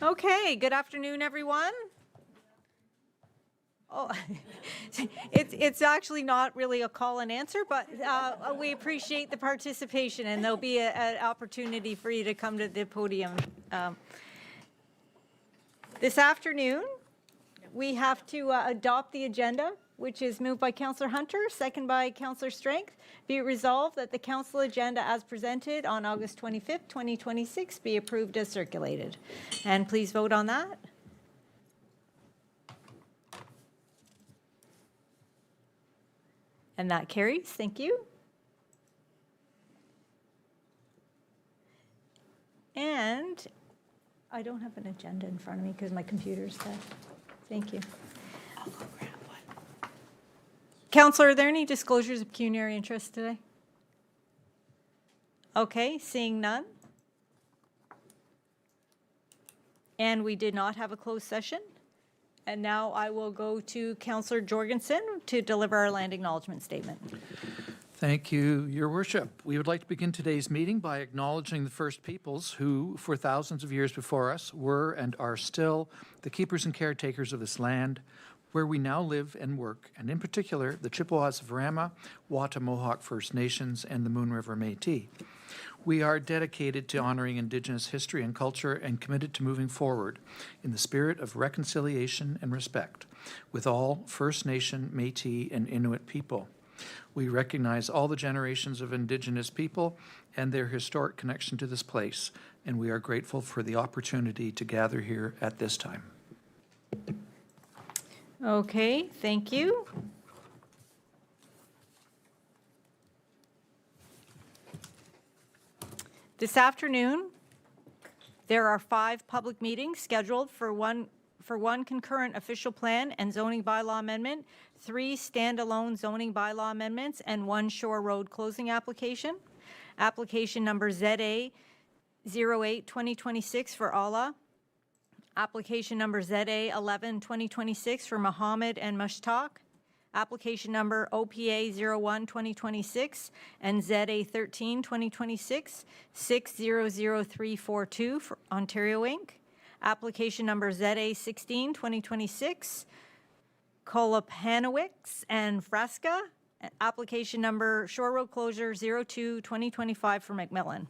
Okay, good afternoon, everyone. Oh, it's actually not really a call and answer, but we appreciate the participation, and there'll be an opportunity for you to come to the podium. This afternoon, we have to adopt the agenda, which is moved by Councillor Hunter, second by Councillor Strength. Be it resolved that the council agenda as presented on August 25th, 2026 be approved as circulated. And please vote on that. And that carries. Thank you. And I don't have an agenda in front of me because my computer's dead. Thank you. I'll go grab one. Councillor, are there any disclosures of pecuniary interest today? Okay, seeing none. And we did not have a closed session. And now I will go to Councillor Jorgensen to deliver our land acknowledgement statement. Thank you, Your Worship. We would like to begin today's meeting by acknowledging the First Peoples who, for thousands of years before us, were and are still the keepers and caretakers of this land, where we now live and work, and in particular, the Chippewas of Rama, Wata Mohawk First Nations, and the Moon River Métis. We are dedicated to honoring Indigenous history and culture and committed to moving forward in the spirit of reconciliation and respect with all First Nation, Métis, and Inuit people. We recognize all the generations of Indigenous people and their historic connection to this place, and we are grateful for the opportunity to gather here at this time. Okay, thank you. This afternoon, there are 5 public meetings scheduled for one concurrent official plan and zoning bylaw amendment, 3 standalone zoning bylaw amendments, and 1 Shore Road closing application. Application number ZA 08-2026 for Allah. Application number ZA 11-2026 for Mohammed and Mushtaq. Application number OPA 01-2026 and ZA 13-2026, 600342 for Ontario Inc. Application number ZA 16-2026, Kolopanowicz and Fresca. Application number Shore Road Closure 02-2025 for McMillan.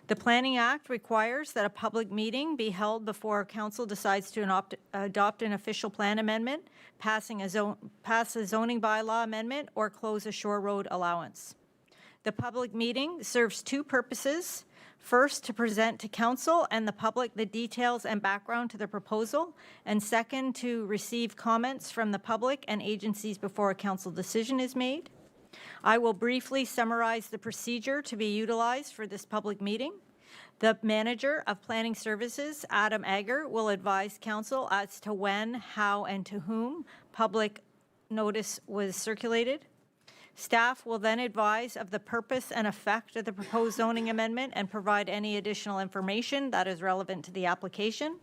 The Planning Act requires that a public meeting be held before Council decides to adopt an official plan amendment, pass a zoning bylaw amendment, or close a Shore Road allowance. The public meeting serves 2 purposes. First, to present to Council and the public the details and background to the proposal, and second, to receive comments from the public and agencies before a Council decision is made. I will briefly summarize the procedure to be utilized for this public meeting. The Manager of Planning Services, Adam Agger, will advise Council as to when, how, and to whom public notice was circulated. Staff will then advise of the purpose and effect of the proposed zoning amendment and provide any additional information that is relevant to the application.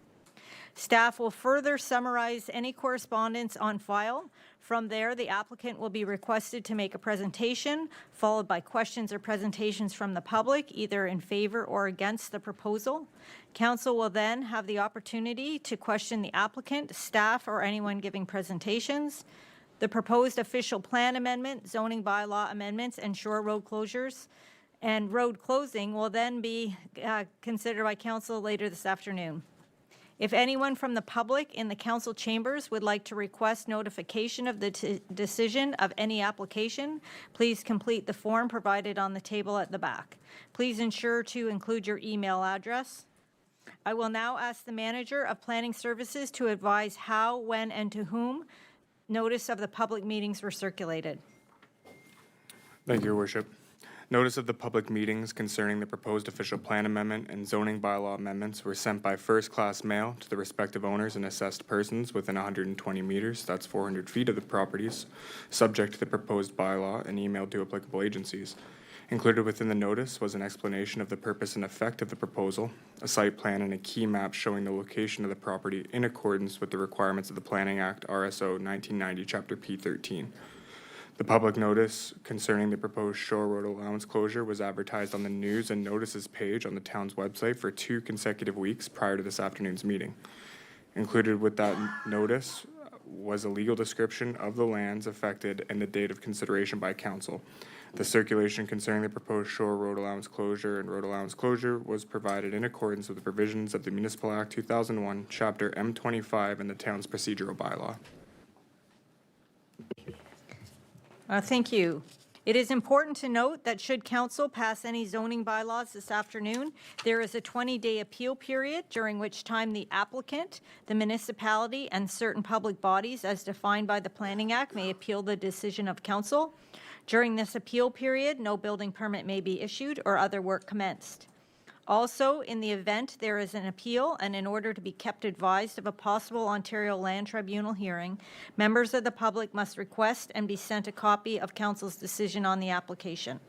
Staff will further summarize any correspondence on file. From there, the applicant will be requested to make a presentation, followed by questions or presentations from the public, either in favor or against the proposal. Council will then have the opportunity to question the applicant, staff, or anyone giving presentations. The proposed official plan amendment, zoning bylaw amendments, and Shore Road closures and road closing will then be considered by Council later this afternoon. If anyone from the public in the Council chambers would like to request notification of the decision of any application, please complete the form provided on the table at the back. Please ensure to include your email address. I will now ask the Manager of Planning Services to advise how, when, and to whom notice of the public meetings were circulated. Thank you, Your Worship. Notice of the public meetings concerning the proposed official plan amendment and zoning bylaw amendments were sent by first-class mail to the respective owners and assessed persons within 120 meters, that's 400 feet of the properties, subject to the proposed bylaw, and emailed to applicable agencies. Included within the notice was an explanation of the purpose and effect of the proposal, a site plan, and a key map showing the location of the property in accordance with the requirements of the Planning Act, RSO 1990, Chapter P13. The public notice concerning the proposed Shore Road allowance closure was advertised on the news and notices page on the town's website for 2 consecutive weeks prior to this afternoon's meeting. Included with that notice was a legal description of the lands affected and the date of consideration by council. The circulation concerning the proposed Shore Road allowance closure and road allowance closure was provided in accordance with the provisions of the Municipal Act 2001, Chapter M25, and the town's procedural bylaw. Thank you. It is important to note that should council pass any zoning bylaws this afternoon, there is a 20-day appeal period during which time the applicant, the municipality, and certain public bodies as defined by the Planning Act may appeal the decision of council. During this appeal period, no building permit may be issued or other work commenced. Also, in the event there is an appeal and in order to be kept advised of a possible Ontario Land Tribunal hearing, members of the public must request and be sent a copy of council's decision on the application.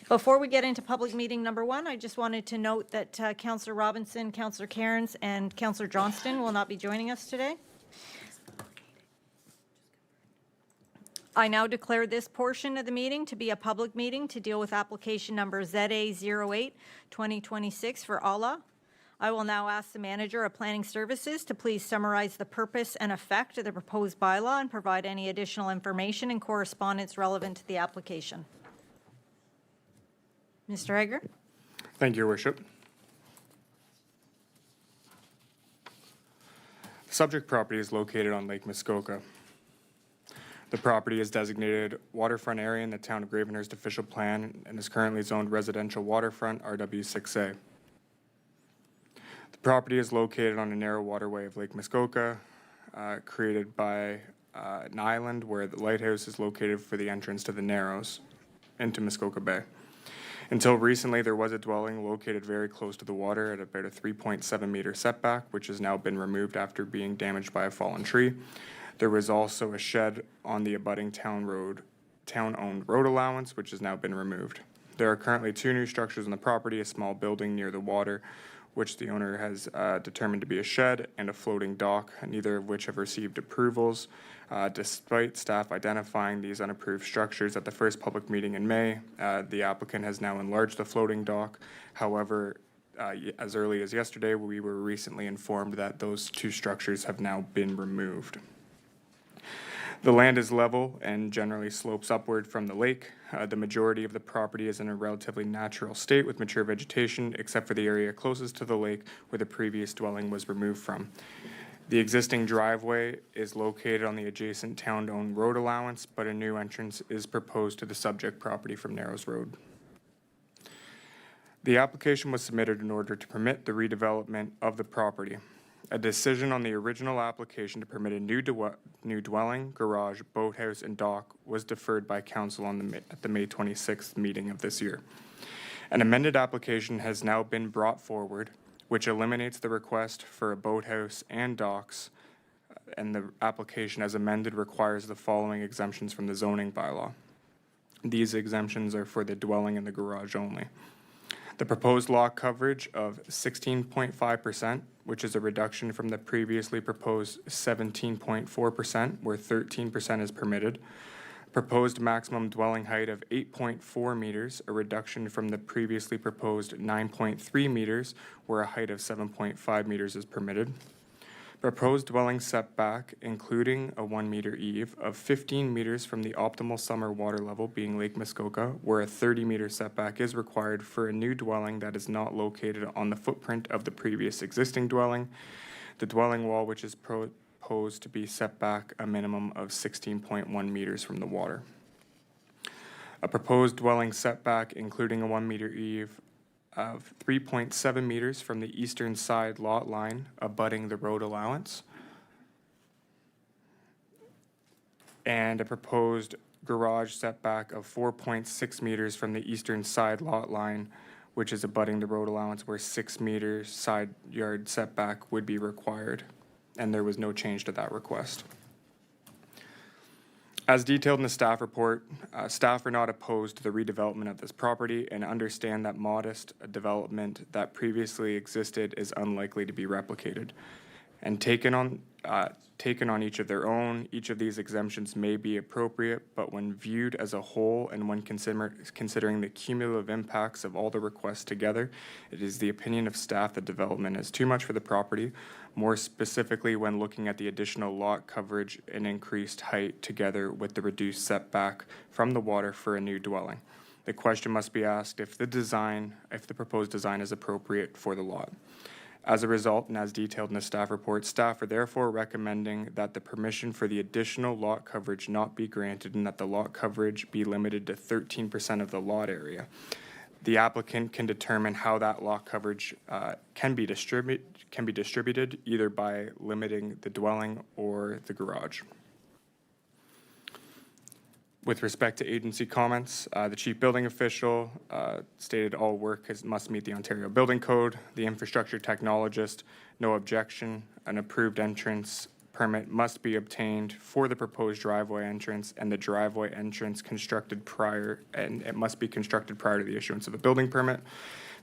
Before we get into public meeting number 1, I just wanted to note that Councillor Robinson, Councillor Cairns, and Councillor Johnston will not be joining us today. I now declare this portion of the meeting to be a public meeting to deal with application number ZA08-2026 for Allah. I will now ask the manager of planning services to please summarize the purpose and effect of the proposed bylaw and provide any additional information and correspondence relevant to the application. Mr. Egger? Thank you, Your Worship. The subject property is located on Lake Muskoka. The property is designated waterfront area in the Town of Gravenhurst official plan and is currently zoned residential waterfront RW6A. The property is located on a narrow waterway of Lake Muskoka, created by an island where the lighthouse is located for the entrance to the Narrows into Muskoka Bay. Until recently, there was a dwelling located very close to the water at about a 3.7 meter setback, which has now been removed after being damaged by a fallen tree. There was also a shed on the abutting town-owned road allowance, which has now been removed. There are currently 2 new structures on the property, a small building near the water, which the owner has determined to be a shed, and a floating dock, neither of which have received approvals. Despite staff identifying these unapproved structures at the first public meeting in May, the applicant has now enlarged the floating dock. However, as early as yesterday, we were recently informed that those 2 structures have now been removed. The land is level and generally slopes upward from the lake. The majority of the property is in a relatively natural state with mature vegetation, except for the area closest to the lake where the previous dwelling was removed from. The existing driveway is located on the adjacent town-owned road allowance, but a new entrance is proposed to the subject property from Narrows Road. The application was submitted in order to permit the redevelopment of the property. A decision on the original application to permit a new dwelling, garage, boathouse, and dock was deferred by council at the May 26th meeting of this year. An amended application has now been brought forward, which eliminates the request for a boathouse and docks, and the application as amended requires the following exemptions from the zoning bylaw. These exemptions are for the dwelling and the garage only. The proposed lot coverage of 16.5%, which is a reduction from the previously proposed 17.4%, where 13% is permitted. Proposed maximum dwelling height of 8.4 meters, a reduction from the previously proposed 9.3 meters, where a height of 7.5 meters is permitted. Proposed dwelling setback, including a 1 meter eave, of 15 meters from the optimal summer water level, being Lake Muskoka, where a 30 meter setback is required for a new dwelling that is not located on the footprint of the previous existing dwelling. The dwelling wall, which is proposed to be set back a minimum of 16.1 meters from the water. A proposed dwelling setback, including a 1 meter eave, of 3.7 meters from the eastern side lot line abutting the road allowance, and a proposed garage setback of 4.6 meters from the eastern side lot line, which is abutting the road allowance, where 6 meters side yard setback would be required, and there was no change to that request. As detailed in the staff report, staff are not opposed to the redevelopment of this property and understand that modest development that previously existed is unlikely to be replicated. and taken on each of their own. Each of these exemptions may be appropriate, but when viewed as a whole and when considering the cumulative impacts of all the requests together, it is the opinion of staff that development is too much for the property, more specifically when looking at the additional lot coverage and increased height together with the reduced setback from the water for a new dwelling. The question must be asked if the proposed design is appropriate for the lot. As a result, and as detailed in the staff report, staff are therefore recommending that the permission for the additional lot coverage not be granted and that the lot coverage be limited to 13% of the lot area. The applicant can determine how that lot coverage can be distributed either by limiting the dwelling or the garage. With respect to agency comments, the chief building official stated all work must meet the Ontario Building Code. The infrastructure technologist, no objection. An approved entrance permit must be obtained for the proposed driveway entrance, and the driveway entrance constructed prior, and it must be constructed prior to the issuance of a building permit.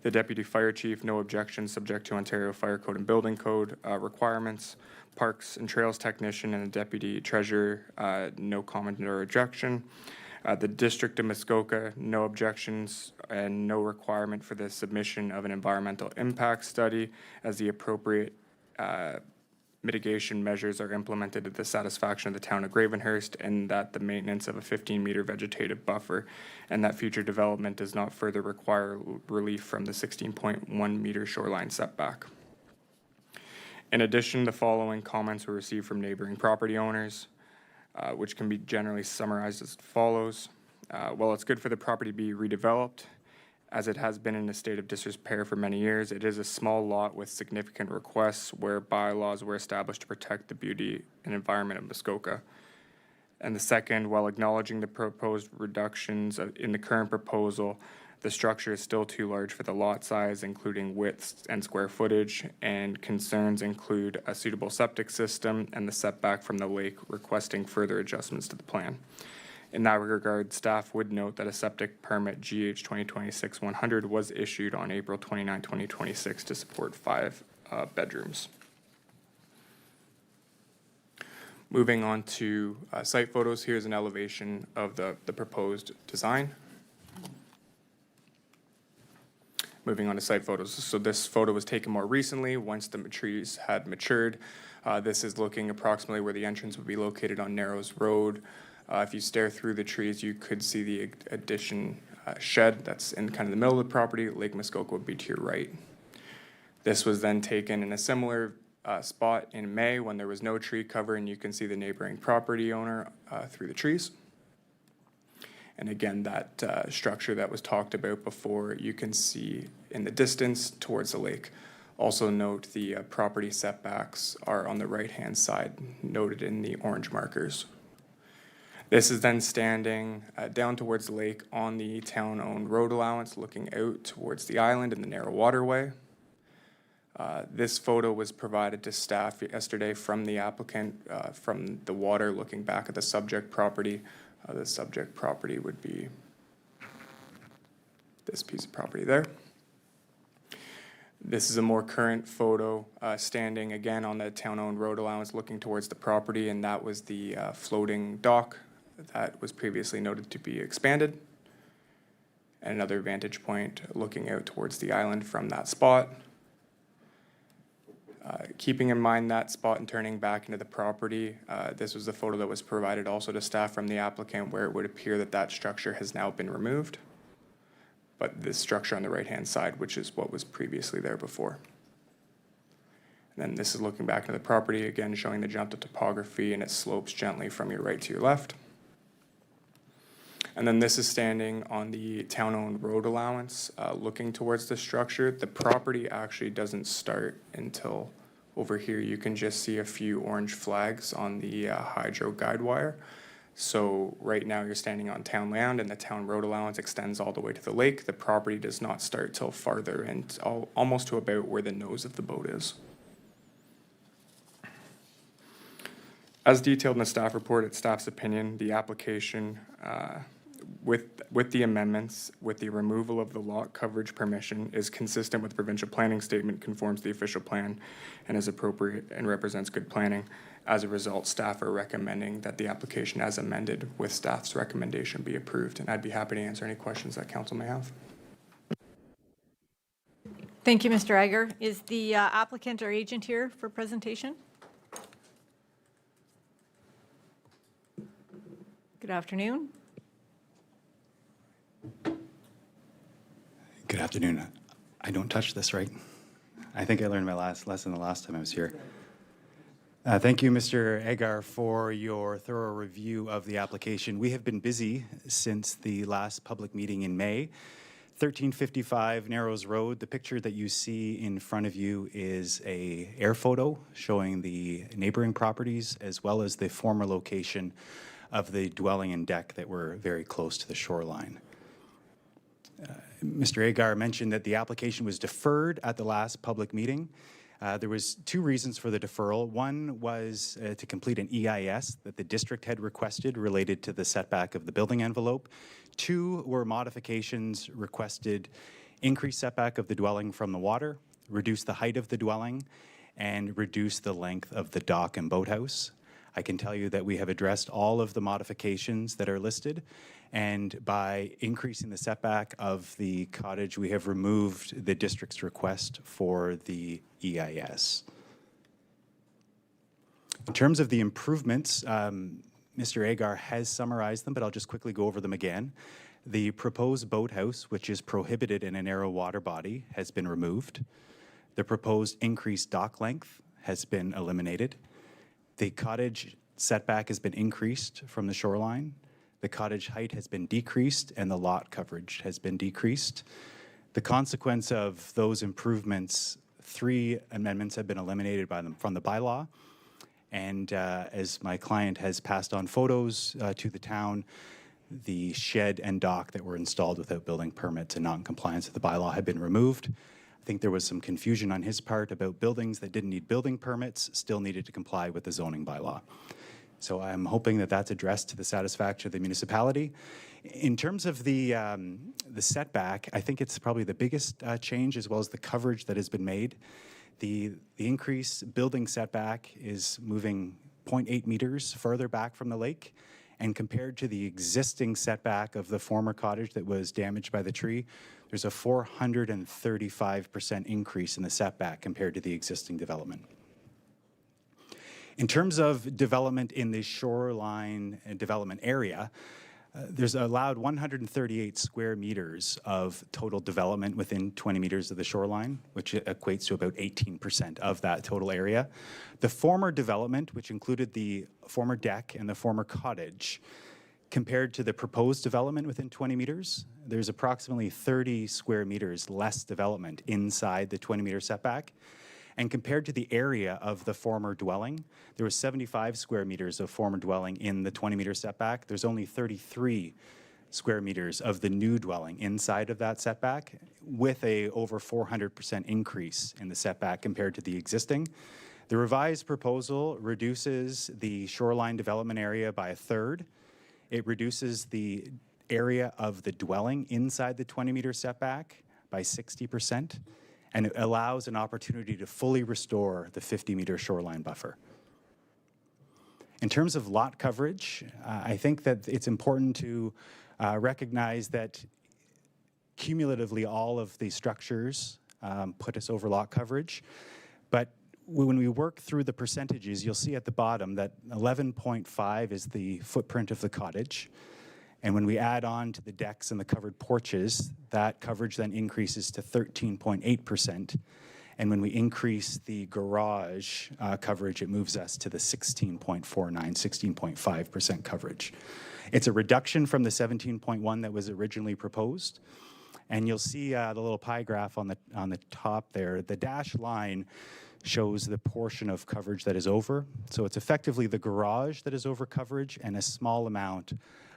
The deputy fire chief, no objection, subject to Ontario Fire Code and Building Code requirements. Parks and Trails technician and the deputy treasurer, no comment or objection. The District of Muskoka, no objections and no requirement for the submission of an environmental impact study as the appropriate mitigation measures are implemented to the satisfaction of the town of Gravenhurst, and that the maintenance of a 15-meter vegetative buffer and that future development does not further require relief from the 16.1 meter shoreline setback. In addition, the following comments were received from neighboring property owners, which can be generally summarized as follows. While it's good for the property to be redeveloped, as it has been in a state of disrepair for many years, it is a small lot with significant requests where bylaws were established to protect the beauty and environment of Muskoka. And the second, while acknowledging the proposed reductions in the current proposal, the structure is still too large for the lot size, including width and square footage, and concerns include a suitable septic system and the setback from the lake, requesting further adjustments to the plan. In that regard, staff would note that a septic permit GH 2026-100 was issued on April 29, 2026 to support 5 bedrooms. Moving on to site photos, here's an elevation of the proposed design. Moving on to site photos. So this photo was taken more recently once the trees had matured. This is looking approximately where the entrance would be located on Narrows Road. If you stare through the trees, you could see the addition shed that's in kind of the middle of the property. Lake Muskoka would be to your right. This was then taken in a similar spot in May when there was no tree cover, and you can see the neighboring property owner through the trees. And again, that structure that was talked about before, you can see in the distance towards the lake. Also note the property setbacks are on the right-hand side, noted in the orange markers. This is then standing down towards the lake on the town-owned road allowance, looking out towards the island and the narrow waterway. This photo was provided to staff yesterday from the applicant from the water, looking back at the subject property. The subject property would be this piece of property there. This is a more current photo standing again on the town-owned road allowance looking towards the property, and that was the floating dock that was previously noted to be expanded. And another vantage point looking out towards the island from that spot. Keeping in mind that spot and turning back into the property, this was the photo that was provided also to staff from the applicant, where it would appear that that structure has now been removed. But this structure on the right-hand side, which is what was previously there before. And then this is looking back into the property, again showing the jump to topography, and it slopes gently from your right to your left. And then this is standing on the town-owned road allowance, looking towards the structure. The property actually doesn't start until over here. You can just see a few orange flags on the hydro guide wire. So right now you're standing on town land, and the town road allowance extends all the way to the lake. The property does not start till farther and almost to about where the nose of the boat is. As detailed in the staff report, it's staff's opinion, the application with the amendments, with the removal of the lot coverage permission, is consistent with the provincial planning statement, conforms to the official plan, and is appropriate and represents good planning. As a result, staff are recommending that the application as amended with staff's recommendation be approved, and I'd be happy to answer any questions that council may have. Thank you, Mr. Egger. Is the applicant or agent here for presentation? Good afternoon. Good afternoon. I don't touch this, right? I think I learned my last lesson the last time I was here. Thank you, Mr. Agar, for your thorough review of the application. We have been busy since the last public meeting in May. 1355 Narrows Road. The picture that you see in front of you is an air photo showing the neighboring properties as well as the former location of the dwelling and deck that were very close to the shoreline. Mr. Agar mentioned that the application was deferred at the last public meeting. There was two reasons for the deferral. One was to complete an EIS that the district had requested related to the setback of the building envelope. Two were modifications requested: increase setback of the dwelling from the water, reduce the height of the dwelling, and reduce the length of the dock and boathouse. I can tell you that we have addressed all of the modifications that are listed, and by increasing the setback of the cottage, we have removed the district's request for the EIS. In terms of the improvements, Mr. Agar has summarized them, but I'll just quickly go over them again. The proposed boathouse, which is prohibited in a narrow water body, has been removed. The proposed increased dock length has been eliminated. The cottage setback has been increased from the shoreline. The cottage height has been decreased and the lot coverage has been decreased. The consequence of those improvements, 3 amendments have been eliminated from the bylaw. And as my client has passed on photos to the town, the shed and dock that were installed without building permits and non-compliance with the bylaw have been removed. I think there was some confusion on his part about buildings that didn't need building permits, still needed to comply with the zoning bylaw. So I'm hoping that that's addressed to the satisfaction of the municipality. In terms of the setback, I think it's probably the biggest change, as well as the coverage that has been made. The increased building setback is moving 0.8 meters further back from the lake, and compared to the existing setback of the former cottage that was damaged by the tree, there's a 435% increase in the setback compared to the existing development. In terms of development in the shoreline and development area, there's allowed 138 square meters of total development within 20 meters of the shoreline, which equates to about 18% of that total area. The former development, which included the former deck and the former cottage, compared to the proposed development within 20 meters, there's approximately 30 square meters less development inside the 20-meter setback. And compared to the area of the former dwelling, there was 75 square meters of former dwelling in the 20-meter setback. There's only 33 square meters of the new dwelling inside of that setback, with a over 400% increase in the setback compared to the existing. The revised proposal reduces the shoreline development area by 1/3. It reduces the area of the dwelling inside the 20-meter setback by 60%. And it allows an opportunity to fully restore the 50-meter shoreline buffer. In terms of lot coverage, I think that it's important to recognize that cumulatively all of the structures put us over lot coverage. But when we work through the percentages, you'll see at the bottom that 11.5 is the footprint of the cottage. And when we add on to the decks and the covered porches, that coverage then increases to 13.8%. And when we increase the garage coverage, it moves us to the 16.49, 16.5% coverage. It's a reduction from the 17.1 that was originally proposed. And you'll see the little pie graph on the top there. The dashed line shows the portion of coverage that is over. So it's effectively the garage that is over coverage and a small amount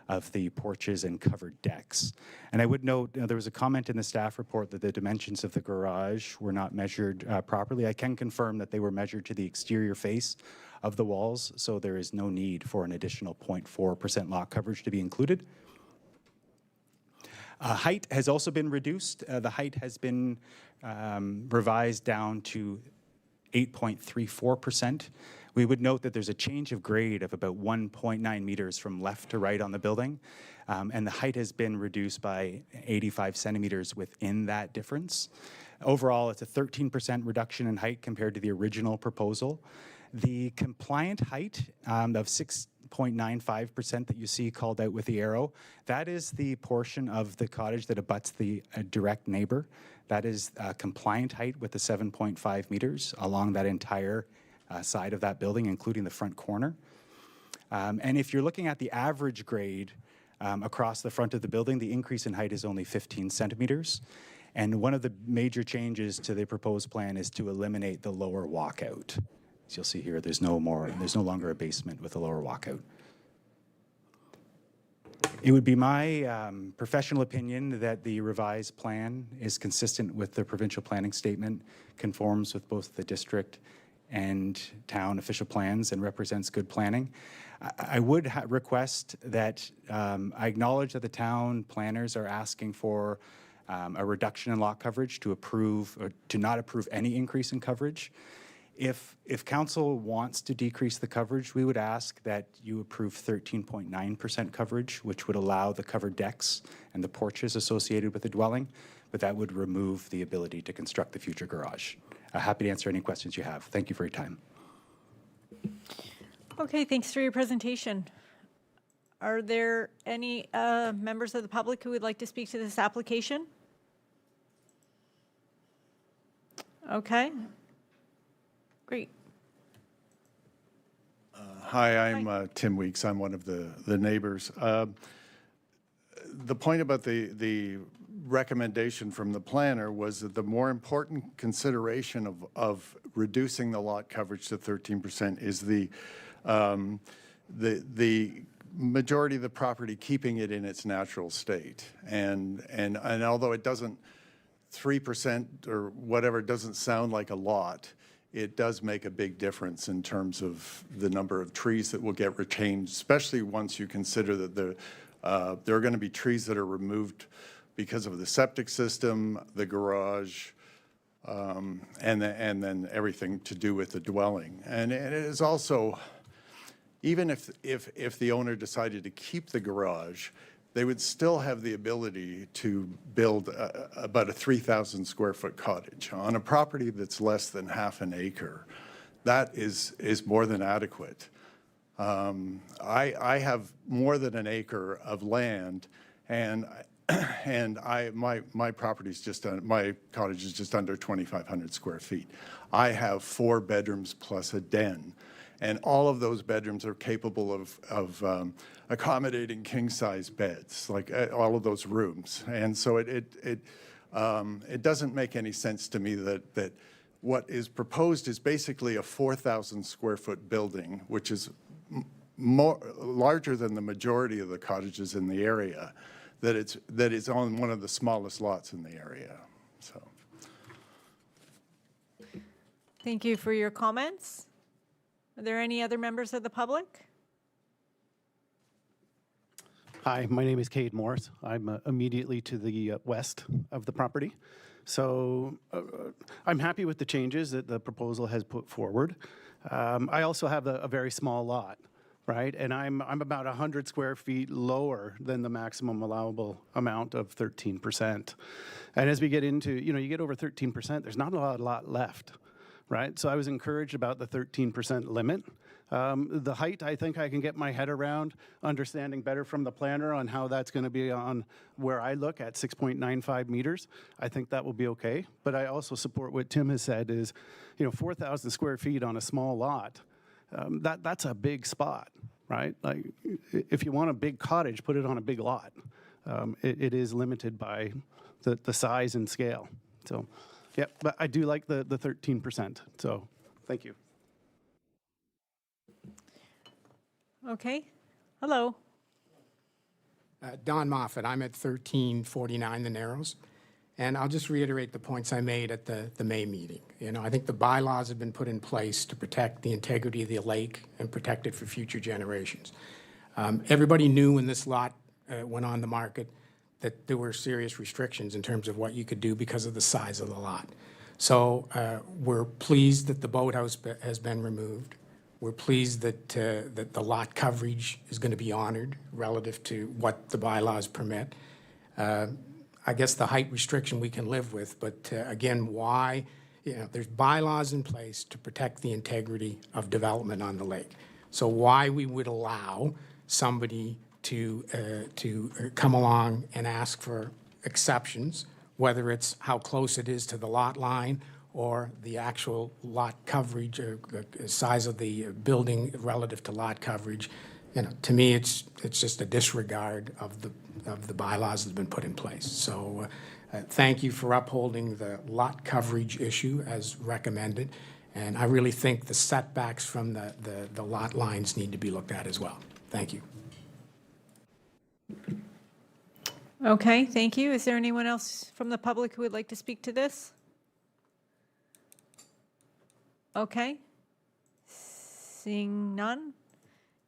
of the porches and covered decks. And I would note, there was a comment in the staff report that the dimensions of the garage were not measured properly. I can confirm that they were measured to the exterior face of the walls, so there is no need for an additional 0.4% lot coverage to be included. Height has also been reduced. The height has been revised down to 8.34%. We would note that there's a change of grade of about 1.9 meters from left to right on the building, and the height has been reduced by 85 centimeters within that difference. Overall, it's a 13% reduction in height compared to the original proposal. The compliant height of 6.95% that you see called out with the arrow, that is the portion of the cottage that abuts the direct neighbor. That is compliant height with the 7.5 meters along that entire side of that building, including the front corner. And if you're looking at the average grade across the front of the building, the increase in height is only 15 centimeters. And one of the major changes to the proposed plan is to eliminate the lower walkout. As you'll see here, there's no longer a basement with a lower walkout. It would be my professional opinion that the revised plan is consistent with the provincial planning statement, conforms with both the district and town official plans, and represents good planning. I would request that I acknowledge that the town planners are asking for a reduction in lot coverage to approve or to not approve any increase in coverage. If council wants to decrease the coverage, we would ask that you approve 13.9% coverage, which would allow the covered decks and the porches associated with the dwelling, but that would remove the ability to construct the future garage. Happy to answer any questions you have. Thank you for your time. Okay, thanks for your presentation. Are there any members of the public who would like to speak to this application? Okay. Great. Hi, I'm Tim Weeks. I'm one of the neighbors. The point about the recommendation from the planner was that the more important consideration of reducing the lot coverage to 13% is the majority of the property keeping it in its natural state. And although it doesn't, 3% or whatever doesn't sound like a lot, it does make a big difference in terms of the number of trees that will get retained, especially once you consider that there are going to be trees that are removed because of the septic system, the garage, and then everything to do with the dwelling. And it is also, even if the owner decided to keep the garage, they would still have the ability to build about a 3,000 square foot cottage on a property that's less than half an acre. That is more than adequate. I have more than an acre of land, and my property's just my cottage is just under 2,500 square feet. I have 4 bedrooms plus a den, and all of those bedrooms are capable of accommodating king-size beds, like all of those rooms. And so it doesn't make any sense to me that what is proposed is basically a 4,000 square foot building, which is larger than the majority of the cottages in the area, that is on one of the smallest lots in the area. So, Thank you for your comments. Are there any other members of the public? Hi, my name is Cade Morris. I'm immediately to the west of the property. So I'm happy with the changes that the proposal has put forward. I also have a very small lot, right? And I'm about 100 square feet lower than the maximum allowable amount of 13%. And as we get into, you get over 13%, there's not a lot left, right? So I was encouraged about the 13% limit. The height, I think I can get my head around, understanding better from the planner on how that's going to be on where I look at 6.95 meters. I think that will be okay. But I also support what Tim has said is, 4,000 square feet on a small lot, that's a big spot, right? Like, if you want a big cottage, put it on a big lot. It is limited by the size and scale. So, yeah, but I do like the 13%. So, thank you. Okay. Hello. Don Moffat. I'm at 1349 The Narrows. And I'll just reiterate the points I made at the May meeting. I think the bylaws have been put in place to protect the integrity of the lake and protect it for future generations. Everybody knew when this lot went on the market that there were serious restrictions in terms of what you could do because of the size of the lot. So we're pleased that the boathouse has been removed. We're pleased that the lot coverage is going to be honored relative to what the bylaws permit. I guess the height restriction we can live with, but again, why? There's bylaws in place to protect the integrity of development on the lake. So why we would allow somebody to come along and ask for exceptions, whether it's how close it is to the lot line or the actual lot coverage or size of the building relative to lot coverage, to me, it's just a disregard of the bylaws that have been put in place. So thank you for upholding the lot coverage issue as recommended. And I really think the setbacks from the lot lines need to be looked at as well. Thank you. Okay, thank you. Is there anyone else from the public who would like to speak to this? Okay. Seeing none.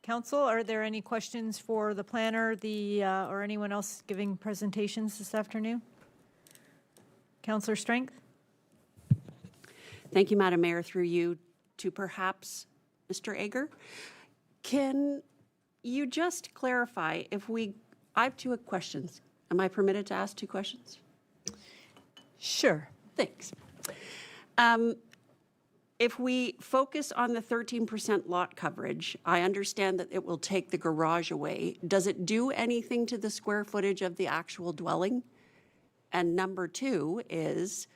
Council, are there any questions for the planner, or anyone else giving presentations this afternoon? Councillor Strength? Thank you, Madam Mayor. Through you to perhaps Mr. Egger. Can you just clarify I have two questions. Am I permitted to ask two questions? Sure. Thanks. If we focus on the 13% lot coverage, I understand that it will take the garage away. Does it do anything to the square footage of the actual dwelling? And number two is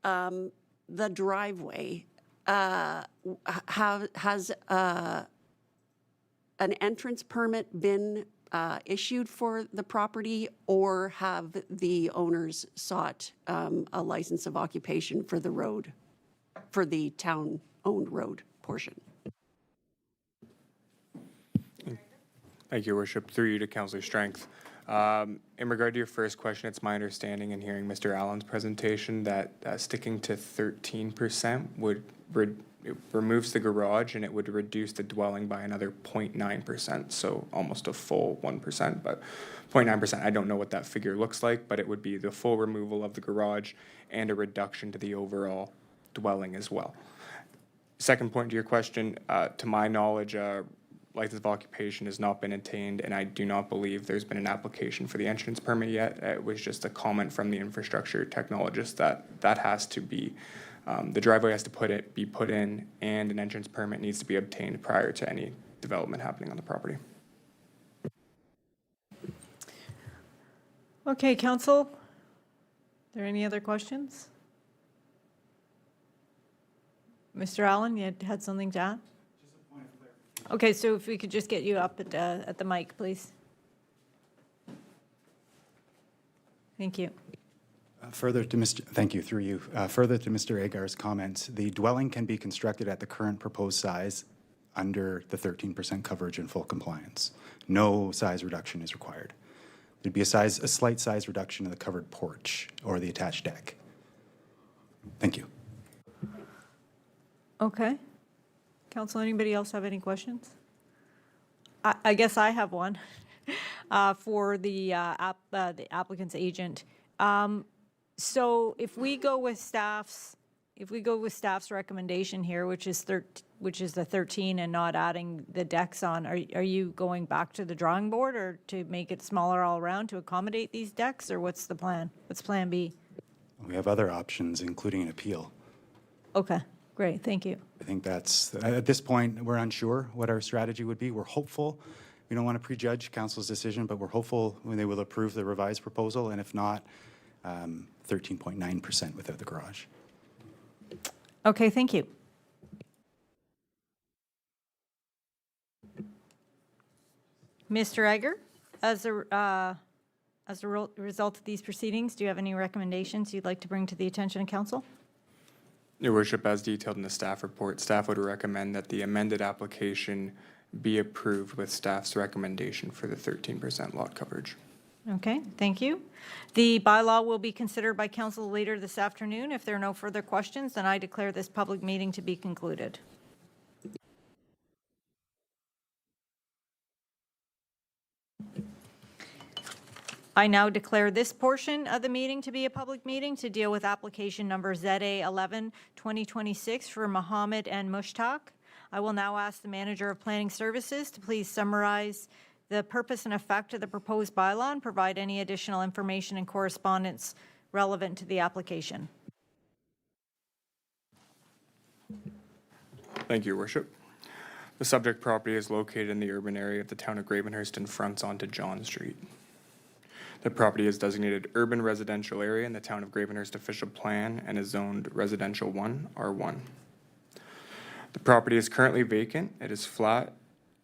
the driveway. Has an entrance permit been issued for the property, or have the owners sought a license of occupation for the road, for the town-owned road portion? Thank you, Your Worship. Through you to Councillor Strength. In regard to your first question, it's my understanding in hearing Mr. Allen's presentation that sticking to 13% it removes the garage and it would reduce the dwelling by another 0.9%, so almost a full 1%, but 0.9%. I don't know what that figure looks like, but it would be the full removal of the garage and a reduction to the overall dwelling as well. Second point to your question, to my knowledge, license of occupation has not been obtained, and I do not believe there's been an application for the entrance permit yet. It was just a comment from the infrastructure technologist that has to be, the driveway has to be put in, and an entrance permit needs to be obtained prior to any development happening on the property. Okay, council, are there any other questions? Mr. Allen, you had something to add? Okay, so if we could just get you up at the mic, please. Thank you. Thank you, through you. Further to Mr. Agar's comments, the dwelling can be constructed at the current proposed size under the 13% coverage and full compliance. No size reduction is required. There'd be a slight size reduction in the covered porch or the attached deck. Thank you. Okay. Council, anybody else have any questions? I guess I have one for the applicant's agent. So if we go with staff's recommendation here, which is the 13 and not adding the decks on, are you going back to the drawing board or to make it smaller all around to accommodate these decks, or what's the plan? What's plan B? We have other options, including an appeal. Okay, great, thank you. I think that's, at this point, we're unsure what our strategy would be. We're hopeful. We don't want to prejudge council's decision, but we're hopeful when they will approve the revised proposal, and if not, 13.9% without the garage. Okay, thank you. Mr. Egger, as a result of these proceedings, do you have any recommendations you'd like to bring to the attention of council? Your Worship, as detailed in the staff report, staff would recommend that the amended application be approved with staff's recommendation for the 13% lot coverage. Okay, thank you. The bylaw will be considered by council later this afternoon. If there are no further questions, then I declare this public meeting to be concluded. I now declare this portion of the meeting to be a public meeting to deal with application number ZA 11-2026 for Mohammed and Mushtaq. I will now ask the Manager of Planning Services to please summarize the purpose and effect of the proposed bylaw and provide any additional information and correspondence relevant to the application. Thank you, Your Worship. The subject property is located in the urban area of the town of Gravenhurst and fronts onto John Street. The property is designated urban residential area in the town of Gravenhurst official plan and is zoned residential 1, R1. The property is currently vacant. It is flat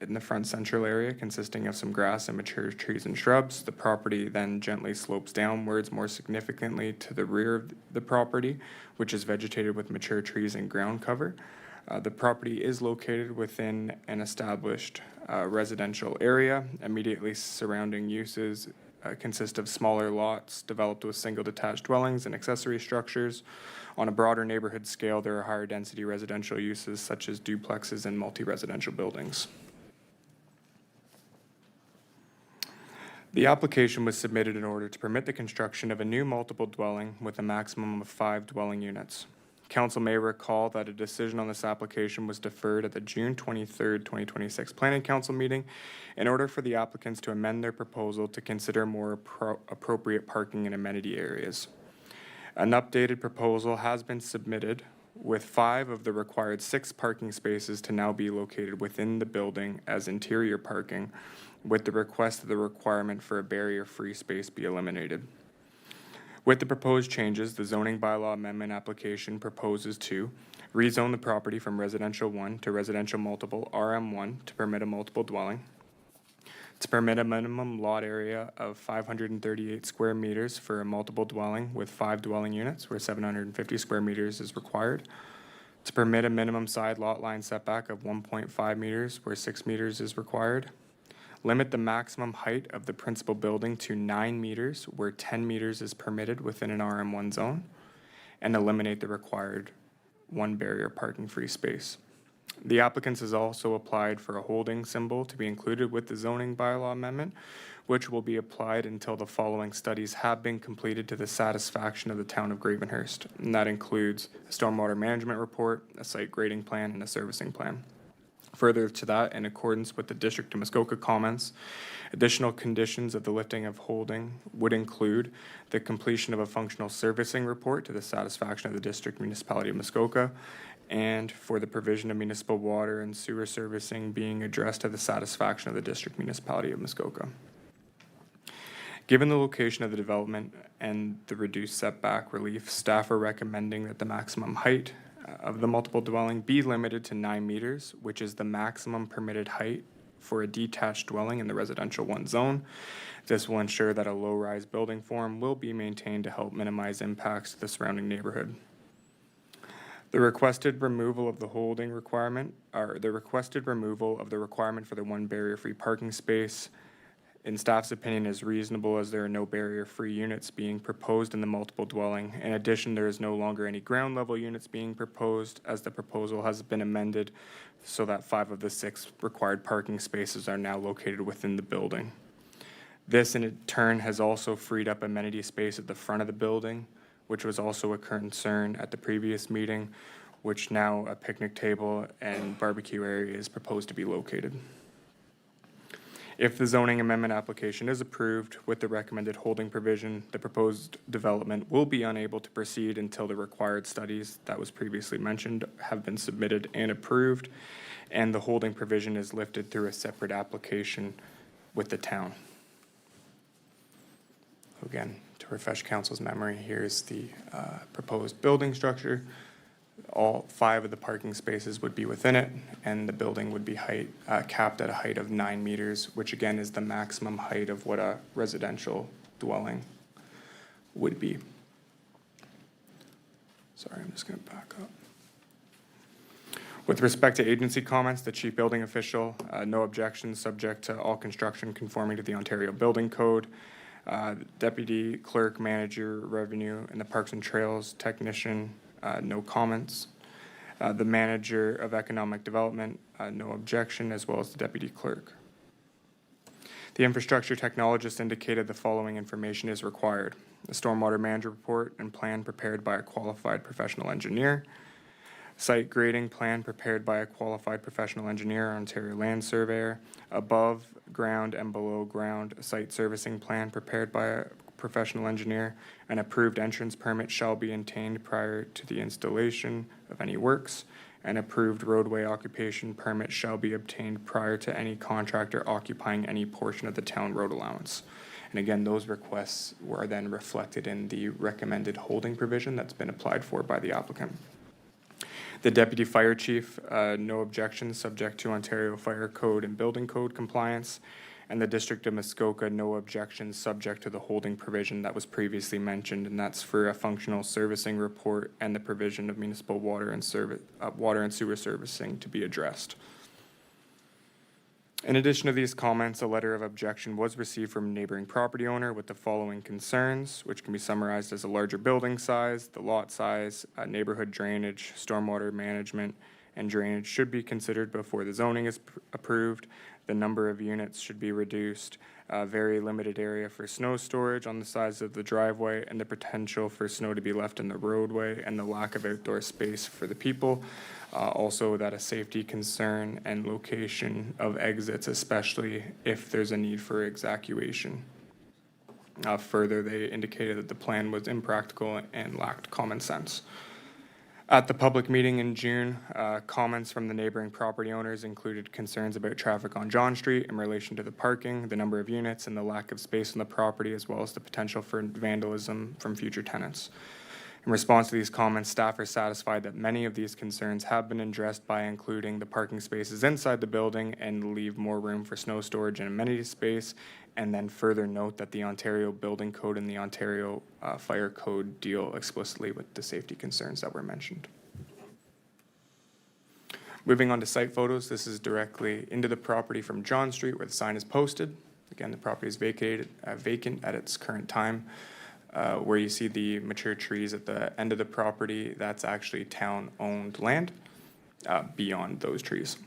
in the front central area consisting of some grass and mature trees and shrubs. The property then gently slopes downwards more significantly to the rear of the property, which is vegetated with mature trees and ground cover. The property is located within an established residential area. Immediately surrounding uses consist of smaller lots developed with single detached dwellings and accessory structures. On a broader neighborhood scale, there are higher density residential uses such as duplexes and multi-residential buildings. The application was submitted in order to permit the construction of a new multiple dwelling with a maximum of 5 dwelling units. Council may recall that a decision on this application was deferred at the June 23rd, 2026 Planning Council meeting in order for the applicants to amend their proposal to consider more appropriate parking and amenity areas. An updated proposal has been submitted with 5 of the required 6 parking spaces to now be located within the building as interior parking, with the request that the requirement for a barrier-free space be eliminated. With the proposed changes, the zoning bylaw amendment application proposes to rezone the property from residential 1 to residential multiple RM1 to permit a multiple dwelling, to permit a minimum lot area of 538 square meters for a multiple dwelling with 5 dwelling units where 750 square meters is required, to permit a minimum side lot line setback of 1.5 meters where 6 meters is required, limit the maximum height of the principal building to 9 meters where 10 meters is permitted within an RM1 zone, and eliminate the required 1 barrier parking free space. The applicants has also applied for a holding symbol to be included with the zoning bylaw amendment, which will be applied until the following studies have been completed to the satisfaction of the town of Gravenhurst. And that includes a stormwater management report, a site grading plan, and a servicing plan. Further to that, in accordance with the District of Muskoka comments, additional conditions of the lifting of holding would include the completion of a functional servicing report to the satisfaction of the District Municipality of Muskoka, and for the provision of municipal water and sewer servicing being addressed to the satisfaction of the District Municipality of Muskoka. Given the location of the development and the reduced setback relief, staff are recommending that the maximum height of the multiple dwelling be limited to 9 meters, which is the maximum permitted height for a detached dwelling in the residential 1 zone. This will ensure that a low-rise building form will be maintained to help minimize impacts to the surrounding neighborhood. The requested removal of the holding requirement, or the requested removal of the requirement for the 1 barrier-free parking space, in staff's opinion, is reasonable as there are no barrier-free units being proposed in the multiple dwelling. In addition, there is no longer any ground level units being proposed, as the proposal has been amended so that 5 of the 6 required parking spaces are now located within the building. This in turn has also freed up amenity space at the front of the building, which was also a concern at the previous meeting, which now a picnic table and barbecue area is proposed to be located. If the zoning amendment application is approved with the recommended holding provision, the proposed development will be unable to proceed until the required studies that was previously mentioned have been submitted and approved, and the holding provision is lifted through a separate application with the town. Again, to refresh council's memory, here's the proposed building structure. All 5 of the parking spaces would be within it, and the building would be capped at a height of 9 meters, which again is the maximum height of what a residential dwelling would be. Sorry, I'm just going to back up. With respect to agency comments, the chief building official, no objections, subject to all construction conforming to the Ontario Building Code. Deputy clerk, manager, revenue, and the parks and trails technician, no comments. The manager of economic development, no objection, as well as the deputy clerk. The infrastructure technologist indicated the following information is required: a stormwater management report and plan prepared by a qualified professional engineer, site grading plan prepared by a qualified professional engineer, Ontario Land Surveyor, above ground and below ground site servicing plan prepared by a professional engineer. An approved entrance permit shall be obtained prior to the installation of any works. An approved roadway occupation permit shall be obtained prior to any contractor occupying any portion of the town road allowance. And again, those requests were then reflected in the recommended holding provision that's been applied for by the applicant. The deputy fire chief, no objections, subject to Ontario Fire Code and Building Code compliance. And the District of Muskoka, no objections, subject to the holding provision that was previously mentioned, and that's for a functional servicing report and the provision of municipal water and sewer servicing to be addressed. In addition to these comments, a letter of objection was received from a neighboring property owner with the following concerns, which can be summarized as a larger building size, the lot size, neighborhood drainage, stormwater management, and drainage should be considered before the zoning is approved. The number of units should be reduced, very limited area for snow storage on the sides of the driveway, and the potential for snow to be left in the roadway, and the lack of outdoor space for the people. Also, that a safety concern and location of exits, especially if there's a need for evacuation. Further, they indicated that the plan was impractical and lacked common sense. At the public meeting in June, comments from the neighboring property owners included concerns about traffic on John Street in relation to the parking, the number of units, and the lack of space on the property, as well as the potential for vandalism from future tenants. In response to these comments, staff are satisfied that many of these concerns have been addressed by including the parking spaces inside the building and leave more room for snow storage and amenity space, and then further note that the Ontario Building Code and the Ontario Fire Code deal explicitly with the safety concerns that were mentioned. Moving on to site photos, this is directly into the property from John Street where the sign is posted. Again, the property is vacant at its current time. Where you see the mature trees at the end of the property, that's actually town-owned land beyond those trees.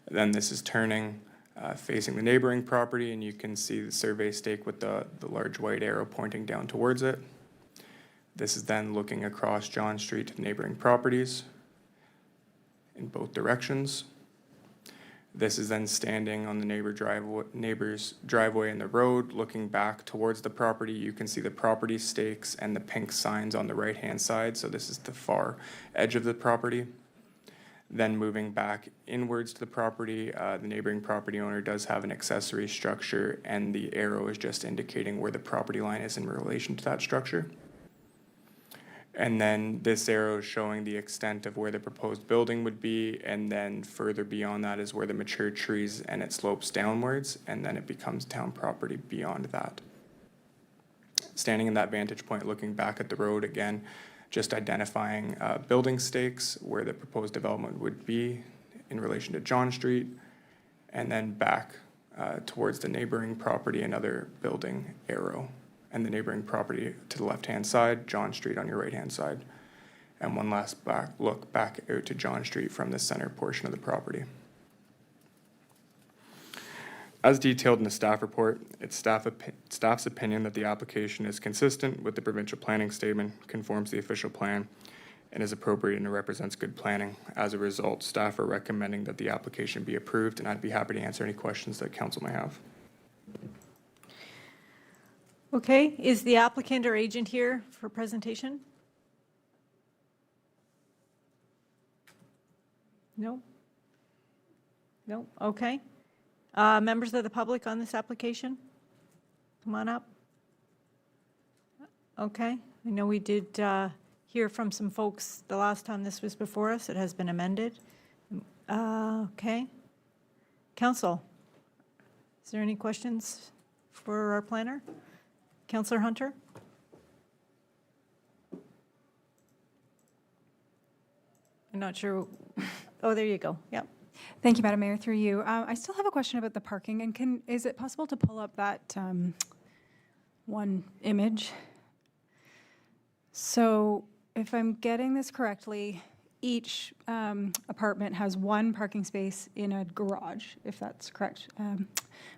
Then this is turning, facing the neighboring property, and you can see the survey stake with the large white arrow pointing down towards it. This is then looking across John Street to neighboring properties in both directions. This is then standing on the neighbor's driveway in the road, looking back towards the property. You can see the property stakes and the pink signs on the right-hand side. So this is the far edge of the property. Then moving back inwards to the property, the neighboring property owner does have an accessory structure, and the arrow is just indicating where the property line is in relation to that structure. And then this arrow is showing the extent of where the proposed building would be, and then further beyond that is where the mature trees, and it slopes downwards, and then it becomes town property beyond that. Standing in that vantage point, looking back at the road again, just identifying building stakes where the proposed development would be in relation to John Street, and then back towards the neighboring property, another building arrow. And the neighboring property to the left-hand side, John Street on your right-hand side. And one last look back out to John Street from the center portion of the property. As detailed in the staff report, it's staff's opinion that the application is consistent with the provincial planning statement, conforms to the official plan, and is appropriate and represents good planning. As a result, staff are recommending that the application be approved, and I'd be happy to answer any questions that council may have. Okay, is the applicant or agent here for presentation? No? No, okay. Members of the public on this application? Come on up. Okay, I know we did hear from some folks the last time this was before us. It has been amended. Okay. Council, is there any questions for our planner? Councillor Hunter? I'm not sure. Oh, there you go. Yep. Thank you, Madam Mayor, through you. I still have a question about the parking, and is it possible to pull up that one image? So if I'm getting this correctly, each apartment has one parking space in a garage, if that's correct,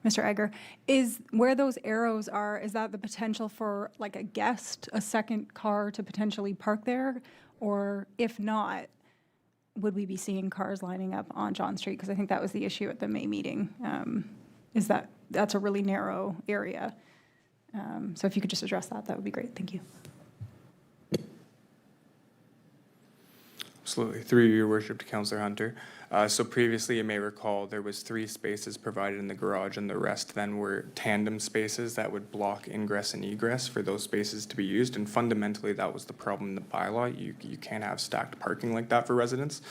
Mr. Egger. Is where those arrows are, is that the potential for like a guest, a second car to potentially park there? Or if not, would we be seeing cars lining up on John Street? Because I think that was the issue at the May meeting, is that that's a really narrow area. So if you could just address that, that would be great. Thank you. Absolutely. Through your worship to Councillor Hunter. So previously, you may recall, there was 3 spaces provided in the garage, and the rest then were tandem spaces that would block ingress and egress for those spaces to be used. And fundamentally, that was the problem in the bylaw. You can't have stacked parking like that for residents.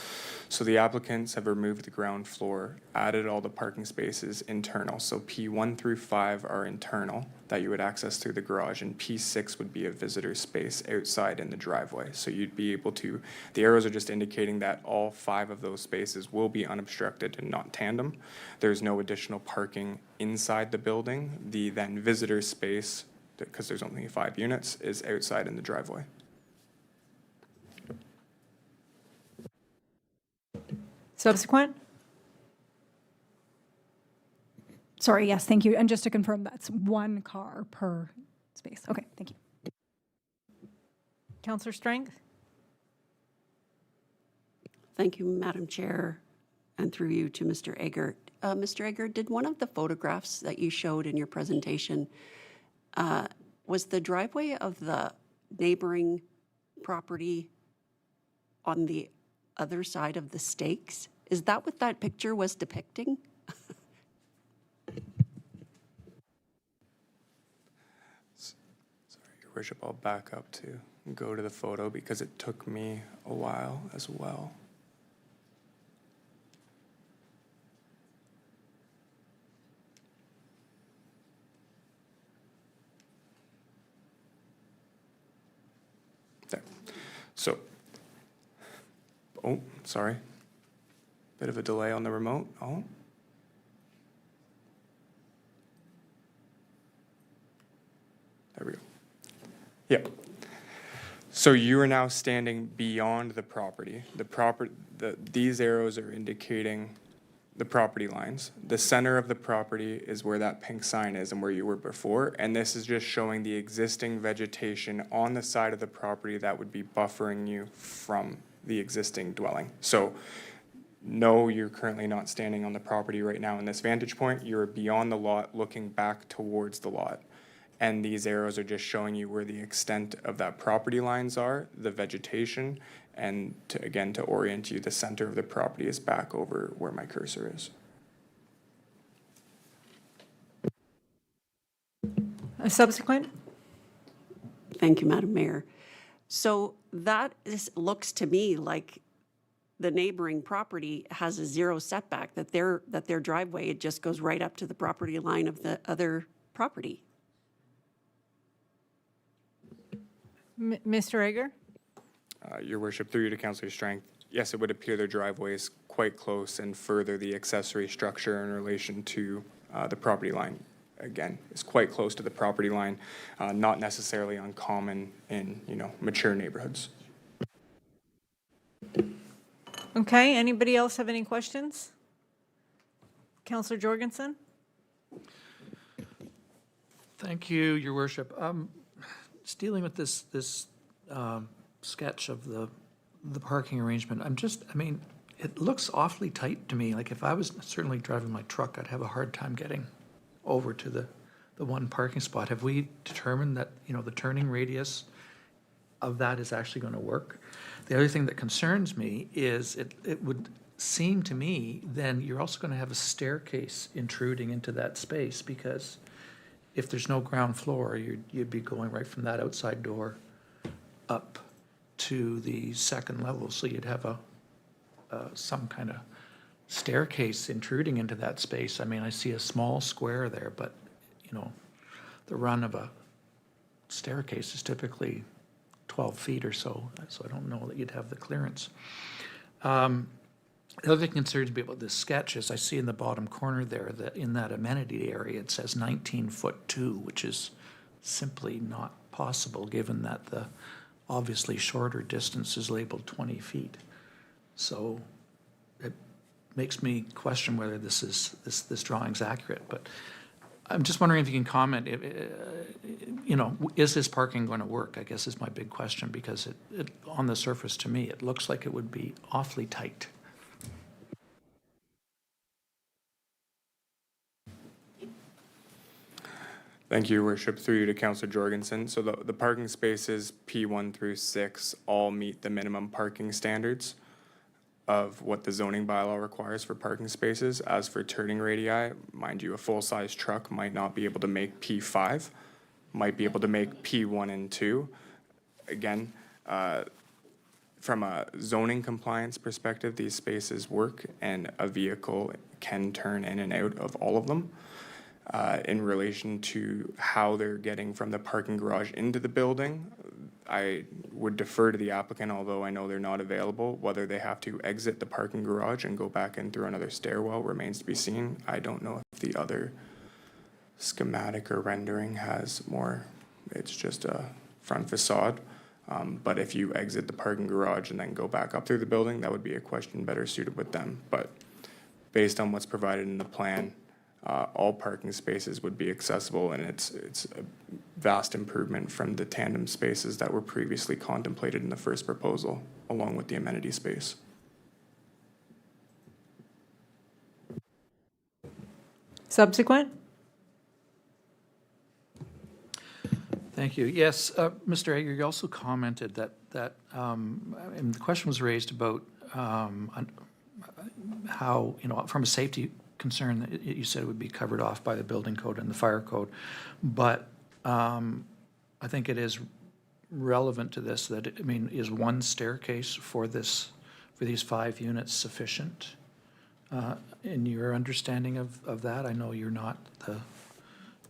So the applicants have removed the ground floor, added all the parking spaces internal. So P1 through 5 are internal that you would access through the garage, and P6 would be a visitor space outside in the driveway. So you'd be able to, the arrows are just indicating that all 5 of those spaces will be unobstructed and not tandem. There's no additional parking inside the building. The then visitor space, because there's only 5 units, is outside in the driveway. Subsequent? Sorry, yes, thank you. And just to confirm, that's one car per space. Okay, thank you. Councillor Strength? Thank you, Madam Chair, and through you to Mr. Egger. Mr. Egger, did one of the photographs that you showed in your presentation, was the driveway of the neighboring property on the other side of the stakes? Is that what that picture was depicting? Sorry, Your Worship, I'll back up to go to the photo because it took me a while as well. There. So, oh, sorry. Bit of a delay on the remote. Oh. There we go. Yep. So you are now standing beyond the property. These arrows are indicating the property lines. The center of the property is where that pink sign is and where you were before. And this is just showing the existing vegetation on the side of the property that would be buffering you from the existing dwelling. So no, you're currently not standing on the property right now in this vantage point. You're beyond the lot, looking back towards the lot. And these arrows are just showing you where the extent of that property lines are, the vegetation, and to orient you, the center of the property is back over where my cursor is. A subsequent? Thank you, Madam Mayor. So looks to me like the neighboring property has a 0 setback, that their driveway, it just goes right up to the property line of the other property. Mr. Egger? Your Worship, through you to Councillor Strength, yes, it would appear their driveway is quite close, and further the accessory structure in relation to the property line, again, is quite close to the property line, not necessarily uncommon in, mature neighborhoods. Okay, anybody else have any questions? Councillor Jorgensen? Thank you, Your Worship. Just dealing with this sketch of the parking arrangement, it looks awfully tight to me. Like if I was certainly driving my truck, I'd have a hard time getting over to the one parking spot. Have we determined that, the turning radius of that is actually going to work? The other thing that concerns me is it would seem to me then you're also going to have a staircase intruding into that space, because if there's no ground floor, you'd be going right from that outside door up to the second level. So you'd have some kind of staircase intruding into that space. I see a small square there, but, the run of a staircase is typically 12 feet or so I don't know that you'd have the clearance. The other thing that concerns me about this sketch is I see in the bottom corner there that in that amenity area, it says 19'2", which is simply not possible given that the obviously shorter distance is labeled 20 feet. So it makes me question whether this drawing's accurate. But I'm just wondering if you can comment, is this parking going to work, I guess is my big question, because on the surface, to me, it looks like it would be awfully tight. Thank you, Your Worship. Through you to Councillor Jorgensen. So the parking spaces P1 through 6 all meet the minimum parking standards of what the zoning bylaw requires for parking spaces. As for turning radii, mind you, a full-size truck might not be able to make P5, might be able to make P1 and 2. Again, from a zoning compliance perspective, these spaces work and a vehicle can turn in and out of all of them. In relation to how they're getting from the parking garage into the building, I would defer to the applicant, although I know they're not available. Whether they have to exit the parking garage and go back in through another stairwell remains to be seen. I don't know if the other schematic or rendering has more. It's just a front facade. But if you exit the parking garage and then go back up through the building, that would be a question better suited with them. But based on what's provided in the plan, all parking spaces would be accessible, and it's a vast improvement from the tandem spaces that were previously contemplated in the first proposal, along with the amenity space. Subsequent? Thank you. Yes, Mr. Egger, you also commented that and the question was raised about how, from a safety concern, that you said it would be covered off by the building code and the fire code. But I think it is relevant to this that, is one staircase for these 5 units sufficient? In your understanding of that, I know you're not the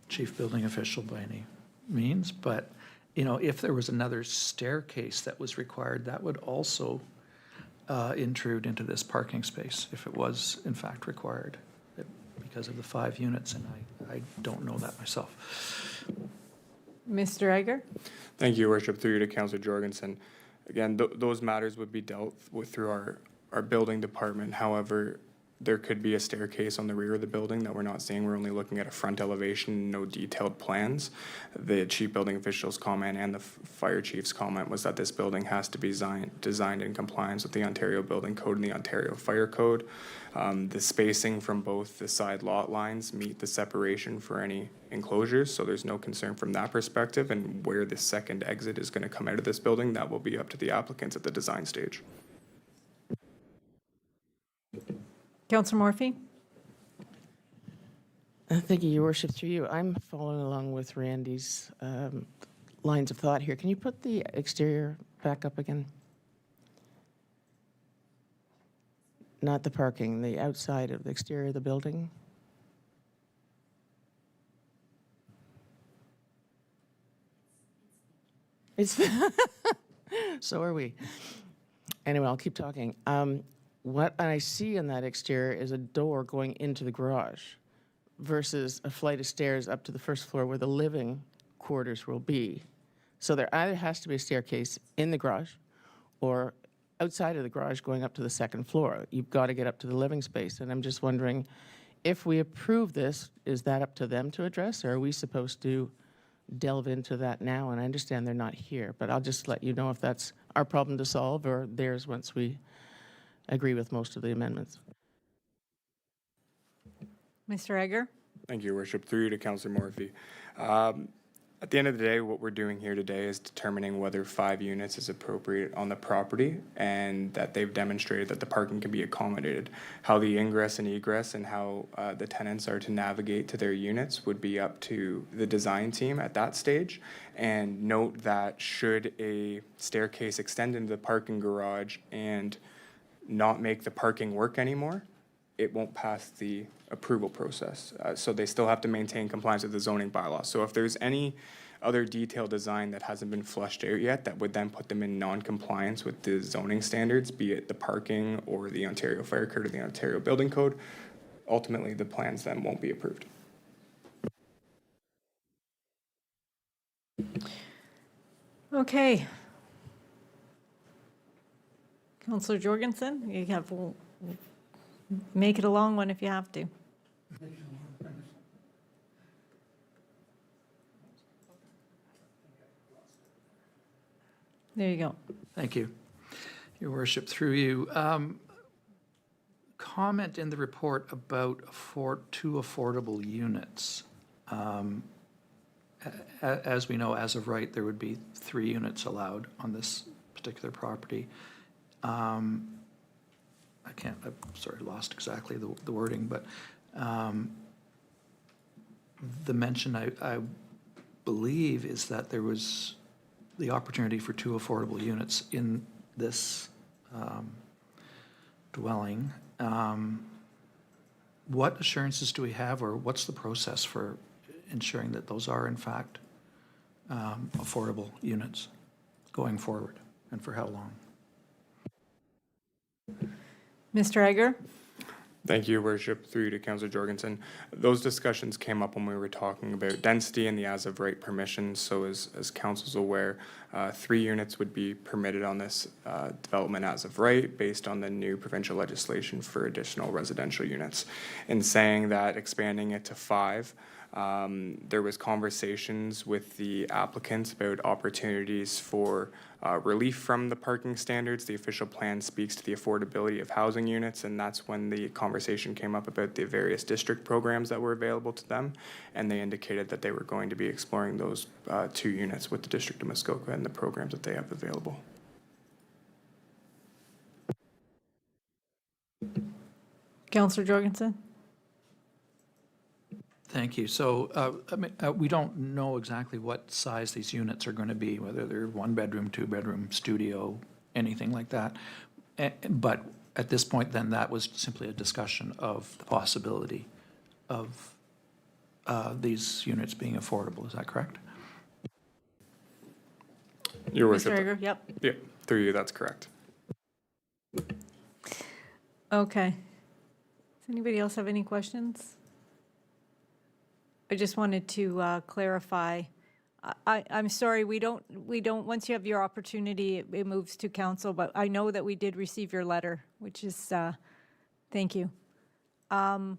chief building official by any means, but, if there was another staircase that was required, that would also intrude into this parking space if it was in fact required, because of the 5 units, and I don't know that myself. Mr. Egger? Thank you, Your Worship. Through you to Councillor Jorgensen. Again, those matters would be dealt with through our building department. However, there could be a staircase on the rear of the building that we're not seeing. We're only looking at a front elevation, no detailed plans. The chief building official's comment and the fire chief's comment was that this building has to be designed in compliance with the Ontario Building Code and the Ontario Fire Code. The spacing from both the side lot lines meet the separation for any enclosures, so there's no concern from that perspective. And where the second exit is going to come out of this building, that will be up to the applicants at the design stage. Councillor Morphy? Thank you, Your Worship. Through you, I'm following along with Randy's lines of thought here. Can you put the exterior back up again? Not the parking, the outside of the exterior of the building. It's so are we. Anyway, I'll keep talking. What I see in that exterior is a door going into the garage versus a flight of stairs up to the first floor where the living quarters will be. So there either has to be a staircase in the garage or outside of the garage going up to the second floor. You've got to get up to the living space. And I'm just wondering, if we approve this, is that up to them to address, or are we supposed to delve into that now? And I understand they're not here, but I'll just let you know if that's our problem to solve or theirs once we agree with most of the amendments. Mr. Egger? Thank you, Your Worship. Through you to Councillor Morphy. At the end of the day, what we're doing here today is determining whether 5 units is appropriate on the property, and that they've demonstrated that the parking can be accommodated. How the ingress and egress and how the tenants are to navigate to their units would be up to the design team at that stage. And note that should a staircase extend into the parking garage and not make the parking work anymore, it won't pass the approval process. So they still have to maintain compliance with the zoning bylaw. So if there's any other detailed design that hasn't been flushed out yet that would then put them in non-compliance with the zoning standards, be it the parking or the Ontario Fire Code or the Ontario Building Code, ultimately the plans then won't be approved. Okay. Counselor Jorgensen, you have, make it a long one if you have to. There you go. Thank you. Your worship, through you. Comment in the report about two affordable units. As we know, as of right, there would be 3 units allowed on this particular property. I'm sorry, lost exactly the wording, but the mention I believe is that there was the opportunity for 2 affordable units in this dwelling. What assurances do we have, or what's the process for ensuring that those are in fact affordable units going forward, and for how long? Mr. Egger? Thank you, Your Worship. Through you to Councillor Jorgensen. Those discussions came up when we were talking about density and the as-of-right permissions. So as council's aware, 3 units would be permitted on this development as of right based on the new provincial legislation for additional residential units. In saying that, expanding it to 5, there was conversations with the applicants about opportunities for relief from the parking standards. The official plan speaks to the affordability of housing units, and that's when the conversation came up about the various district programs that were available to them, and they indicated that they were going to be exploring those 2 units with the District of Muskoka and the programs that they have available. Counselor Jorgensen? Thank you. So we don't know exactly what size these units are going to be, whether they're 1-bedroom, 2-bedroom, studio, anything like that. But at this point, then, that was simply a discussion of the possibility of these units being affordable. Is that correct? Your Mr. Worship. Egger, yep. Yep, through you, that's correct. Okay. Does anybody else have any questions? I just wanted to clarify. I'm sorry, we don't, once you have your opportunity, it moves to council, but I know that we did receive your letter, which is, thank you. Mr.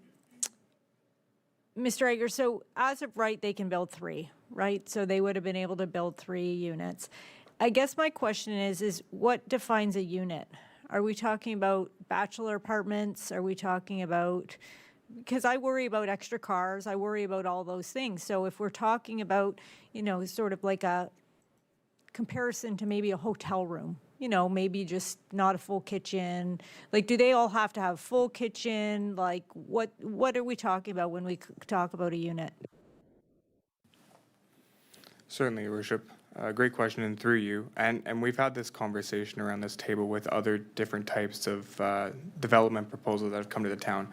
Egger, so as of right, they can build 3, right? So they would have been able to build 3 units. I guess my question is what defines a unit? Are we talking about bachelor apartments? Are we talking about, because I worry about extra cars, I worry about all those things. So if we're talking about, sort of like a comparison to maybe a hotel room, maybe just not a full kitchen, like, do they all have to have full kitchen? Like, what are we talking about when we talk about a unit? Certainly, Your Worship. Great question, and through you. And we've had this conversation around this table with other different types of development proposals that have come to the town.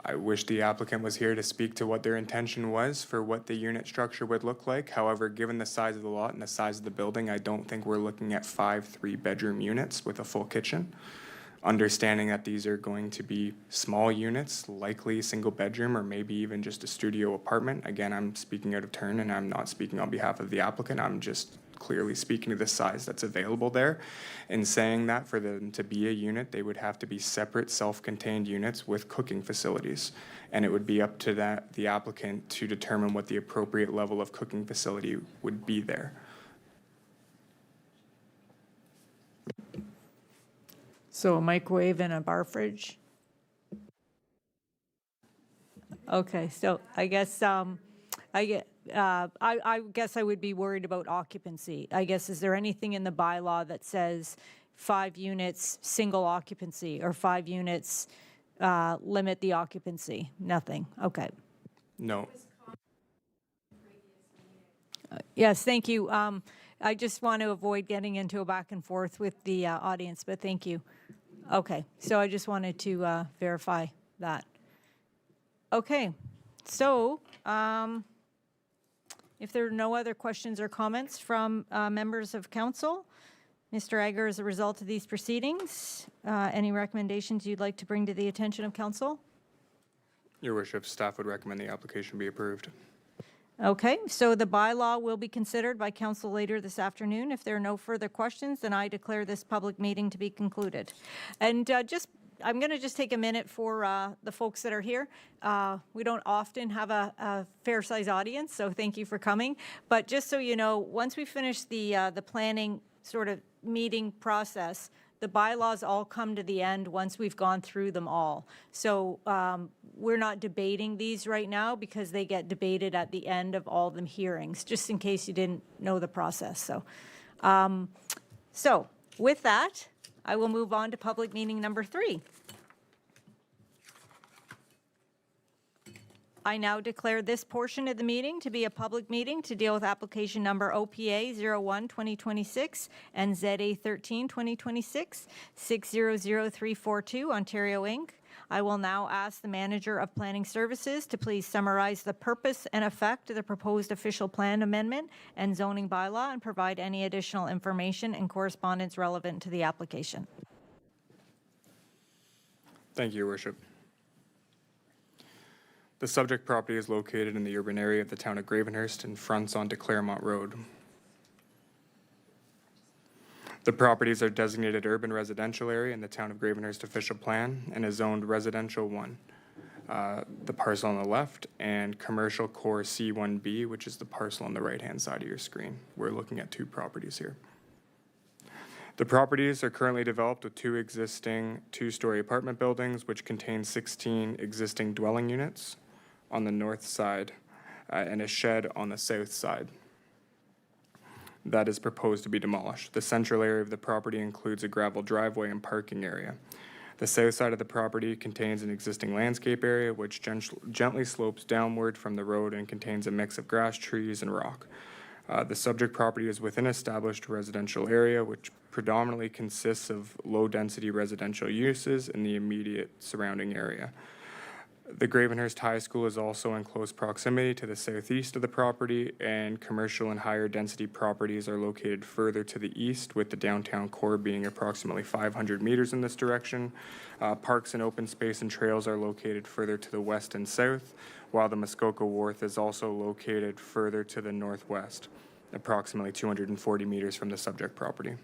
I wish the applicant was here to speak to what their intention was for what the unit structure would look like. However, given the size of the lot and the size of the building, I don't think we're looking at 5 3-bedroom units with a full kitchen. Understanding that these are going to be small units, likely single bedroom or maybe even just a studio apartment. Again, I'm speaking out of turn and I'm not speaking on behalf of the applicant. I'm just clearly speaking to the size that's available there. In saying that, for them to be a unit, they would have to be separate self-contained units with cooking facilities. And it would be up to the applicant to determine what the appropriate level of cooking facility would be there. So a microwave and a bar fridge? Okay, so I guess, I guess I would be worried about occupancy. I guess, is there anything in the bylaw that says 5 units, single occupancy, or 5 units, limit the occupancy? Nothing, okay. No. Yes, thank you. I just want to avoid getting into a back and forth with the audience, but thank you. Okay, so I just wanted to verify that. Okay, so if there are no other questions or comments from members of council, Mr. Egger, as a result of these proceedings, any recommendations you'd like to bring to the attention of council? Your Worship, staff would recommend the application be approved. Okay, so the bylaw will be considered by council later this afternoon. If there are no further questions, then I declare this public meeting to be concluded. And I'm going to just take a minute for the folks that are here. We don't often have a fair-sized audience, so thank you for coming. But just so you know, once we finish the planning sort of meeting process, the bylaws all come to the end once we've gone through them all. So we're not debating these right now because they get debated at the end of all the hearings, just in case you didn't know the process. So with that, I will move on to public meeting number 3. I now declare this portion of the meeting to be a public meeting to deal with application number OPA 01-2026 and ZA 13-2026, 600342 Ontario Inc. I will now ask the Manager of Planning Services to please summarize the purpose and effect of the proposed official plan amendment and zoning bylaw and provide any additional information and correspondence relevant to the application. Thank you, Your Worship. The subject property is located in the urban area of the town of Gravenhurst and fronts onto Claremont Road. The properties are designated urban residential area in the town of Gravenhurst official plan and is zoned residential 1, the parcel on the left, and commercial core C1B, which is the parcel on the right-hand side of your screen. We're looking at 2 properties here. The properties are currently developed with 2 existing 2-story apartment buildings, which contain 16 existing dwelling units on the north side and a shed on the south side that is proposed to be demolished. The central area of the property includes a gravel driveway and parking area. The south side of the property contains an existing landscape area which gently slopes downward from the road and contains a mix of grass, trees, and rock. The subject property is within established residential area which predominantly consists of low-density residential uses in the immediate surrounding area. The Gravenhurst High School is also in close proximity to the southeast of the property, and commercial and higher density properties are located further to the east, with the downtown core being approximately 500 meters in this direction. Parks and open space and trails are located further to the west and south, while the Muskoka Wharf is also located further to the northwest, approximately 240 meters from the subject property.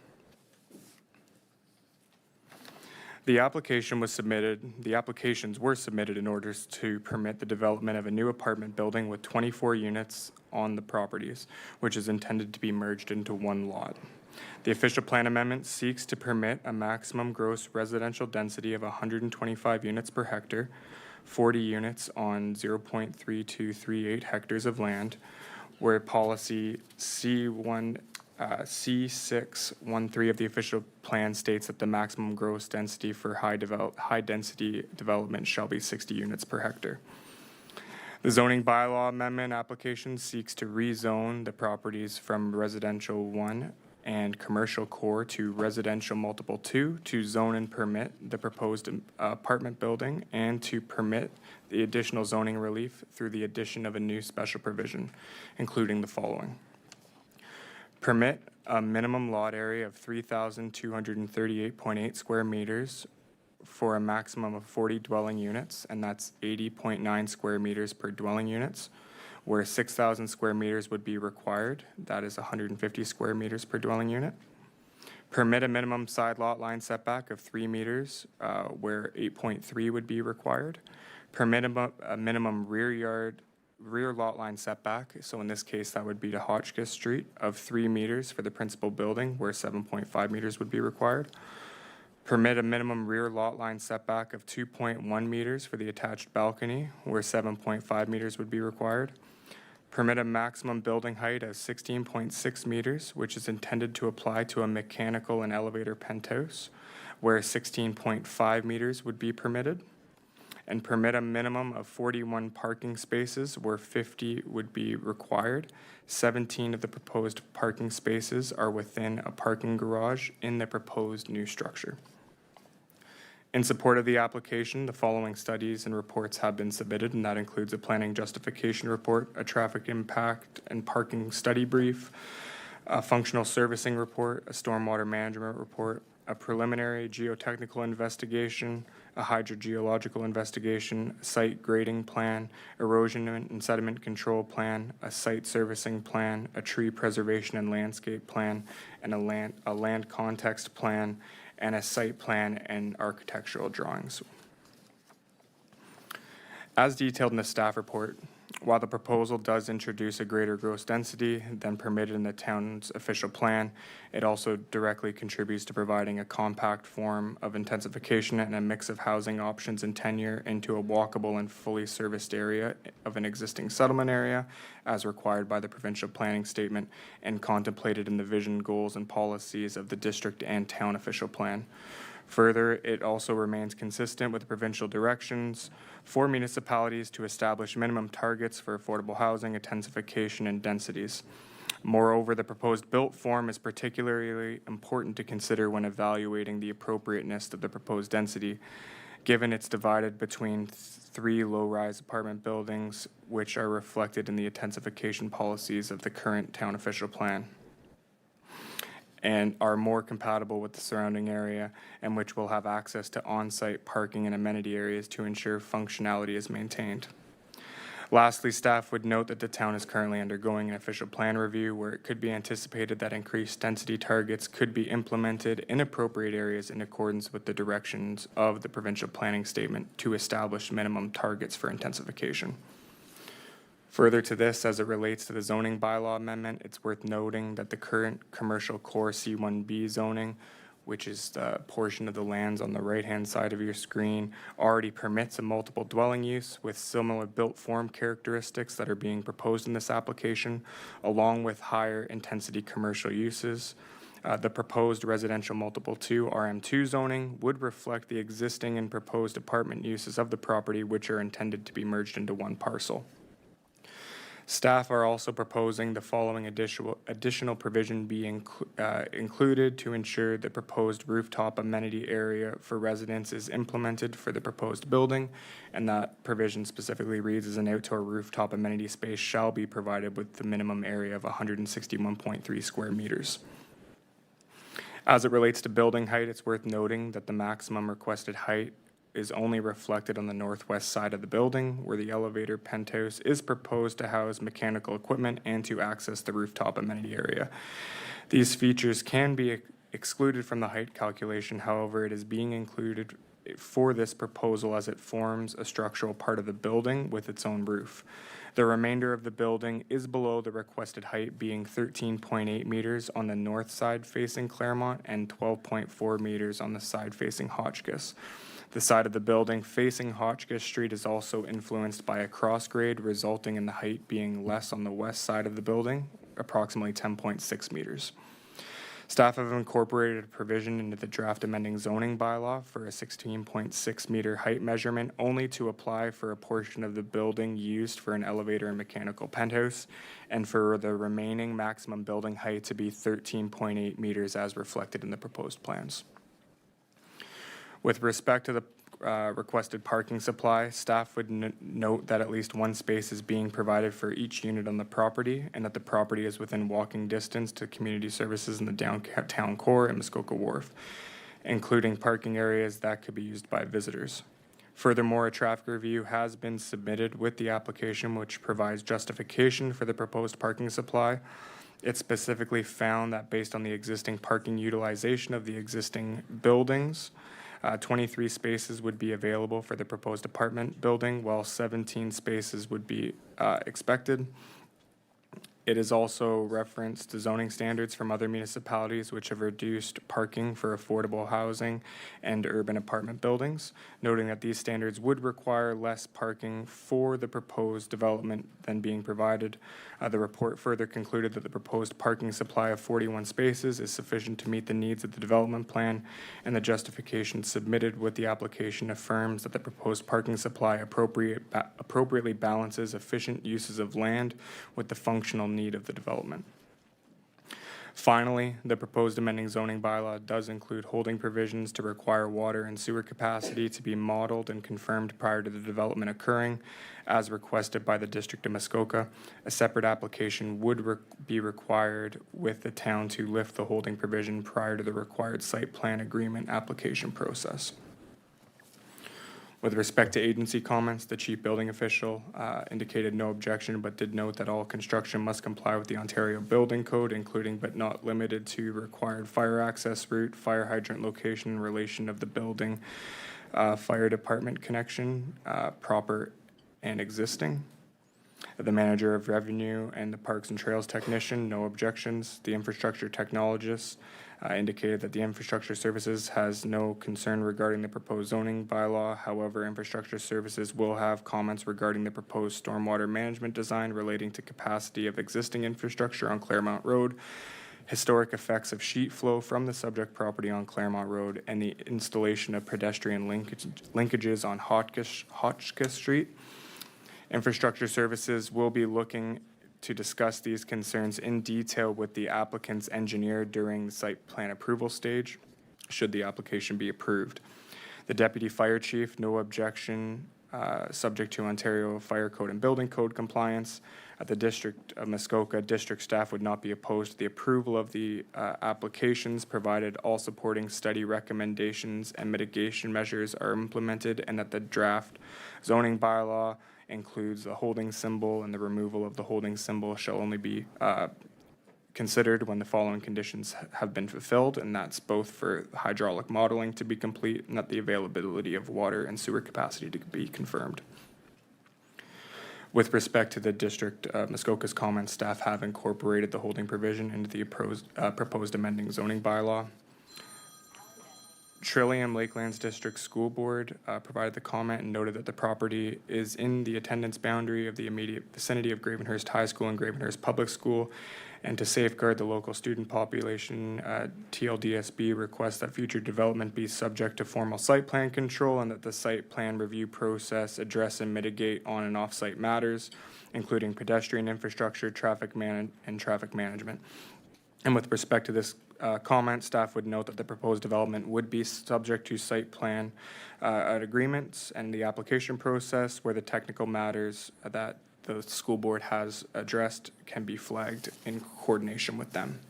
The applications were submitted in order to permit the development of a new apartment building with 24 units on the properties, which is intended to be merged into 1 lot. The official plan amendment seeks to permit a maximum gross residential density of 125 units per hectare, 40 units on 0.3238 hectares of land, where policy C613 of the official plan states that the maximum gross density for high density development shall be 60 units per hectare. The zoning bylaw amendment application seeks to rezone the properties from residential 1 and commercial core to residential multiple 2 to zone and permit the proposed apartment building and to permit the additional zoning relief through the addition of a new special provision, including the following. Permit a minimum lot area of 3,238.8 square meters for a maximum of 40 dwelling units, and that's 80.9 square meters per dwelling units, where 6,000 square meters would be required. That is 150 square meters per dwelling unit. Permit a minimum side lot line setback of 3 meters, where 8.3 would be required. Permit a minimum rear lot line setback, so in this case that would be to Hotchkiss Street, of 3 meters for the principal building, where 7.5 meters would be required. Permit a minimum rear lot line setback of 2.1 meters for the attached balcony, where 7.5 meters would be required. Permit a maximum building height of 16.6 meters, which is intended to apply to a mechanical and elevator penthouse, where 16.5 meters would be permitted. And permit a minimum of 41 parking spaces, where 50 would be required. 17 of the proposed parking spaces are within a parking garage in the proposed new structure. In support of the application, the following studies and reports have been submitted, and that includes a planning justification report, a traffic impact and parking study brief, a functional servicing report, a stormwater management report, a preliminary geotechnical investigation, a hydrogeological investigation, a site grading plan, erosion and sediment control plan, a site servicing plan, a tree preservation and landscape plan, and a land context plan, and a site plan and architectural drawings. As detailed in the staff report, while the proposal does introduce a greater gross density than permitted in the town's official plan, it also directly contributes to providing a compact form of intensification and a mix of housing options and tenure into a walkable and fully serviced area of an existing settlement area, as required by the provincial planning statement and contemplated in the vision, goals, and policies of the district and town official plan. Further, it also remains consistent with the provincial directions for municipalities to establish minimum targets for affordable housing, intensification, and densities. Moreover, the proposed built form is particularly important to consider when evaluating the appropriateness of the proposed density, given it's divided between 3 low-rise apartment buildings, which are reflected in the intensification policies of the current town official plan, and are more compatible with the surrounding area, and which will have access to on-site parking and amenity areas to ensure functionality is maintained. Lastly, staff would note that the town is currently undergoing an official plan review where it could be anticipated that increased density targets could be implemented in appropriate areas in accordance with the directions of the provincial planning statement to establish minimum targets for intensification. Further to this, as it relates to the zoning bylaw amendment, it's worth noting that the current commercial core C1B zoning, which is the portion of the lands on the right-hand side of your screen, already permits a multiple dwelling use with similar built form characteristics that are being proposed in this application, along with higher intensity commercial uses. The proposed residential multiple 2 RM2 zoning would reflect the existing and proposed apartment uses of the property, which are intended to be merged into one parcel. Staff are also proposing the following additional provision be included to ensure the proposed rooftop amenity area for residents is implemented for the proposed building, and that provision specifically reads as an outdoor rooftop amenity space shall be provided with the minimum area of 161.3 square meters. As it relates to building height, it's worth noting that the maximum requested height is only reflected on the northwest side of the building, where the elevator penthouse is proposed to house mechanical equipment and to access the rooftop amenity area. These features can be excluded from the height calculation, however, it is being included for this proposal as it forms a structural part of the building with its own roof. The remainder of the building is below the requested height, being 13.8 meters on the north side facing Claremont and 12.4 meters on the side facing Hotchkiss. The side of the building facing Hotchkiss Street is also influenced by a cross grade, resulting in the height being less on the west side of the building, approximately 10.6 meters. Staff have incorporated a provision into the draft amending zoning bylaw for a 16.6 meter height measurement only to apply for a portion of the building used for an elevator and mechanical penthouse, and for the remaining maximum building height to be 13.8 meters as reflected in the proposed plans. With respect to the requested parking supply, staff would note that at least one space is being provided for each unit on the property, and that the property is within walking distance to community services in the downtown core and Muskoka Wharf, including parking areas that could be used by visitors. Furthermore, a traffic review has been submitted with the application, which provides justification for the proposed parking supply. It specifically found that based on the existing parking utilization of the existing buildings, 23 spaces would be available for the proposed apartment building, while 17 spaces would be expected. It is also referenced to zoning standards from other municipalities which have reduced parking for affordable housing and urban apartment buildings, noting that these standards would require less parking for the proposed development than being provided. The report further concluded that the proposed parking supply of 41 spaces is sufficient to meet the needs of the development plan, and the justification submitted with the application affirms that the proposed parking supply appropriately balances efficient uses of land with the functional need of the development. Finally, the proposed amending zoning bylaw does include holding provisions to require water and sewer capacity to be modeled and confirmed prior to the development occurring, as requested by the District of Muskoka. A separate application would be required with the town to lift the holding provision prior to the required site plan agreement application process. With respect to agency comments, the chief building official indicated no objection, but did note that all construction must comply with the Ontario Building Code, including but not limited to required fire access route, fire hydrant location, relation of the building, fire department connection, proper and existing. The manager of revenue and the parks and trails technician, no objections. The infrastructure technologist indicated that the infrastructure services has no concern regarding the proposed zoning bylaw. However, infrastructure services will have comments regarding the proposed stormwater management design relating to capacity of existing infrastructure on Claremont Road, historic effects of sheet flow from the subject property on Claremont Road, and the installation of pedestrian linkages on Hotchkiss Street. Infrastructure services will be looking to discuss these concerns in detail with the applicant's engineer during the site plan approval stage, should the application be approved. The deputy fire chief, no objection, subject to Ontario Fire Code and Building Code compliance. At the District of Muskoka, district staff would not be opposed to the approval of the applications, provided all supporting study recommendations and mitigation measures are implemented, and that the draft zoning bylaw includes the holding symbol, and the removal of the holding symbol shall only be considered when the following conditions have been fulfilled, and that's both for hydraulic modeling to be complete and that the availability of water and sewer capacity to be confirmed. With respect to the District of Muskoka's comments, staff have incorporated the holding provision into the proposed amending zoning bylaw. Trillium Lakelands District School Board provided the comment and noted that the property is in the attendance boundary of the immediate vicinity of Gravenhurst High School and Gravenhurst Public School, and to safeguard the local student population, TLDSB requests that future development be subject to formal site plan control, and that the site plan review process address and mitigate on and off-site matters, including pedestrian infrastructure, traffic management. And with respect to this comment, staff would note that the proposed development would be subject to site plan agreements and the application process, where the technical matters that the school board has addressed can be flagged in coordination with them.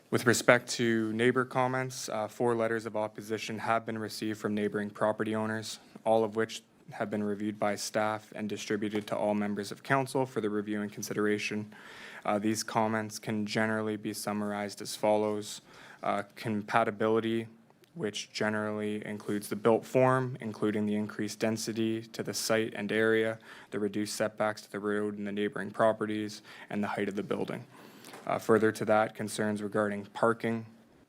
With respect to neighbor comments, 4 letters of opposition have been received from neighboring property owners, all of which have been reviewed by staff and distributed to all members of council for the review and consideration. These comments can generally be summarized as follows. Compatibility, which generally includes the built form, including the increased density to the site and area, the reduced setbacks to the road and the neighboring properties, and the height of the building. Further to that, concerns regarding parking,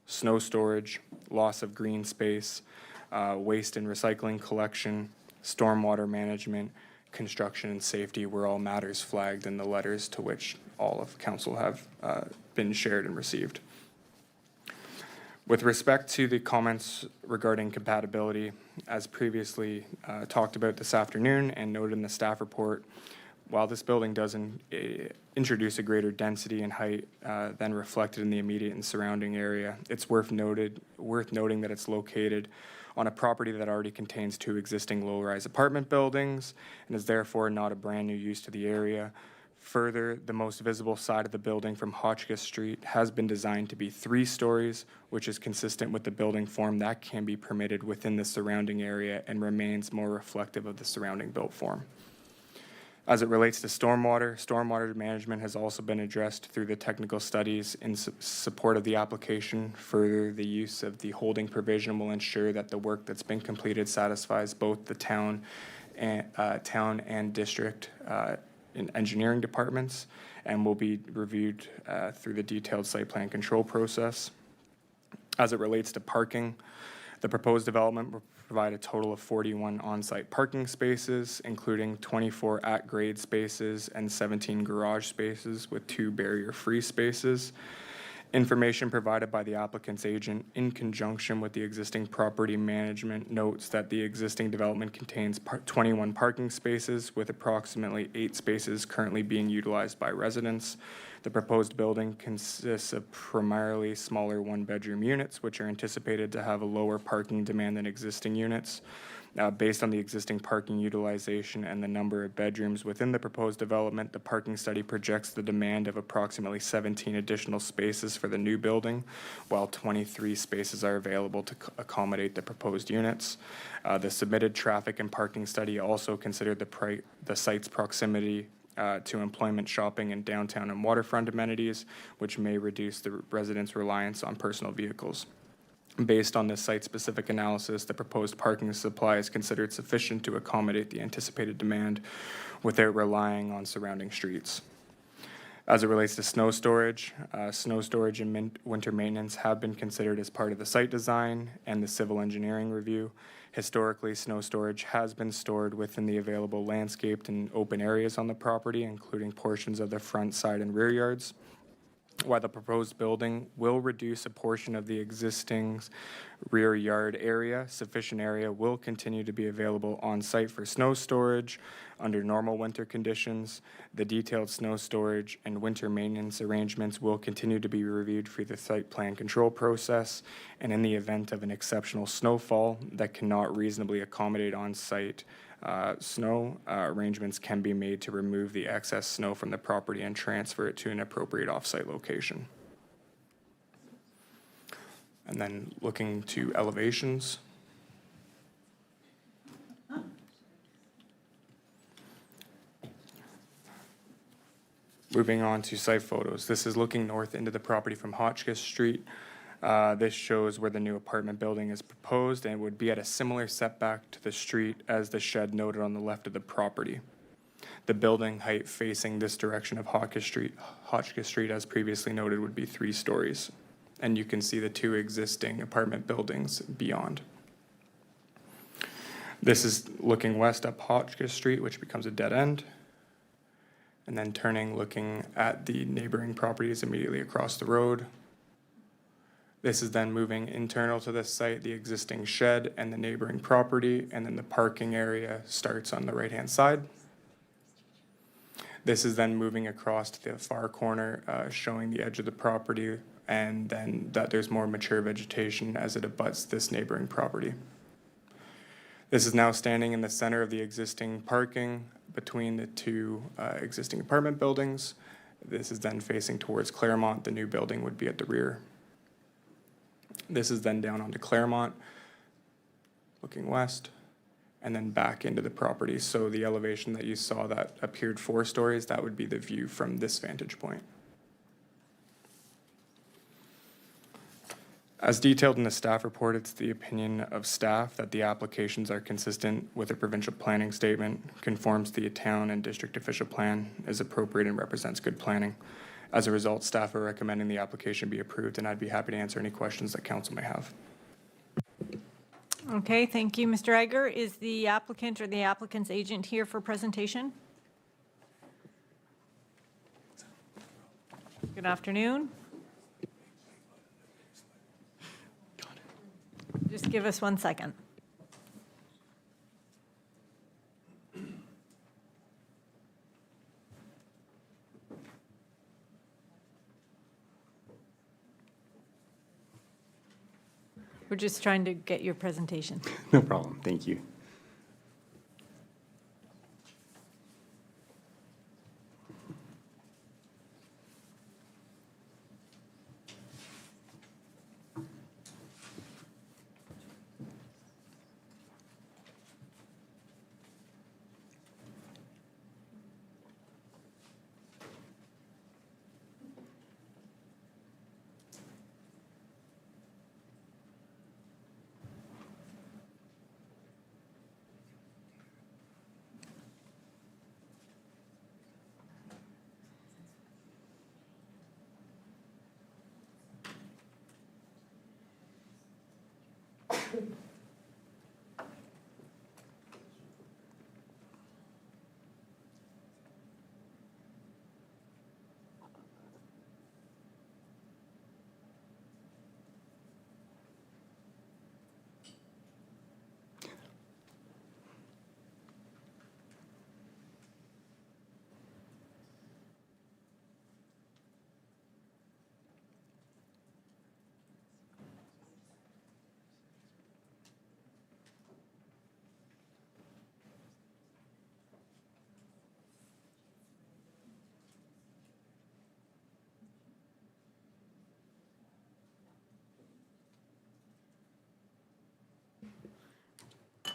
snow storage, loss of green space, waste and recycling collection, stormwater management, construction and safety were all matters flagged in the letters to which all of council have been shared and received. With respect to the comments regarding compatibility, as previously talked about this afternoon and noted in the staff report, while this building doesn't introduce a greater density and height than reflected in the immediate and surrounding area, it's worth noting that it's located on a property that already contains 2 existing low-rise apartment buildings and is therefore not a brand new use to the area. Further, the most visible side of the building from Hotchkiss Street has been designed to be 3 stories, which is consistent with the building form that can be permitted within the surrounding area and remains more reflective of the surrounding built form. As it relates to stormwater management has also been addressed through the technical studies in support of the application. Further, the use of the holding provision will ensure that the work that's been completed satisfies both the town and district in engineering departments, and will be reviewed through the detailed site plan control process. As it relates to parking, the proposed development will provide a total of 41 on-site parking spaces, including 24 at-grade spaces and 17 garage spaces with 2 barrier-free spaces. Information provided by the applicant's agent in conjunction with the existing property management notes that the existing development contains 21 parking spaces, with approximately 8 spaces currently being utilized by residents. The proposed building consists of primarily smaller one-bedroom units, which are anticipated to have a lower parking demand than existing units. Based on the existing parking utilization and the number of bedrooms within the proposed development, the parking study projects the demand of approximately 17 additional spaces for the new building, while 23 spaces are available to accommodate the proposed units. The submitted traffic and parking study also considered the site's proximity to employment, shopping, and downtown and waterfront amenities, which may reduce the residents' reliance on personal vehicles. Based on this site-specific analysis, the proposed parking supply is considered sufficient to accommodate the anticipated demand without relying on surrounding streets. As it relates to snow storage and winter maintenance have been considered as part of the site design and the civil engineering review. Historically, snow storage has been stored within the available landscaped and open areas on the property, including portions of the front, side, and rear yards. While the proposed building will reduce a portion of the existing rear yard area, sufficient area will continue to be available on site for snow storage under normal winter conditions. The detailed snow storage and winter maintenance arrangements will continue to be reviewed through the site plan control process, and in the event of an exceptional snowfall that cannot reasonably accommodate on-site snow, arrangements can be made to remove the excess snow from the property and transfer it to an appropriate off-site location. And then looking to elevations. Moving on to site photos. This is looking north into the property from Hotchkiss Street. This shows where the new apartment building is proposed and would be at a similar setback to the street as the shed noted on the left of the property. The building height facing this direction of Hotchkiss Street, as previously noted, would be 3 stories. And you can see the 2 existing apartment buildings beyond. This is looking west up Hotchkiss Street, which becomes a dead end. And then turning, looking at the neighboring properties immediately across the road. This is then moving internal to this site, the existing shed and the neighboring property, and then the parking area starts on the right-hand side. This is then moving across to the far corner, showing the edge of the property, and then that there's more mature vegetation as it abuts this neighboring property. This is now standing in the center of the existing parking between the 2 existing apartment buildings. This is then facing towards Claremont. The new building would be at the rear. This is then down onto Claremont, looking west, and then back into the property. So the elevation that you saw that appeared 4 stories, that would be the view from this vantage point. As detailed in the staff report, it's the opinion of staff that the applications are consistent with the provincial planning statement, conforms to the town and district official plan, is appropriate and represents good planning. As a result, staff are recommending the application be approved, and I'd be happy to answer any questions that council may have. Okay, thank you, Mr. Egger. Is the applicant or the applicant's agent here for presentation? Good afternoon. Just give us 1 second. We're just trying to get your presentation. No problem. Thank you.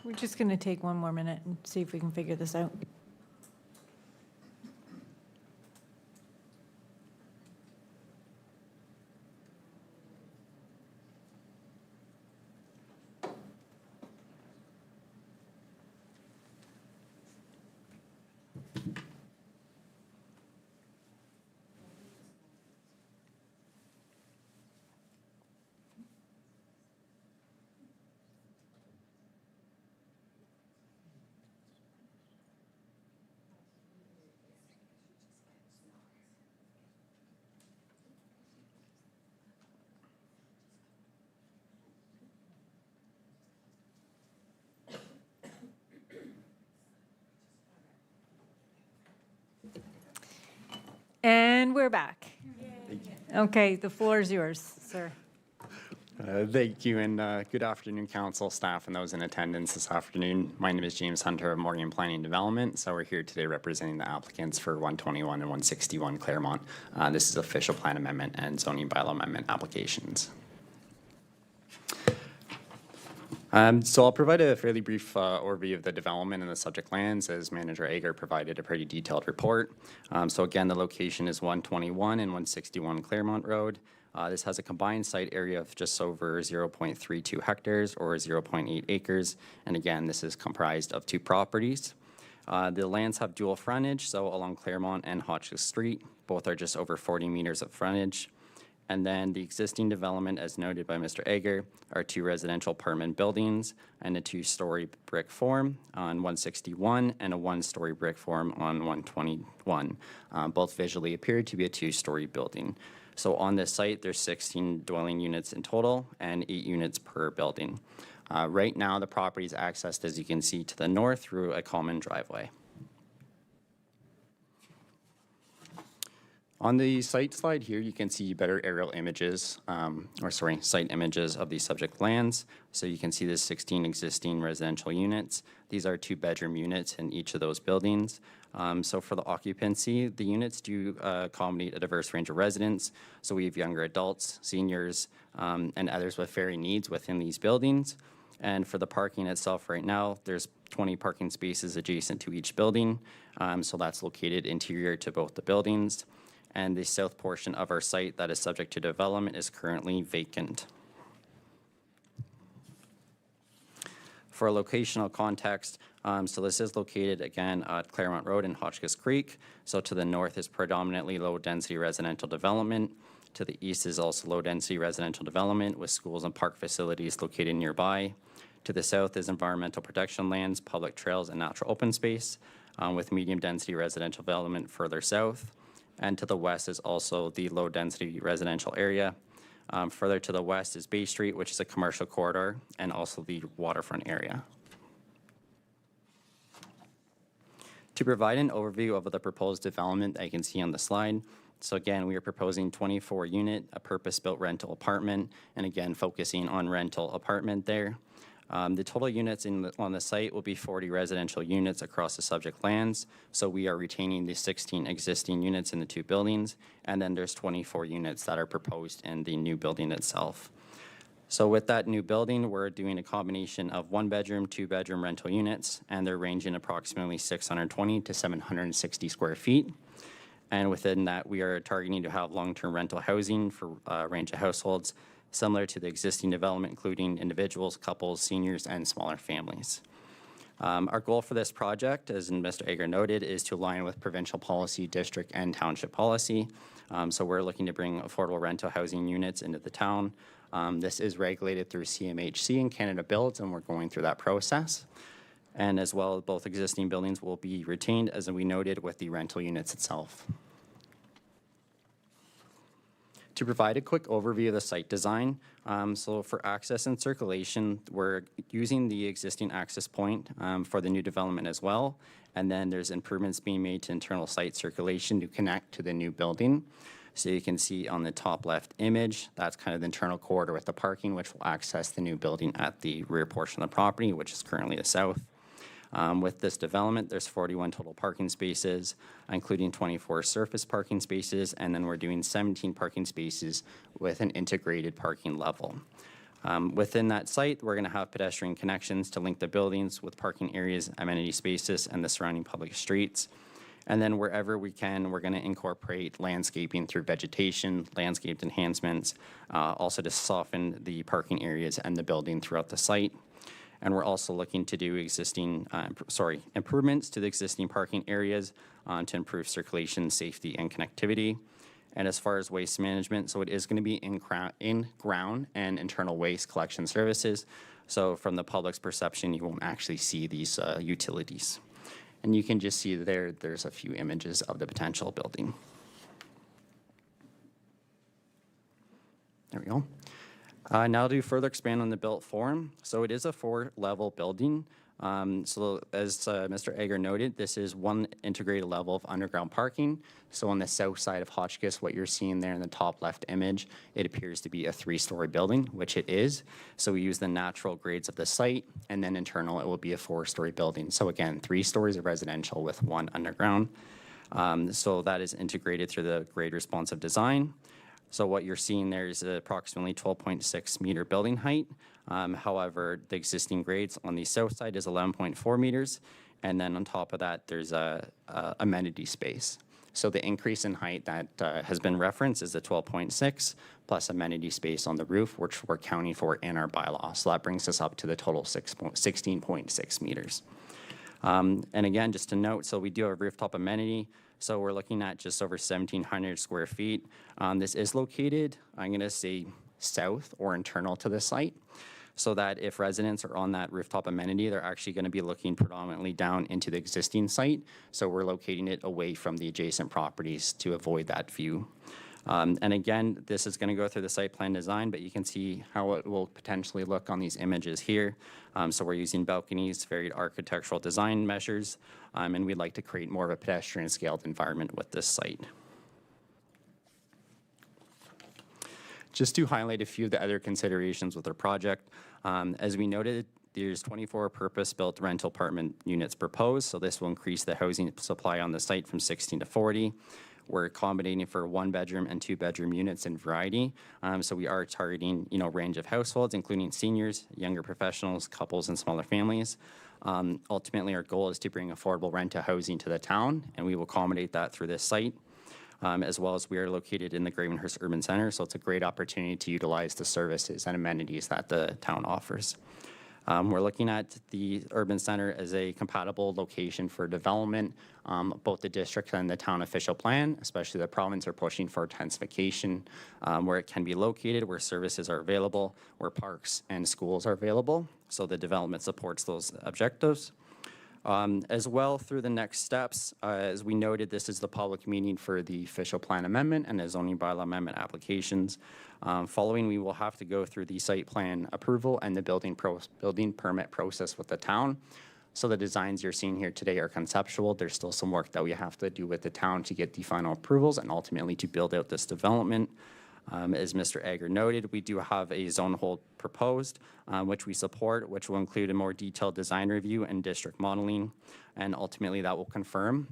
We're just going to take one more minute and see if we can figure this out. And we're back. Okay, the floor is yours, sir. Thank you, and good afternoon, council, staff, and those in attendance this afternoon. My name is James Hunter of Morgan Planning Development, so we're here today representing the applicants for 121 and 161 Claremont. This is official plan amendment and zoning bylaw amendment applications. So I'll provide a fairly brief overview of the development and the subject lands, as Manager Ager provided a pretty detailed report. So again, the location is 121 and 161 Claremont Road. This has a combined site area of just over 0.32 hectares or 0.8 acres. And again, this is comprised of 2 properties. The lands have dual frontage, so along Claremont and Hotchkiss Street. Both are just over 40 meters of frontage. And then the existing development, as noted by Mr. Ager, are 2 residential apartment buildings and a 2-story brick form on 161 and a 1-story brick form on 121. Both visually appear to be a 2-story building. So on this site, there's 16 dwelling units in total and 8 units per building. Right now, the property is accessed, as you can see, to the north through a common driveway. On the site slide here, you can see better aerial images, site images of the subject lands. So you can see the 16 existing residential units. These are 2-bedroom units in each of those buildings. So for the occupancy, the units do accommodate a diverse range of residents. So we have younger adults, seniors, and others with varying needs within these buildings. And for the parking itself right now, there's 20 parking spaces adjacent to each building. So that's located interior to both the buildings. And the south portion of our site that is subject to development is currently vacant. For a locational context, so this is located again at Claremont Road and Hotchkiss Creek. So to the north is predominantly low-density residential development. To the east is also low-density residential development with schools and park facilities located nearby. To the south is environmental protection lands, public trails, and natural open space with medium-density residential development further south. And to the west is also the low-density residential area. Further to the west is Bay Street, which is a commercial corridor, and also the waterfront area. To provide an overview of the proposed development that you can see on the slide, so again, we are proposing 24-unit, a purpose-built rental apartment, and again, focusing on rental apartment there. The total units on the site will be 40 residential units across the subject lands. So we are retaining the 16 existing units in the 2 buildings, and then there's 24 units that are proposed in the new building itself. So with that new building, we're doing a combination of 1-bedroom, 2-bedroom rental units, and they're ranging approximately 620 to 760 square feet. And within that, we are targeting to have long-term rental housing for a range of households, similar to the existing development, including individuals, couples, seniors, and smaller families. Our goal for this project, as Mr. Ager noted, is to align with provincial policy, district, and township policy. So we're looking to bring affordable rental housing units into the town. This is regulated through CMHC and Canada Builds, and we're going through that process. And as well, both existing buildings will be retained, as we noted, with the rental units itself. To provide a quick overview of the site design, so for access and circulation, we're using the existing access point for the new development as well. And then there's improvements being made to internal site circulation to connect to the new building. So you can see on the top left image, that's kind of the internal corridor with the parking, which will access the new building at the rear portion of the property, which is currently the south. With this development, there's 41 total parking spaces, including 24 surface parking spaces, and then we're doing 17 parking spaces with an integrated parking level. Within that site, we're going to have pedestrian connections to link the buildings with parking areas, amenity spaces, and the surrounding public streets. And then wherever we can, we're going to incorporate landscaping through vegetation, landscaped enhancements, also to soften the parking areas and the building throughout the site. And we're also looking to do improvements to the existing parking areas to improve circulation, safety, and connectivity. And as far as waste management, so it is going to be in-ground and internal waste collection services. So from the public's perception, you won't actually see these utilities. And you can just see there's a few images of the potential building. There we go. Now to further expand on the built form. So it is a 4-level building. So as Mr. Egger noted, this is one integrated level of underground parking. So on the south side of Hotchkiss, what you're seeing there in the top left image, it appears to be a 3-story building, which it is. So we use the natural grades of the site, and then internal, it will be a 4-story building. So again, 3 stories of residential with 1 underground. So that is integrated through the grade responsive design. So what you're seeing there is approximately 12.6 meter building height. However, the existing grades on the south side is 11.4 meters. And then on top of that, there's a amenity space. So the increase in height that has been referenced is the 12.6 plus amenity space on the roof, which we're counting for in our bylaw. So that brings us up to the total 16.6 meters. And again, just to note, so we do have a rooftop amenity. So we're looking at just over 1,700 square feet. This is located, I'm going to say, south or internal to the site, so that if residents are on that rooftop amenity, they're actually going to be looking predominantly down into the existing site. So we're locating it away from the adjacent properties to avoid that view. And again, this is going to go through the site plan design, but you can see how it will potentially look on these images here. So we're using balconies, varied architectural design measures, and we'd like to create more of a pedestrian scaled environment with this site. Just to highlight a few of the other considerations with our project, as we noted, there's 24 purpose-built rental apartment units proposed, so this will increase the housing supply on the site from 16 to 40. We're accommodating for 1-bedroom and 2-bedroom units in variety. So we are targeting, range of households, including seniors, younger professionals, couples, and smaller families. Ultimately, our goal is to bring affordable rental housing to the town, and we will accommodate that through this site. As well as we are located in the Gravenhurst Urban Center, so it's a great opportunity to utilize the services and amenities that the town offers. We're looking at the urban center as a compatible location for development. Both the district and the town official plan, especially the province, are pushing for intensification where it can be located, where services are available, where parks and schools are available. So the development supports those objectives. As well, through the next steps, as we noted, this is the public meeting for the official plan amendment and the zoning bylaw amendment applications. Following, we will have to go through the site plan approval and the building permit process with the town. So the designs you're seeing here today are conceptual. There's still some work that we have to do with the town to get the final approvals and ultimately to build out this development. As Mr. Egger noted, we do have a zone hold proposed, which we support, which will include a more detailed design review and district modeling. And ultimately, that will confirm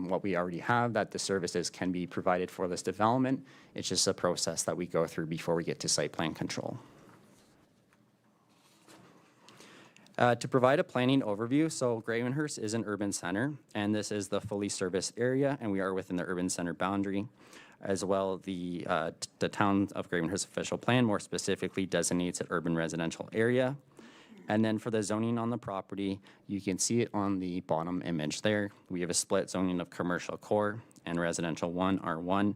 what we already have, that the services can be provided for this development. It's just a process that we go through before we get to site plan control. To provide a planning overview, so Gravenhurst is an urban center, and this is the fully serviced area, and we are within the urban center boundary. As well, the town of Gravenhurst official plan more specifically designates an urban residential area. And then for the zoning on the property, you can see it on the bottom image there. We have a split zoning of commercial core and residential 1, R1.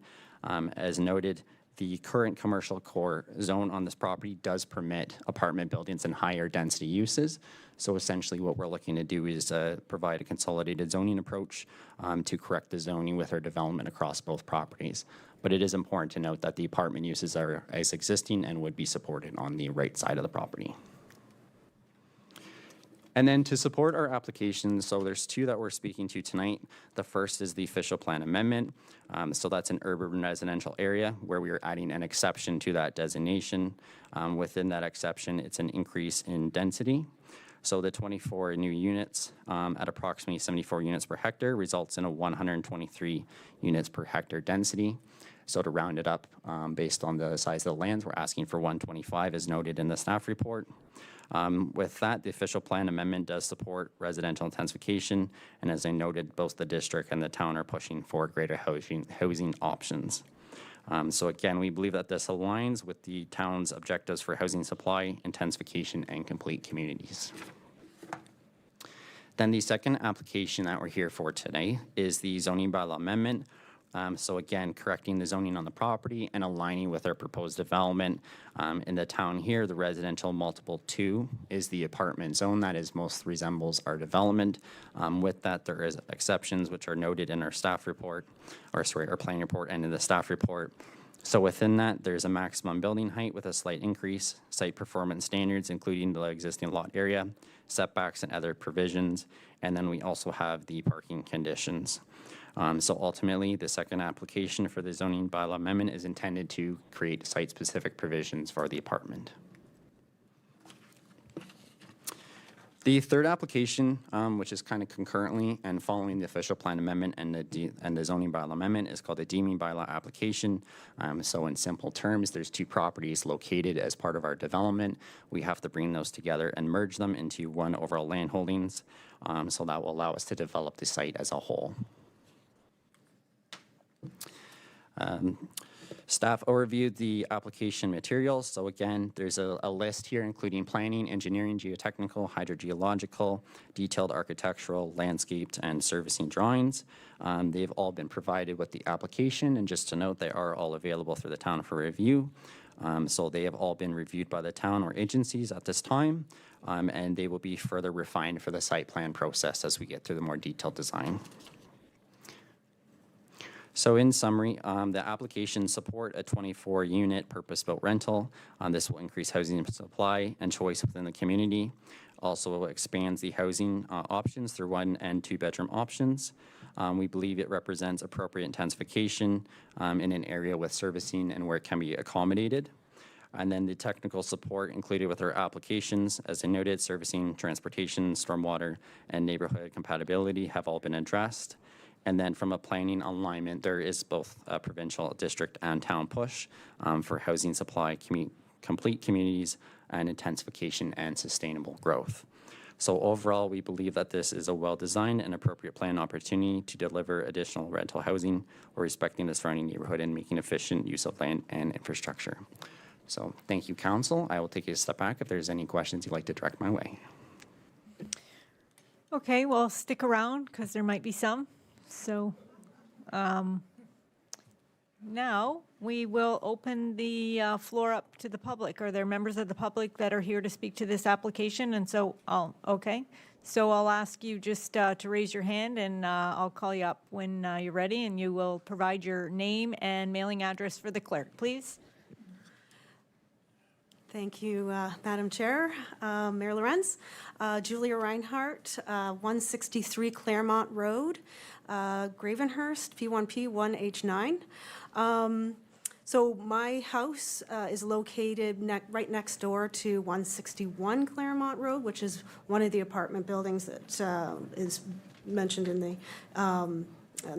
As noted, the current commercial core zone on this property does permit apartment buildings and higher density uses. So essentially what we're looking to do is provide a consolidated zoning approach to correct the zoning with our development across both properties. But it is important to note that the apartment uses are as existing and would be supported on the right side of the property. And then to support our application, so there's 2 that we're speaking to tonight. The first is the official plan amendment. So that's an urban residential area where we are adding an exception to that designation. Within that exception, it's an increase in density. So the 24 new units at approximately 74 units per hectare results in a 123 units per hectare density. So to round it up, based on the size of the lands, we're asking for 125 as noted in the staff report. With that, the official plan amendment does support residential intensification, and as I noted, both the district and the town are pushing for greater housing options. So again, we believe that this aligns with the town's objectives for housing supply, intensification, and complete communities. Then the second application that we're here for today is the zoning bylaw amendment. So again, correcting the zoning on the property and aligning with our proposed development. In the town here, the residential multiple 2 is the apartment zone that is most resembles our development. With that, there is exceptions which are noted in our staff report, or sorry, our planning report and in the staff report. So within that, there's a maximum building height with a slight increase, site performance standards, including the existing lot area, setbacks and other provisions, and then we also have the parking conditions. So ultimately, the second application for the zoning bylaw amendment is intended to create site-specific provisions for the apartment. The third application, which is kind of concurrently and following the official plan amendment and the zoning bylaw amendment, is called the deeming bylaw application. So in simple terms, there's 2 properties located as part of our development. We have to bring those together and merge them into one overall land holdings. So that will allow us to develop the site as a whole. Staff overviewed the application materials. So again, there's a list here including planning, engineering, geotechnical, hydrogeological, detailed architectural, landscaped, and servicing drawings. They've all been provided with the application, and just to note, they are all available through the town for review. So they have all been reviewed by the town or agencies at this time, and they will be further refined for the site plan process as we get through the more detailed design. So in summary, the applications support a 24-unit purpose-built rental. This will increase housing supply and choice within the community. Also expands the housing options through 1 and 2-bedroom options. We believe it represents appropriate intensification in an area with servicing and where it can be accommodated. And then the technical support included with our applications, as I noted, servicing, transportation, stormwater, and neighborhood compatibility have all been addressed. And then from a planning alignment, there is both a provincial, district, and town push for housing supply, complete communities, and intensification and sustainable growth. So overall, we believe that this is a well-designed and appropriate plan opportunity to deliver additional rental housing while respecting the surrounding neighborhood and making efficient use of land and infrastructure. So thank you, Council. I will take a step back if there's any questions you'd like to direct my way. Okay, well, stick around because there might be some. So now we will open the floor up to the public. Are there members of the public that are here to speak to this application? And so, okay. So I'll ask you just to raise your hand and I'll call you up when you're ready, and you will provide your name and mailing address for the clerk, please. Thank you, Madam Chair. Mayor Lorenz. Julia Reinhardt, 163 Claremont Road, Gravenhurst, P1P 1H9. So my house is located right next door to 161 Claremont Road, which is one of the apartment buildings that is mentioned in the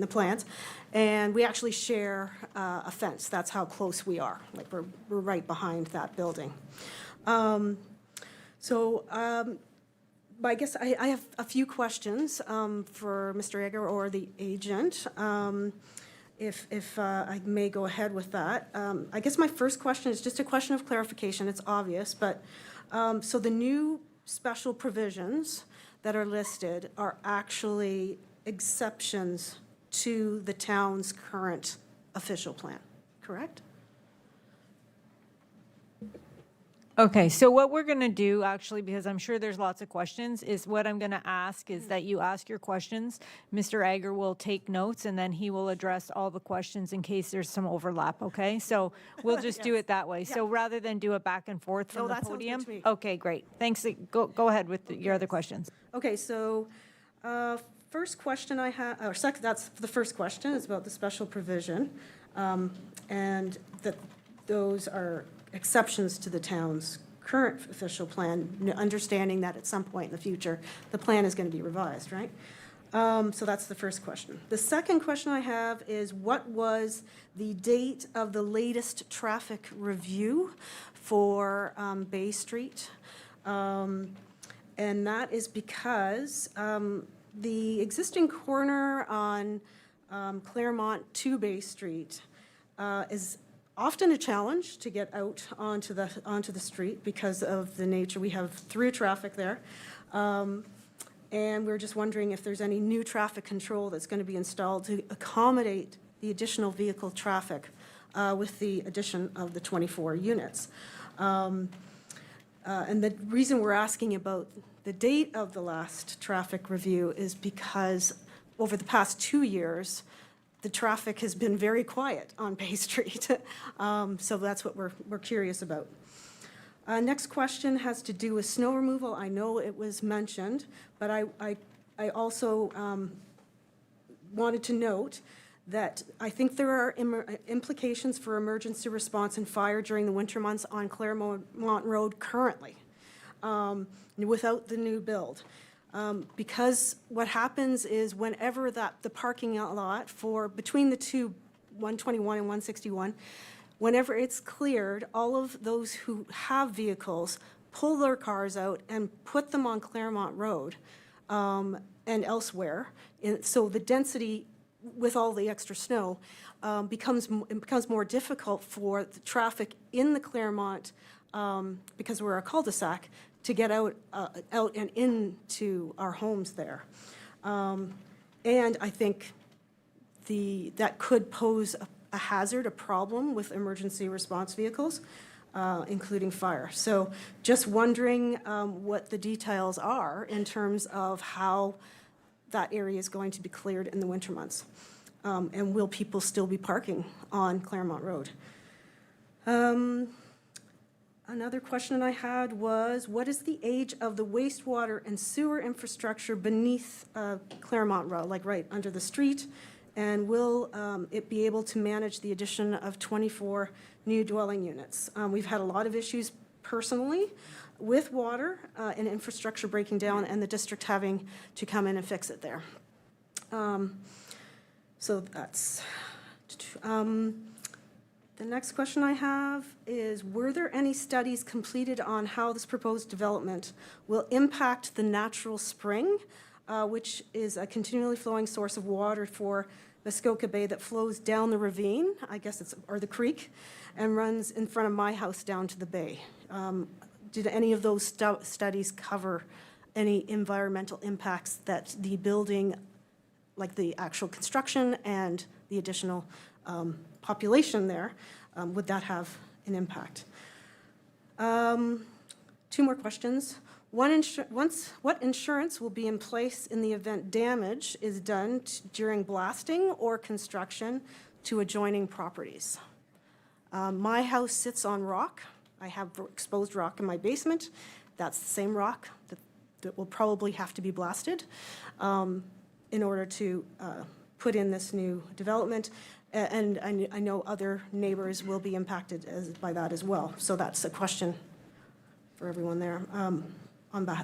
plans. And we actually share a fence. That's how close we are. Like we're right behind that building. I guess I have a few questions for Mr. Egger or the agent, if I may go ahead with that. I guess my first question is just a question of clarification. It's obvious, but so the new special provisions that are listed are actually exceptions to the town's current official plan, correct? Okay, so what we're going to do, actually, because I'm sure there's lots of questions, is what I'm going to ask is that you ask your questions. Mr. Egger will take notes, and then he will address all the questions in case there's some overlap, okay? So we'll just do it that way. So rather than do it back and forth from the that sounds good podium. to me. Okay, great. Thanks. Go ahead with your other questions. Okay, so first question I have, or second, that's the first question, is about the special provision, and that those are exceptions to the town's current official plan, understanding that at some point in the future, the plan is going to be revised, right? So that's the first question. The second question I have is, what was the date of the latest traffic review for Bay Street? And that is because the existing corner on Claremont to Bay Street is often a challenge to get out onto the street because of the nature. We have through traffic there. And we're just wondering if there's any new traffic control that's going to be installed to accommodate the additional vehicle traffic with the addition of the 24 units. And the reason we're asking about the date of the last traffic review is because over the past 2 years, the traffic has been very quiet on Bay Street. So that's what we're curious about. Next question has to do with snow removal. I know it was mentioned, but I also wanted to note that I think there are implications for emergency response and fire during the winter months on Claremont Road currently, without the new build. Because what happens is whenever the parking lot for between the two, 121 and 161, whenever it's cleared, all of those who have vehicles pull their cars out and put them on Claremont Road and elsewhere. So the density with all the extra snow becomes more difficult for the traffic in the Claremont, because we're a cul-de-sac, to get out and into our homes there. And I think that could pose a hazard, a problem with emergency response vehicles, including fire. So just wondering what the details are in terms of how that area is going to be cleared in the winter months. And will people still be parking on Claremont Road? Another question I had was, what is the age of the wastewater and sewer infrastructure beneath Claremont Road, like right under the street? And will it be able to manage the addition of 24 new dwelling units? We've had a lot of issues personally with water and infrastructure breaking down and the district having to come in and fix it there. So that's... The next question I have is, were there any studies completed on how this proposed development will impact the natural spring, which is a continually flowing source of water for Muskoka Bay that flows down the ravine, I guess or the creek, and runs in front of my house down to the bay? Did any of those studies cover any environmental impacts that the building, like the actual construction and the additional population there, would that have an impact? 2 more questions. What insurance will be in place in the event damage is done during blasting or construction to adjoining properties? My house sits on rock. I have exposed rock in my basement. That's the same rock that will probably have to be blasted in order to put in this new development. And I know other neighbors will be impacted by that as well. So that's a question for everyone there on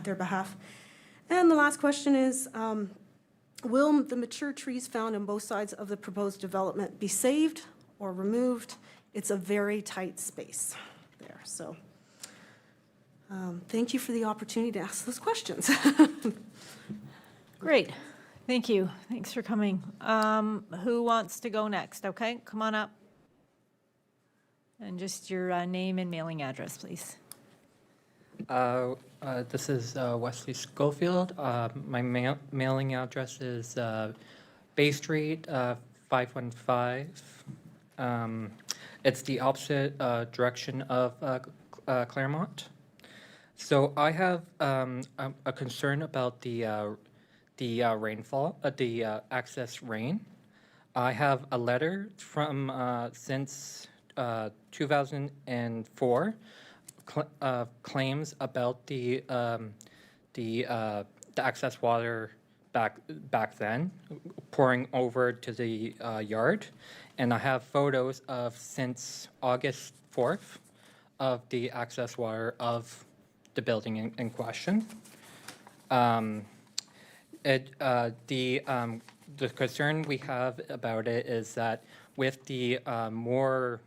their behalf. And the last question is, will the mature trees found on both sides of the proposed development be saved or removed? It's a very tight space there. So thank you for the opportunity to ask those questions. Great. Thank you. Thanks for coming. Who wants to go next? Okay, come on up. And just your name and mailing address, please. This is Wesley Schofield. My mailing address is Bay Street, 515. It's the opposite direction of Claremont. So I have a concern about the rainfall, the excess rain. I have a letter from since 2004 claims about the excess water back then pouring over to the yard, and I have photos of since August 4th of the excess water of the building in question. The concern we have about it is that with the more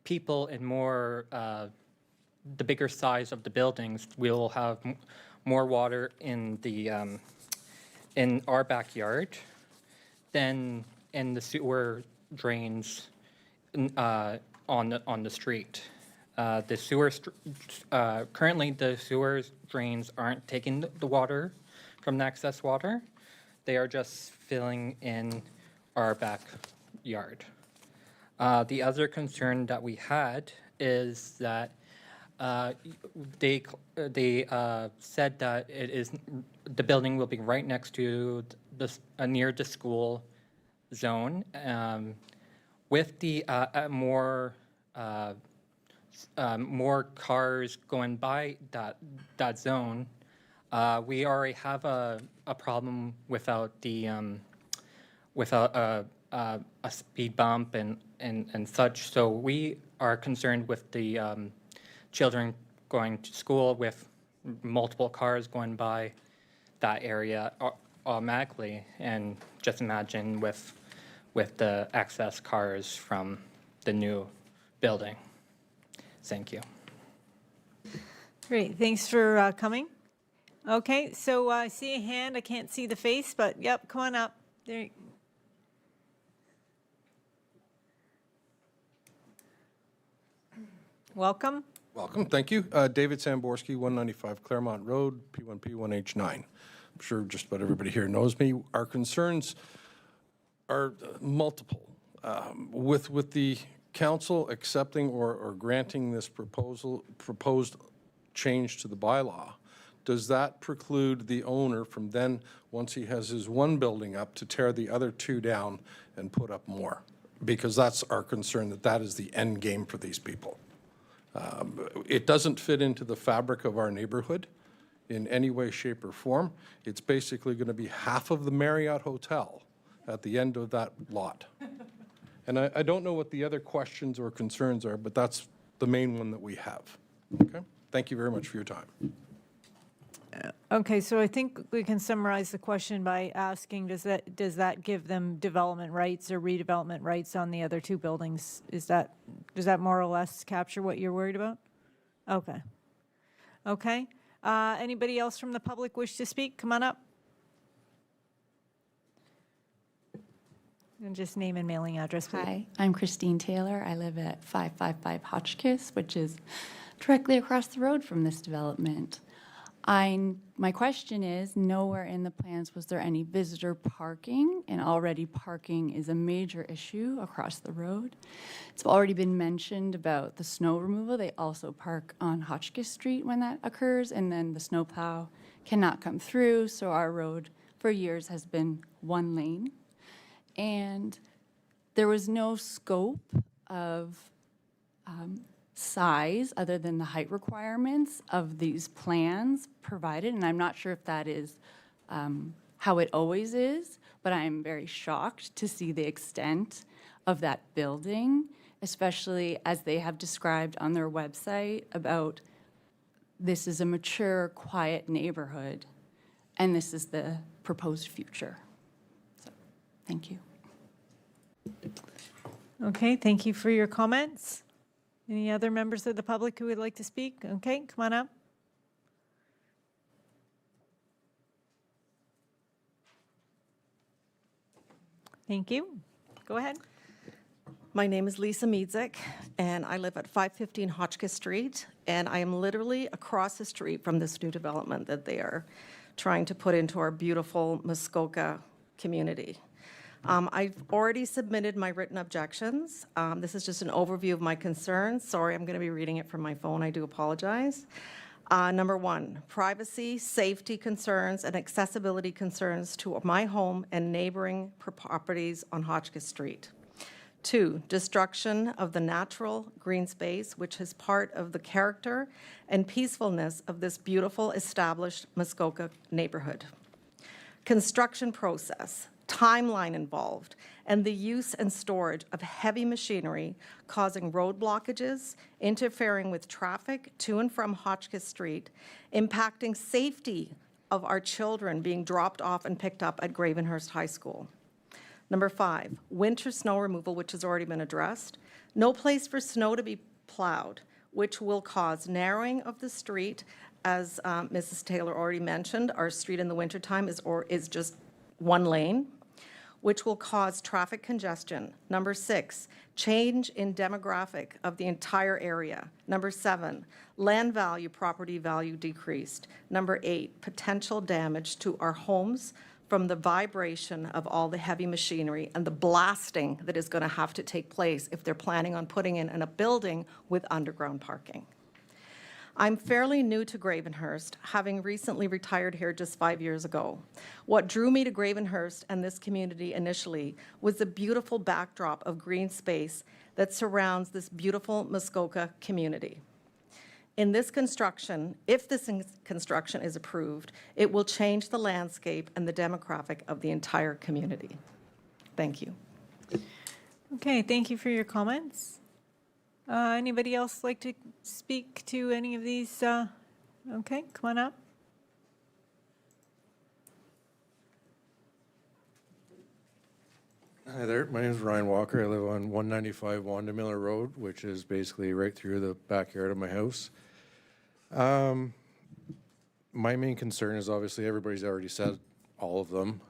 people and more, the bigger size of the buildings, we'll have more water in the, in our backyard than in the sewer drains on the street. The sewer, currently the sewer drains aren't taking the water from the excess water. They are just filling in our backyard. The other concern that we had is that they said that the building will be right next to near the school zone. With the more cars going by that zone, we already have a problem without a speed bump and such. So we are concerned with the children going to school with multiple cars going by that area automatically, and just imagine with the excess cars from the new building. Thank you. Great, thanks for coming. Okay, so I see a hand, I can't see the face, but yep, come on up. There. Welcome. Welcome, thank you. David Samborski, 195 Claremont Road, P1P1H9. I'm sure just about everybody here knows me. Our concerns are multiple. With the council accepting or granting this proposed change to the bylaw, does that preclude the owner from then, once he has his one building up, to tear the other two down and put up more? Because that's our concern, that is the end game for these people. It doesn't fit into the fabric of our neighborhood in any way, shape, or form. It's basically going to be half of the Marriott Hotel at the end of that lot. And I don't know what the other questions or concerns are, but that's the main one that we have. Okay? Thank you very much for your time. Okay, so I think we can summarize the question by asking, does that give them development rights or redevelopment rights on the other two buildings? Does that more or less capture what you're worried about? Okay. Okay. Anybody else from the public wish to speak? Come on up. And just name and mailing address, please. Hi, I'm Christine Taylor. I live at 555 Hotchkiss, which is directly across the road from this development. My question is, nowhere in the plans was there any visitor parking, and already parking is a major issue across the road. It's already been mentioned about the snow removal. They also park on Hotchkiss Street when that occurs, and then the snowplow cannot come through, so our road for years has been one lane. And there was no scope of size other than the height requirements of these plans provided, and I'm not sure if that is how it always is, but I'm very shocked to see the extent of that building, especially as they have described on their website about this is a mature, quiet neighborhood, and this is the proposed future. So, thank you. Okay, thank you for your comments. Any other members of the public who would like to speak? Okay, come on up. Thank you. Go ahead. My name is Lisa Miedzik, and I live at 515 Hotchkiss Street, and I am literally across the street from this new development that they are trying to put into our beautiful Muskoka community. I've already submitted my written objections. This is just an overview of my concerns. Sorry, I'm going to be reading it from my phone. I do apologize. Number one, privacy, safety concerns, and accessibility concerns to my home and neighboring properties on Hotchkiss Street. Two, destruction of the natural green space, which is part of the character and peacefulness of this beautiful established Muskoka neighborhood. Construction process, timeline involved, and the use and storage of heavy machinery causing road blockages, interfering with traffic to and from Hotchkiss Street, impacting safety of our children being dropped off and picked up at Gravenhurst High School. Number 5, winter snow removal, which has already been addressed. No place for snow to be plowed, which will cause narrowing of the street. As Mrs. Taylor already mentioned, our street in the wintertime is just one lane, which will cause traffic congestion. Number 6, change in demographic of the entire area. Number 7, land value, property value decreased. Number 8, potential damage to our homes from the vibration of all the heavy machinery and the blasting that is going to have to take place if they're planning on putting in a building with underground parking. I'm fairly new to Gravenhurst, having recently retired here just 5 years ago. What drew me to Gravenhurst and this community initially was the beautiful backdrop of green space that surrounds this beautiful Muskoka community. In this construction, if this construction is approved, it will change the landscape and the demographic of the entire community. Thank you. Okay, thank you for your comments. Anybody else like to speak to any of these? Okay, come on up. Hi there, my name is Ryan Walker. I live on 195 Wanda Miller Road, which is basically right through the backyard of my house. My main concern is obviously everybody's already said all of them.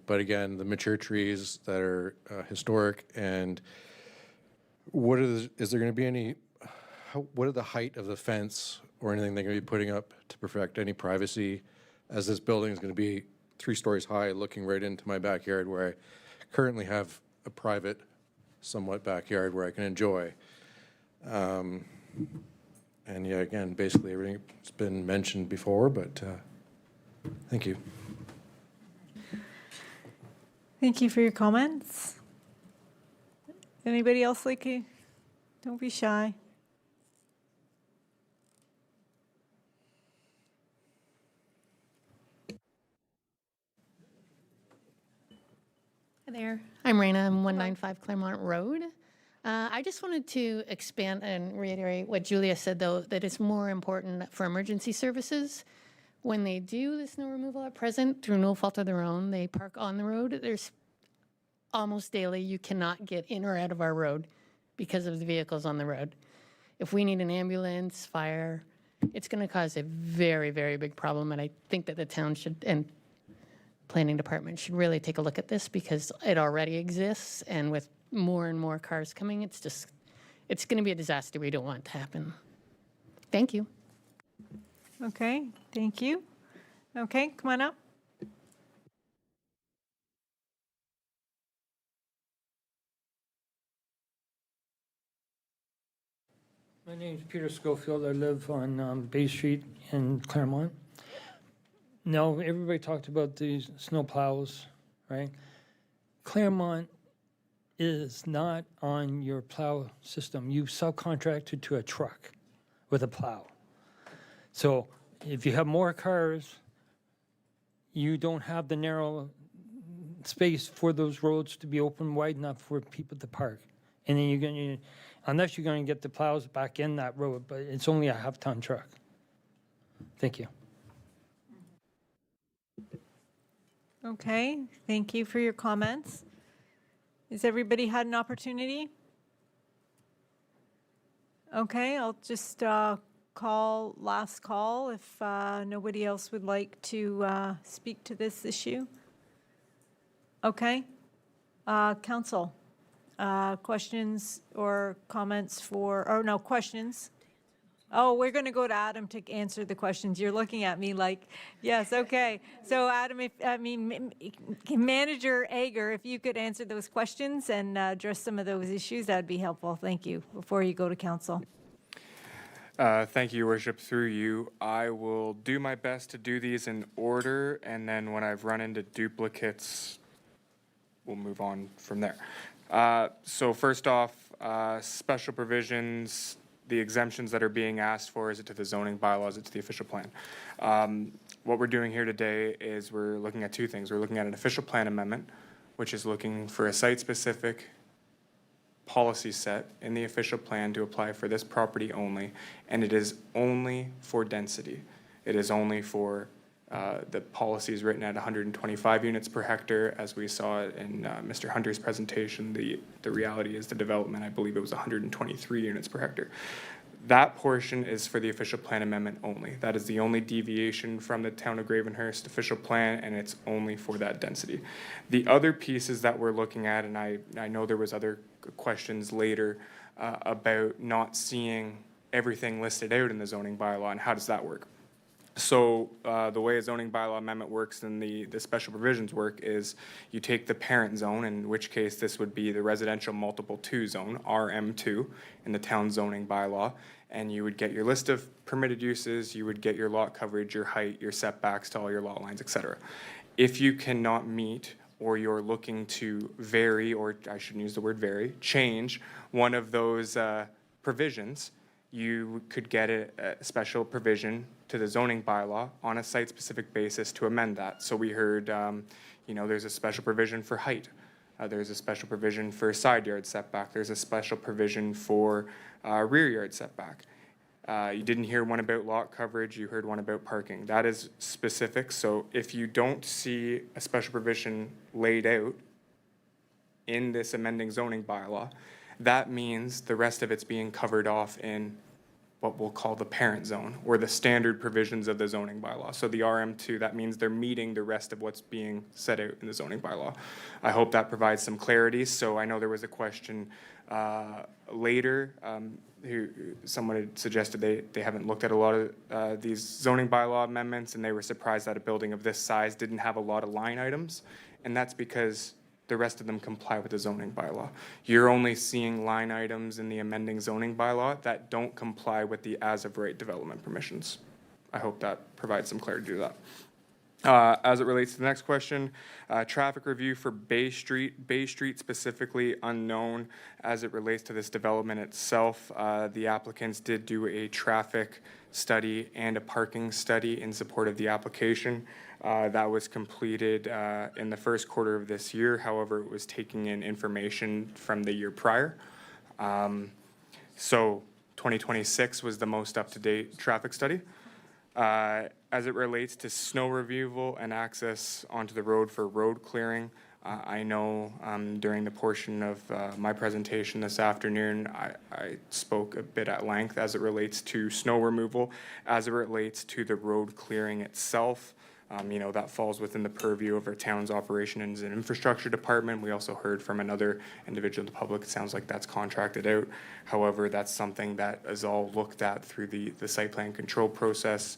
But again, the mature trees that are historic, and is there going to be any, what are the height of the fence or anything they're going to be putting up to perfect any privacy, as this building is going to be 3 stories high looking right into my backyard where I currently have a private, somewhat backyard where I can enjoy. And yeah, again, basically everything's been mentioned before, but thank you. Thank you for your comments. Anybody else like to? Don't be shy. Hi there. I'm Raina. I'm 195 Claremont Road. I just wanted to expand and reiterate what Julia said, though, that it's more important for emergency services. When they do the snow removal at present, through no fault of their own, they park on the road. There's almost daily, you cannot get in or out of our road because of the vehicles on the road. If we need an ambulance, fire, it's going to cause a very, very big problem. And I think that the town should, and planning department should really take a look at this because it already exists. And with more and more cars coming, it's going to be a disaster we don't want to happen. Thank you. Okay, thank you. Okay, come on up. My name is Peter Schofield. I live on Bay Street in Claremont. Now, everybody talked about these snow plows, right? Claremont is not on your plow system. You subcontracted to a truck with a plow. So if you have more cars, you don't have the narrow space for those roads to be open wide enough for people to park. And then you're going to, unless you're going to get the plows back in that road, but it's only a half-ton truck. Thank you. Okay, thank you for your comments. Has everybody had an opportunity? Okay, I'll just call last call if nobody else would like to speak to this issue. Okay, council, questions or comments for, or no, questions? Oh, we're going to go to Adam to answer the questions. You're looking at me like, yes, okay. So Adam, Manager Ager, if you could answer those questions and address some of those issues, that'd be helpful. Thank you. Before you go to council. Thank you, Your Worship. Through you, I will do my best to do these in order, and then when I've run into duplicates, we'll move on from there. So first off, special provisions, the exemptions that are being asked for, is it to the zoning bylaws, it's the official plan. What we're doing here today is we're looking at 2 things. We're looking at an official plan amendment, which is looking for a site-specific policy set in the official plan to apply for this property only, and it is only for density. It is only for The policy is written at 125 units per hectare. As we saw it in Mr. Hunter's presentation, the reality is the development, I believe it was 123 units per hectare. That portion is for the official plan amendment only. That is the only deviation from the Town of Gravenhurst official plan, and it's only for that density. The other pieces that we're looking at, and I know there was other questions later about not seeing everything listed out in the zoning bylaw, and how does that work? So the way a zoning bylaw amendment works and the special provisions work is you take the parent zone, in which case this would be the residential multiple 2 zone, RM2, in the town zoning bylaw, and you would get your list of permitted uses, you would get your lot coverage, your height, your setbacks to all your lot lines, et cetera. If you cannot meet, or you're looking to vary, or I shouldn't use the word vary, change one of those provisions, you could get a special provision to the zoning bylaw on a site-specific basis to amend that. So we heard, there's a special provision for height. There's a special provision for side yard setback. There's a special provision for rear yard setback. You didn't hear one about lot coverage. You heard one about parking. That is specific. So if you don't see a special provision laid out in this amending zoning bylaw, that means the rest of it's being covered off in what we'll call the parent zone, or the standard provisions of the zoning bylaw. So the RM2, that means they're meeting the rest of what's being set out in the zoning bylaw. I hope that provides some clarity. So I know there was a question later, someone had suggested they haven't looked at a lot of these zoning bylaw amendments, and they were surprised that a building of this size didn't have a lot of line items, and that's because the rest of them comply with the zoning bylaw. You're only seeing line items in the amending zoning bylaw that don't comply with the as-of-right development permissions. I hope that provides some clarity to that. As it relates to the next question, traffic review for Bay Street. Bay Street specifically unknown as it relates to this development itself. The applicants did do a traffic study and a parking study in support of the application. That was completed in the first quarter of this year. However, it was taking in information from the year prior. So 2026 was the most up-to-date traffic study. As it relates to snow removal and access onto the road for road clearing, I know during the portion of my presentation this afternoon, I spoke a bit at length as it relates to snow removal, as it relates to the road clearing itself. That falls within the purview of our town's operations and infrastructure department. We also heard from another individual in the public. It sounds like that's contracted out. However, that's something that is all looked at through the site plan control process.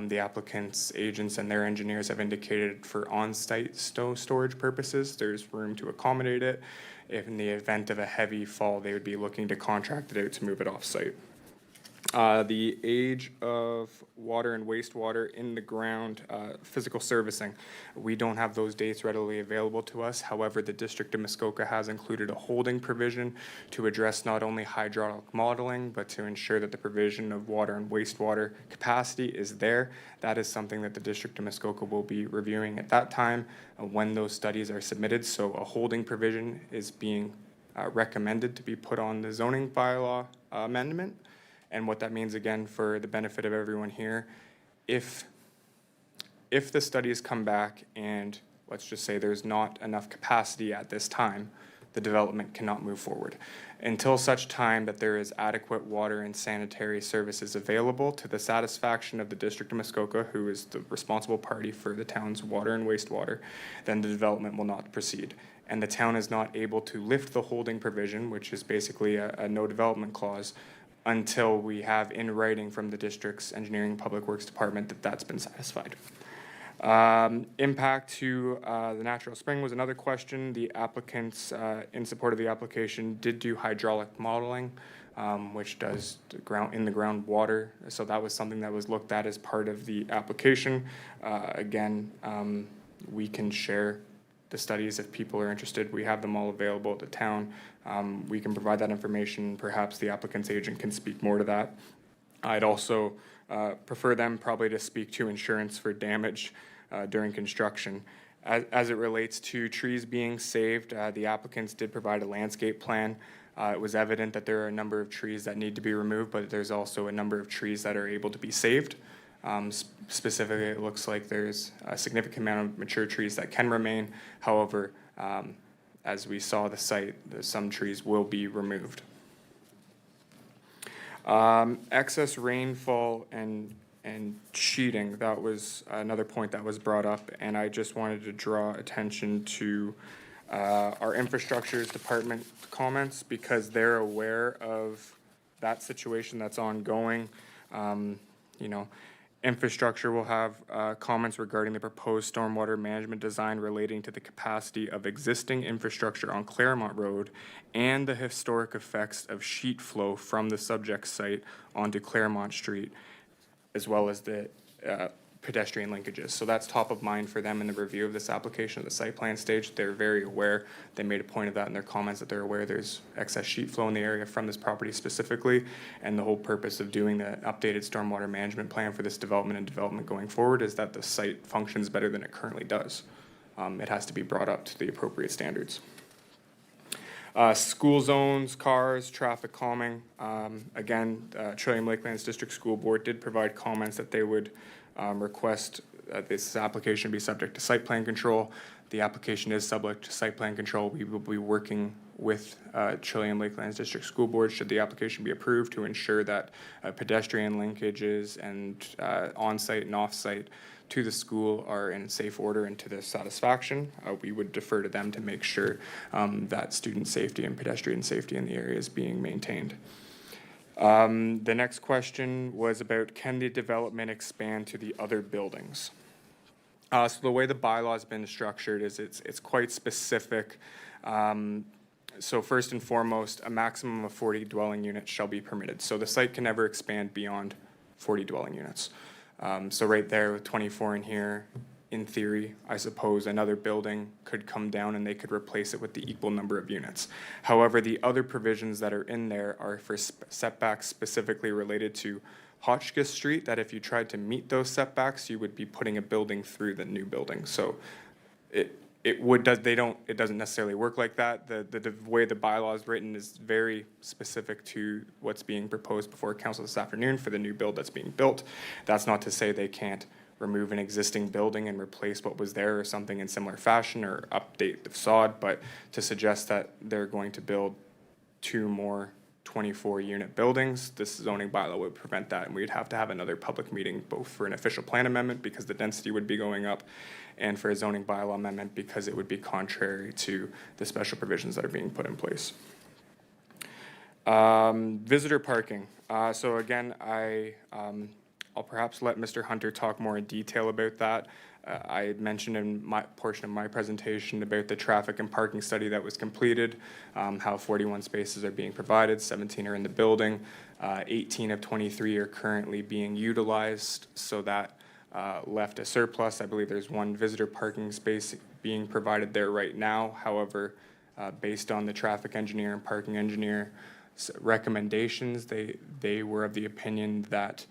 The applicant's agents and their engineers have indicated for on-site snow storage purposes, there's room to accommodate it. If in the event of a heavy fall, they would be looking to contract it out to move it off-site. The age of water and wastewater in the ground, physical servicing. We don't have those dates readily available to us. However, the District of Muskoka has included a holding provision to address not only hydraulic modeling, but to ensure that the provision of water and wastewater capacity is there. That is something that the District of Muskoka will be reviewing at that time when those studies are submitted. So a holding provision is being recommended to be put on the zoning bylaw amendment. And what that means, again, for the benefit of everyone here, if the studies come back and let's just say there's not enough capacity at this time, the development cannot move forward. Until such time that there is adequate water and sanitary services available to the satisfaction of the District of Muskoka, who is the responsible party for the town's water and wastewater, then the development will not proceed. And the town is not able to lift the holding provision, which is basically a no development clause, until we have in writing from the district's engineering public works department that that's been satisfied. Impact to the natural spring was another question. The applicants, in support of the application, did do hydraulic modeling, which does in the groundwater. So that was something that was looked at as part of the application. Again, we can share the studies if people are interested. We have them all available at the town. We can provide that information. Perhaps the applicant's agent can speak more to that. I'd also prefer them probably to speak to insurance for damage during construction. As it relates to trees being saved, the applicants did provide a landscape plan. It was evident that there are a number of trees that need to be removed, but there's also a number of trees that are able to be saved. Specifically, it looks like there's a significant amount of mature trees that can remain. However, as we saw the site, some trees will be removed. Excess rainfall and sheeting, that was another point that was brought up, and I just wanted to draw attention to our infrastructures department comments because they're aware of that situation that's ongoing. You know, infrastructure will have comments regarding the proposed stormwater management design relating to the capacity of existing infrastructure on Claremont Road and the historic effects of sheet flow from the subject site onto Claremont Street, as well as the pedestrian linkages. So that's top of mind for them in the review of this application at the site plan stage. They're very aware. They made a point of that in their comments that they're aware there's excess sheet flow in the area from this property specifically. And the whole purpose of doing the updated stormwater management plan for this development and development going forward is that the site functions better than it currently does. It has to be brought up to the appropriate standards. School zones, cars, traffic calming. Again, Trillium Lakelands District School Board did provide comments that they would request that this application be subject to site plan control. The application is subject to site plan control. We will be working with Trillium Lakelands District School Board should the application be approved to ensure that pedestrian linkages and on-site and off-site to the school are in safe order and to their satisfaction. We would defer to them to make sure that student safety and pedestrian safety in the area is being maintained. The next question was about, can the development expand to the other buildings? So the way the bylaw has been structured is it's quite specific. So first and foremost, a maximum of 40 dwelling units shall be permitted. So the site can never expand beyond 40 dwelling units. So right there with 24 in here, in theory, I suppose another building could come down and they could replace it with the equal number of units. However, the other provisions that are in there are for setbacks specifically related to Hotchkiss Street, that if you tried to meet those setbacks, you would be putting a building through the new building. So it doesn't necessarily work like that. The way the bylaw is written is very specific to what's being proposed before council this afternoon for the new build that's being built. That's not to say they can't remove an existing building and replace what was there or something in similar fashion or update the facade, but to suggest that they're going to build 2 more 24-unit buildings, this zoning bylaw would prevent that, and we'd have to have another public meeting both for an official plan amendment because the density would be going up and for a zoning bylaw amendment because it would be contrary to the special provisions that are being put in place. Visitor parking. So again, I'll perhaps let Mr. Hunter talk more in detail about that. I had mentioned in my portion of my presentation about the traffic and parking study that was completed, how 41 spaces are being provided, 17 are in the building, 18 of 23 are currently being utilized, so that left a surplus. I believe there's 1 visitor parking space being provided there right now. However, based on the traffic engineer and parking engineer recommendations, they were of the opinion that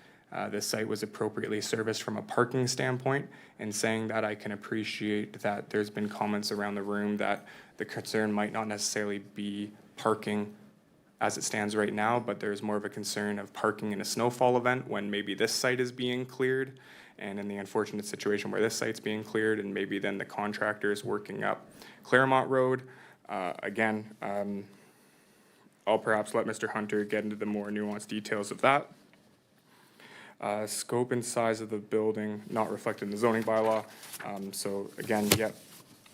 the site was appropriately serviced from a parking standpoint, and saying that I can appreciate that there's been comments around the room that the concern might not necessarily be parking as it stands right now, but there's more of a concern of parking in a snowfall event when maybe this site is being cleared, and in the unfortunate situation where this site's being cleared and maybe then the contractor is working up Claremont Road. Again, I'll perhaps let Mr. Hunter get into the more nuanced details of that. Scope and size of the building not reflected in the zoning bylaw. So again, yep,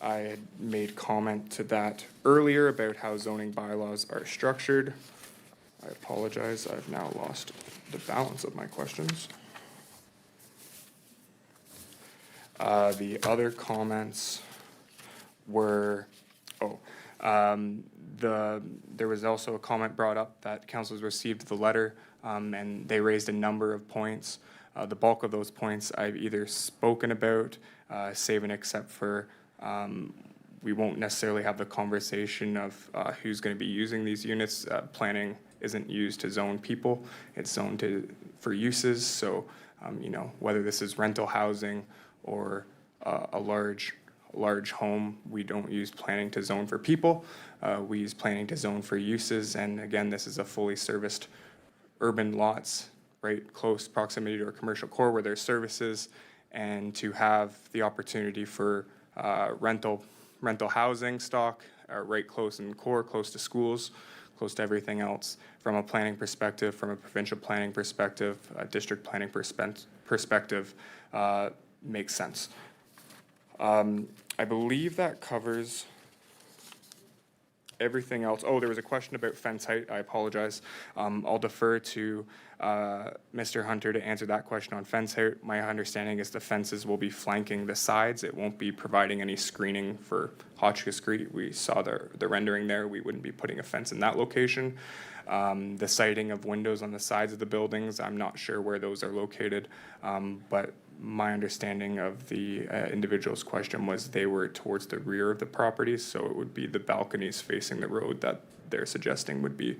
I had made comment to that earlier about how zoning bylaws are structured. I apologize, I've now lost the balance of my questions. The other comments were, there was also a comment brought up that council's received the letter, and they raised a number of points. The bulk of those points I've either spoken about, save and except for we won't necessarily have the conversation of who's going to be using these units. Planning isn't used to zone people, it's zoned for uses. So, you know, whether this is rental housing or a large home, we don't use planning to zone for people. We use planning to zone for uses. And again, this is a fully serviced urban lots right close proximity to a commercial core where there's services, and to have the opportunity for rental housing stock right close in core, close to schools, close to everything else. From a planning perspective, from a provincial planning perspective, a district planning perspective, makes sense. I believe that covers everything else. Oh, there was a question about fence height. I apologize. I'll defer to Mr. Hunter to answer that question on fence height. My understanding is the fences will be flanking the sides. It won't be providing any screening for Hotchkiss Street. We saw the rendering there. We wouldn't be putting a fence in that location. The sighting of windows on the sides of the buildings, I'm not sure where those are located, but my understanding of the individual's question was they were towards the rear of the property, so it would be the balconies facing the road that they're suggesting would be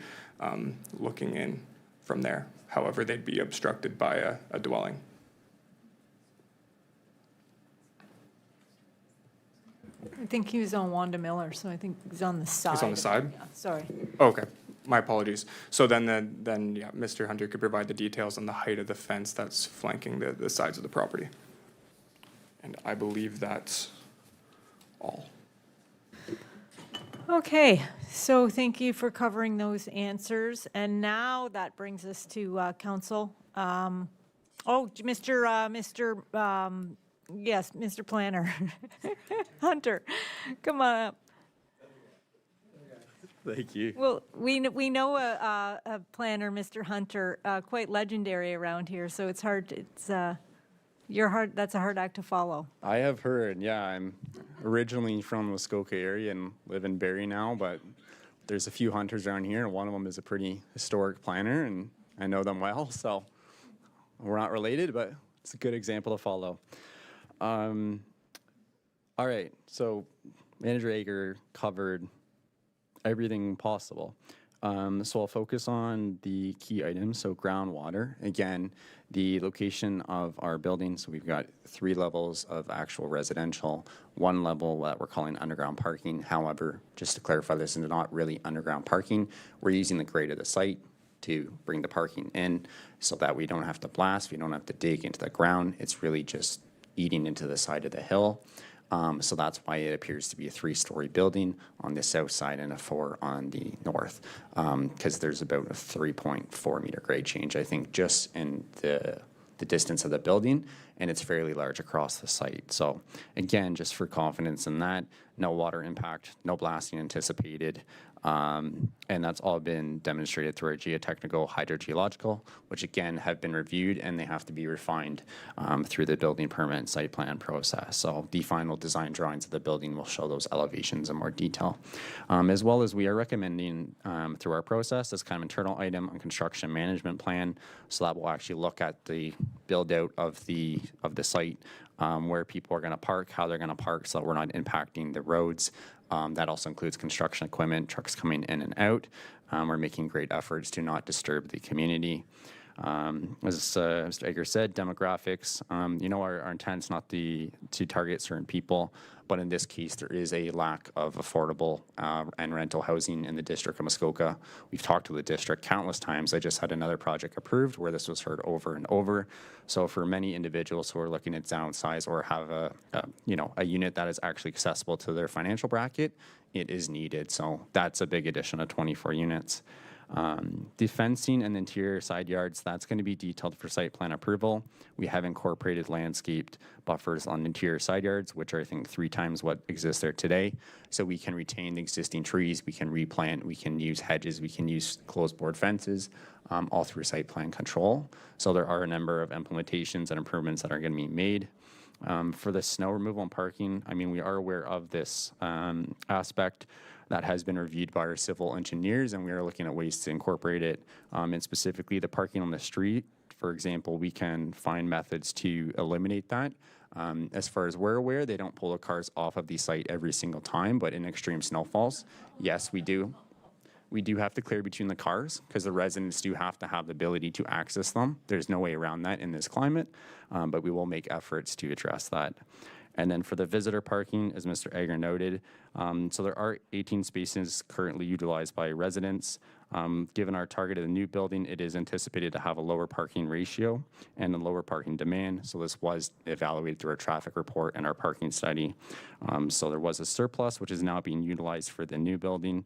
looking in from there. However, they'd be obstructed by a dwelling. I think he was on Wanda Miller, so I think he's on the side. He's on the side? Yeah, sorry. Okay, my apologies. So then yeah, Mr. Hunter could provide the details on the height of the fence that's flanking the sides of the property. And I believe that's all. Okay, so thank you for covering those answers. And now that brings us to council. Yes, Mr. Planner. Hunter, come on up. Thank you. Well, we know a planner, Mr. Hunter, quite legendary around here, so it's hard, that's a hard act to follow. I have heard, yeah, I'm originally from the Muskoka area and live in Barrie now, but there's a few hunters around here, and one of them is a pretty historic planner, and I know them well, so we're not related, but it's a good example to follow. All right, so Manager Ager covered everything possible. So I'll focus on the key items. So groundwater, again, the location of our building. So we've got 3 levels of actual residential, 1 level that we're calling underground parking. However, just to clarify, this is not really underground parking. We're using the grade of the site to bring the parking in so that we don't have to blast, we don't have to dig into the ground. It's really just eating into the side of the hill. So that's why it appears to be a 3-story building on the south side and a 4 on the north, because there's about a 3.4 meter grade change, I think, just in the distance of the building, and it's fairly large across the site. So again, just for confidence in that, no water impact, no blasting anticipated, and that's all been demonstrated through our geotechnical, hydrogeological, which again have been reviewed, and they have to be refined through the building permit and site plan process. So the final design drawings of the building will show those elevations in more detail. As well as we are recommending through our process, this kind of internal item on construction management plan, so that will actually look at the build out of the site, where people are going to park, how they're going to park, so that we're not impacting the roads. That also includes construction equipment, trucks coming in and out. We're making great efforts to not disturb the community. As Mr. Ager said, demographics, our intent's not to target certain people, but in this case, there is a lack of affordable and rental housing in the district of Muskoka. We've talked to the district countless times. I just had another project approved where this was heard over and over. So for many individuals who are looking at downsize or have a unit that is actually accessible to their financial bracket, it is needed. So that's a big addition of 24 units. The fencing and interior side yards, that's going to be detailed for site plan approval. We have incorporated landscaped buffers on interior side yards, which are, I think, 3 times what exists there today. So we can retain the existing trees, we can replant, we can use hedges, we can use closed board fences, all through site plan control. So there are a number of implementations and improvements that are going to be made. For the snow removal and parking, I mean, we are aware of this aspect. That has been reviewed by our civil engineers, and we are looking at ways to incorporate it. And specifically the parking on the street, for example, we can find methods to eliminate that. As far as we're aware, they don't pull the cars off of the site every single time, but in extreme snowfalls, yes, we do. We do have to clear between the cars because the residents do have to have the ability to access them. There's no way around that in this climate, but we will make efforts to address that. And then for the visitor parking, as Mr. Egger noted, so there are 18 spaces currently utilized by residents. Given our target of the new building, it is anticipated to have a lower parking ratio and a lower parking demand. So this was evaluated through our traffic report and our parking study. So there was a surplus, which is now being utilized for the new building,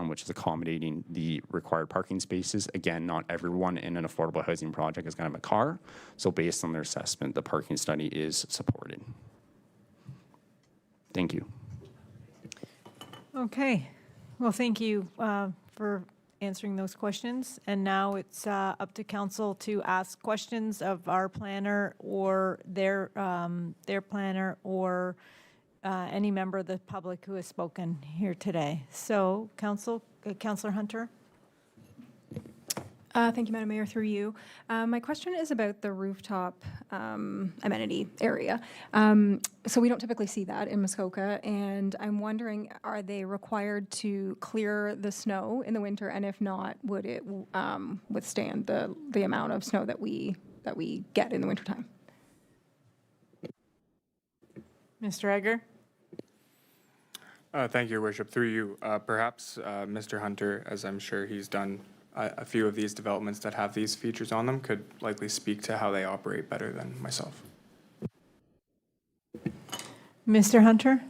which is accommodating the required parking spaces. Again, not everyone in an affordable housing project is going to have a car. So based on their assessment, the parking study is supported. Thank you. Okay. Well, thank you for answering those questions. And now it's up to council to ask questions of our planner or their planner or any member of the public who has spoken here today. So, Councillor Hunter. Thank you, Madam Mayor, through you. My question is about the rooftop amenity area. So we don't typically see that in Muskoka, and I'm wondering, are they required to clear the snow in the winter? And if not, would it withstand the amount of snow that we get in the wintertime? Mr. Egger. Thank you, Your Worship. Through you, perhaps Mr. Hunter, as I'm sure he's done a few of these developments that have these features on them, could likely speak to how they operate better than myself. Mr. Hunter.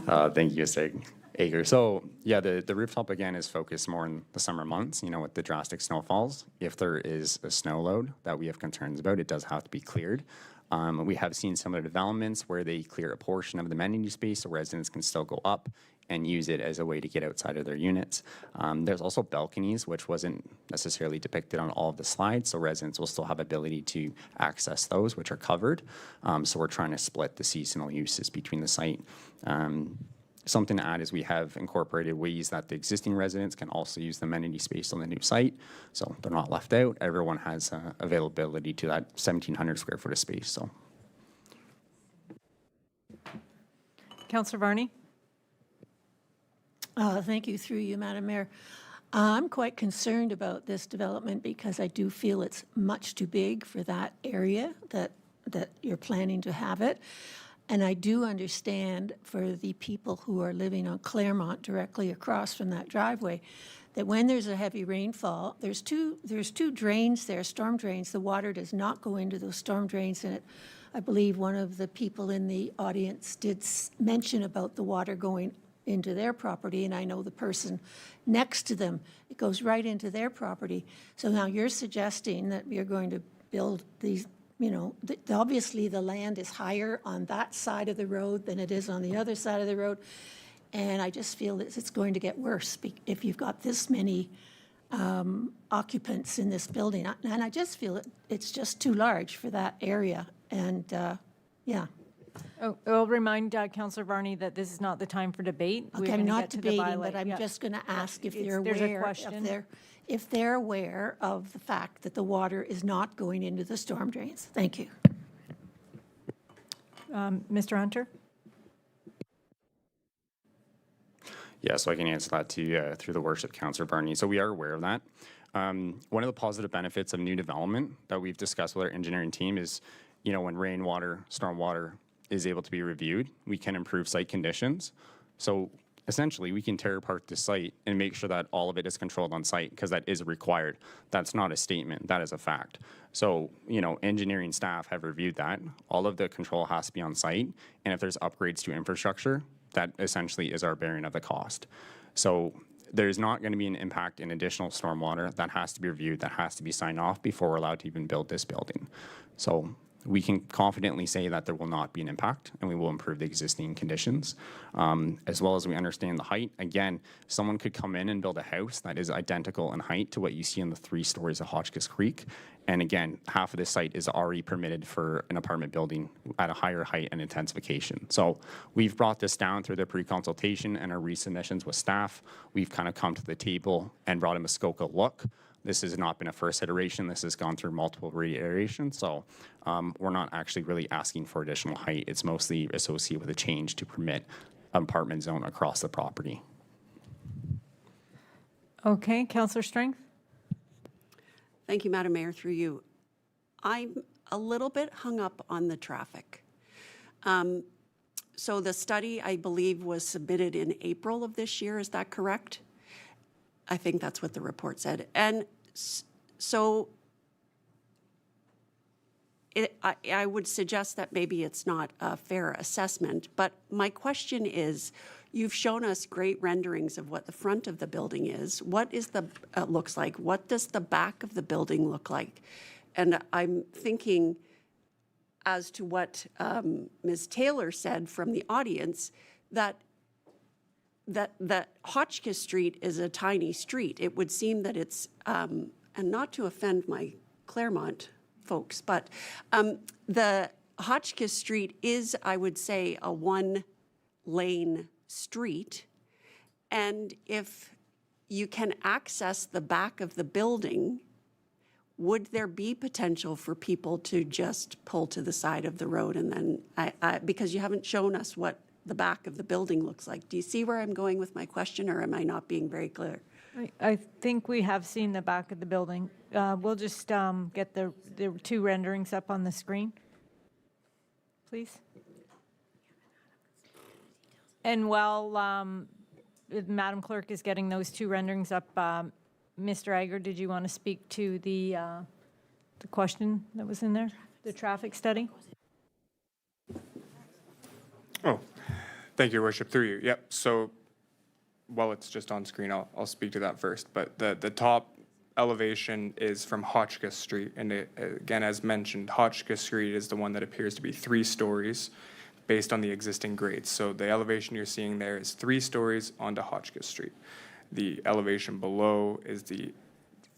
Thank you, Mr. Egger. So yeah, the rooftop again is focused more in the summer months, with the drastic snowfalls. If there is a snow load that we have concerns about, it does have to be cleared. We have seen some of the developments where they clear a portion of the amenity space so residents can still go up and use it as a way to get outside of their units. There's also balconies, which wasn't necessarily depicted on all of the slides, so residents will still have ability to access those, which are covered. So we're trying to split the seasonal uses between the site. Something to add is we have incorporated ways that the existing residents can also use the amenity space on the new site, so they're not left out. Everyone has availability to that 1,700 square foot of space. So, Councillor Varney. Thank you, through you, Madam Mayor. I'm quite concerned about this development because I do feel it's much too big for that area that you're planning to have it. And I do understand for the people who are living on Claremont directly across from that driveway, that when there's a heavy rainfall, there's two drains there, storm drains. The water does not go into those storm drains. And I believe one of the people in the audience did mention about the water going into their property, and I know the person next to them, it goes right into their property. So now you're suggesting that you're going to build these, obviously the land is higher on that side of the road than it is on the other side of the road. And I just feel that it's going to get worse if you've got this many occupants in this building. And I just feel it's just too large for that area. And yeah. Oh, I'll remind Councillor Varney that this is not the time for debate. Okay, I'm not debating, but I'm just going to ask if they're aware, if they're aware of the fact that the water is not going into the storm drains. Thank you. Mr. Hunter? yeah, so I can answer that to you through the worship, Councillor Barney. So we are aware of that. One of the positive benefits of new development that we've discussed with our engineering team is, when rainwater, stormwater is able to be reviewed, we can improve site conditions. So essentially, we can tear apart the site and make sure that all of it is controlled on site, because that is required. That's not a statement, that is a fact. So, engineering staff have reviewed that. All of the control has to be on site, and if there's upgrades to infrastructure, that essentially is our bearing of the cost. So there's not going to be an impact in additional stormwater. That has to be reviewed, that has to be signed off before we're allowed to even build this building. So we can confidently say that there will not be an impact, and we will improve the existing conditions. As well as we understand the height. Again, someone could come in and build a house that is identical in height to what you see in the 3 stories of Hotchkiss Creek. And again, half of this site is already permitted for an apartment building at a higher height and intensification. So we've brought this down through the pre-consultation and our resubmissions with staff. We've kind of come to the table and brought a Muskoka look. This has not been a first iteration. This has gone through multiple reiterations. So we're not actually really asking for additional height. It's mostly associated with a change to permit an apartment zone across the property. Okay, Councillor Strength. Thank you, Madam Mayor, through you. I'm a little bit hung up on the traffic. So the study, I believe, was submitted in April of this year. Is that correct? I think that's what the report said. And so I would suggest that maybe it's not a fair assessment, but my question is, you've shown us great renderings of what the front of the building is. What is the looks like? What does the back of the building look like? And I'm thinking, as to what Ms. Taylor said from the audience, that Hotchkiss Street is a tiny street. It would seem that it's, and not to offend my Claremont folks, but the Hotchkiss Street is, I would say, a one-lane street. And if you can access the back of the building, would there be potential for people to just pull to the side of the road and then, because you haven't shown us what the back of the building looks like. Do you see where I'm going with my question, or am I not being very clear? I think we have seen the back of the building. We'll just get the two renderings up on the screen, please. And while Madam Clerk is getting those two renderings up, Mr. Agar, did you want to speak to the question that was in there, the traffic study? Oh, thank you, Your Worship, through you. Yep, so while it's just on screen, I'll speak to that first. But the top elevation is from Hotchkiss Street. And again, as mentioned, Hotchkiss Street is the one that appears to be 3 stories based on the existing grades. So the elevation you're seeing there is 3 stories onto Hotchkiss Street. The elevation below is the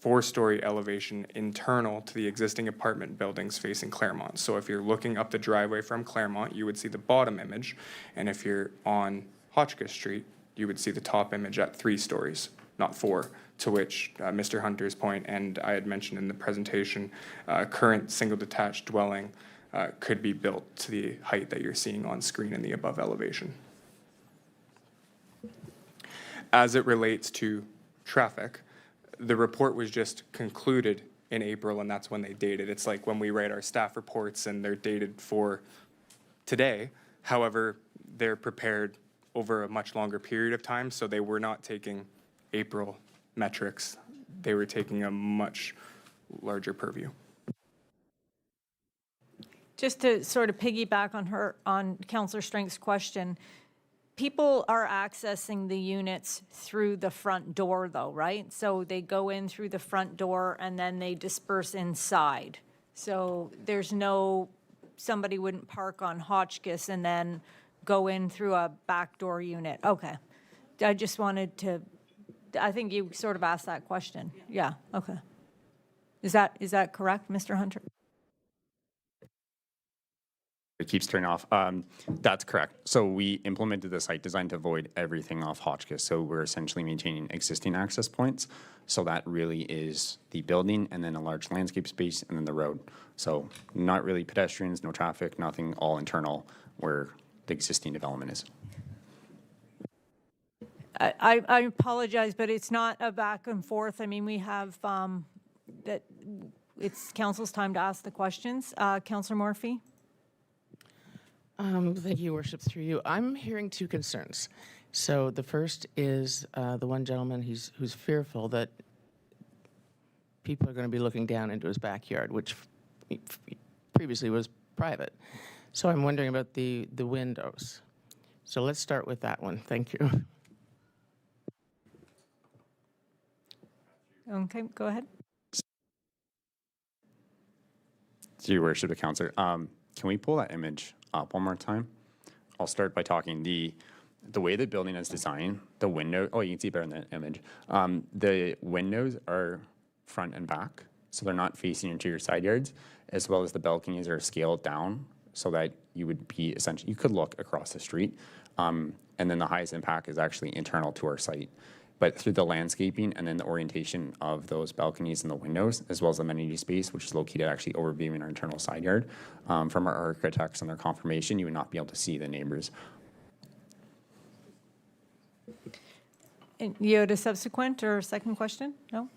4-story elevation internal to the existing apartment buildings facing Claremont. So if you're looking up the driveway from Claremont, you would see the bottom image. And if you're on Hotchkiss Street, you would see the top image at 3 stories, not 4, to which Mr. Hunter's point, and I had mentioned in the presentation, current single detached dwelling could be built to the height that you're seeing on screen in the above elevation. As it relates to traffic, the report was just concluded in April, and that's when they dated. It's like when we write our staff reports and they're dated for today. However, they're prepared over a much longer period of time, so they were not taking April metrics. They were taking a much larger purview. Just to sort of piggyback on Councillor Strank's question, people are accessing the units through the front door though, right? So they go in through the front door and then they disperse inside. So there's no, somebody wouldn't park on Hotchkiss and then go in through a backdoor unit. Okay. I just wanted to, I think you sort of asked that question. Yeah, okay. Is that correct, Mr. Hunter? It keeps turning off. That's correct. So we implemented the site design to avoid everything off Hotchkiss. So we're essentially maintaining existing access points. So that really is the building and then a large landscape space and then the road. So not really pedestrians, no traffic, nothing, all internal where the existing development is. I apologize, but it's not a back and forth. I mean, we have that it's council's time to ask the questions. Councillor Morphy? Thank you, Worship, through you. I'm hearing 2 concerns. So the first is the one gentleman who's fearful that people are going to be looking down into his backyard, which previously was private. So I'm wondering about the windows. So let's start with that one. Thank you. Okay, go ahead. To your worship, the councillor, can we pull that image up one more time? I'll start by talking the way the building is designed, the window, oh, you can see better in the image. The windows are front and back, so they're not facing into your side yards, as well as the balconies are scaled down so that you would be essentially, you could look across the street. And then the highest impact is actually internal to our site. But through the landscaping and then the orientation of those balconies and the windows, as well as the amenity space, which is located actually overviewing our internal side yard, from our architects and their confirmation, you would not be able to see the neighbors. And you had a subsequent or second question? No?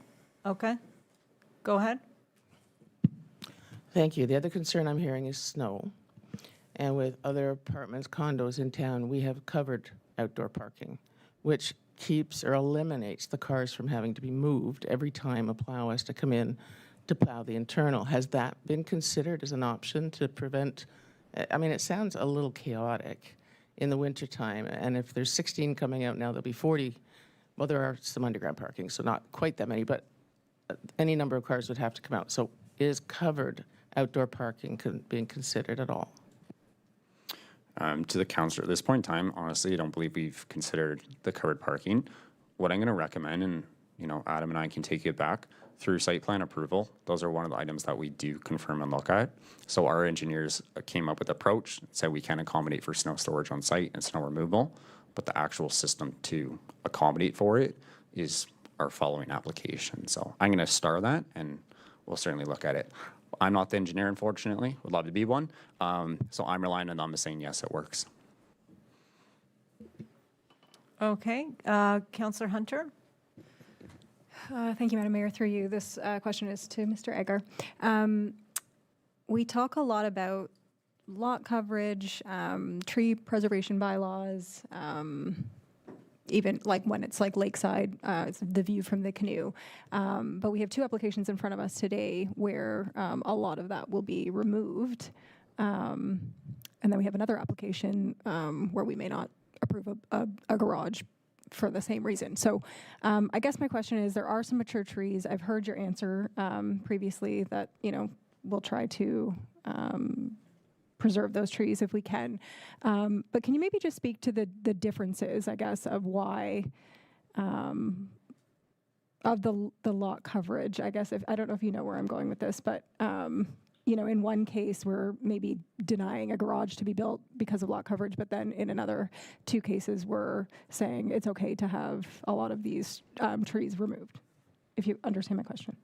Okay. Go ahead. Thank you. The other concern I'm hearing is snow. And with other apartments, condos in town, we have covered outdoor parking, which keeps or eliminates the cars from having to be moved every time a plow has to come in to plow the internal. Has that been considered as an option to prevent? I mean, it sounds a little chaotic in the wintertime, and if there's 16 coming out now, there'll be 40. Well, there are some underground parking, so not quite that many, but any number of cars would have to come out. So is covered outdoor parking being considered at all? To the councillor, at this point in time, honestly, I don't believe we've considered the covered parking. What I'm going to recommend, and Adam and I can take it back through site plan approval. Those are one of the items that we do confirm and look at. So our engineers came up with an approach, said we can accommodate for snow storage on site and snow removal, but the actual system to accommodate for it is our following application. So I'm going to star that, and we'll certainly look at it. I'm not the engineer, unfortunately. Would love to be one. So I'm relying on them saying, yes, it works. Okay, Councillor Hunter? Thank you, Madam Mayor. Through you, this question is to Mr. Egger. We talk a lot about lot coverage, tree preservation bylaws, even like when it's like lakeside, it's the view from the canoe. But we have two applications in front of us today where a lot of that will be removed. And then we have another application where we may not approve a garage for the same reason. So I guess my question is, there are some mature trees. I've heard your answer previously that, we'll try to preserve those trees if we can. But can you maybe just speak to the differences, I guess, of why, of the lot coverage, I guess, I don't know if you know where I'm going with this, but, in one case, we're maybe denying a garage to be built because of lot coverage, but then in another two cases, we're saying it's okay to have a lot of these trees removed, if you understand my question.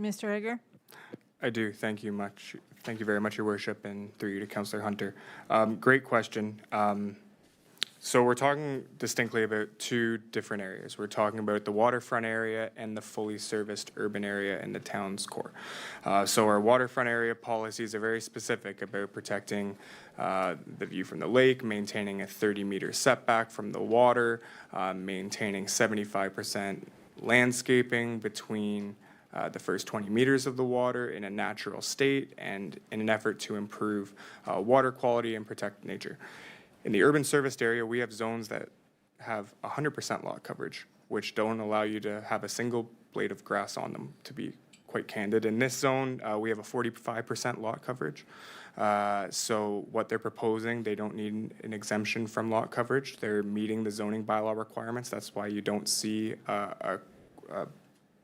Mr. Egger? I do. Thank you much. Thank you very much, Your Worship, and through you to Councillor Hunter. Great question. So we're talking distinctly about two different areas. We're talking about the waterfront area and the fully serviced urban area in the town's core. So our waterfront area policies are very specific about protecting the view from the lake, maintaining a 30-meter setback from the water, maintaining 75% landscaping between the first 20 meters of the water in a natural state, and in an effort to improve water quality and protect nature. In the urban serviced area, we have zones that have 100% lot coverage, which don't allow you to have a single blade of grass on them, to be quite candid. In this zone, we have a 45% lot coverage. So what they're proposing, they don't need an exemption from lot coverage. They're meeting the zoning bylaw requirements. That's why you don't see a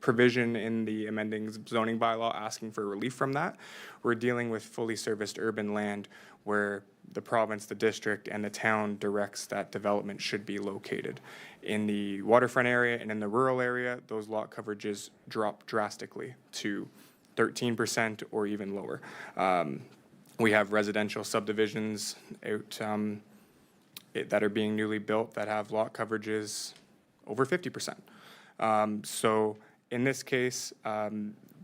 provision in the amending zoning bylaw asking for relief from that. We're dealing with fully serviced urban land where the province, the district, and the town directs that development should be located. In the waterfront area and in the rural area, those lot coverages drop drastically to 13% or even lower. We have residential subdivisions out that are being newly built that have lot coverages over 50%. So in this case,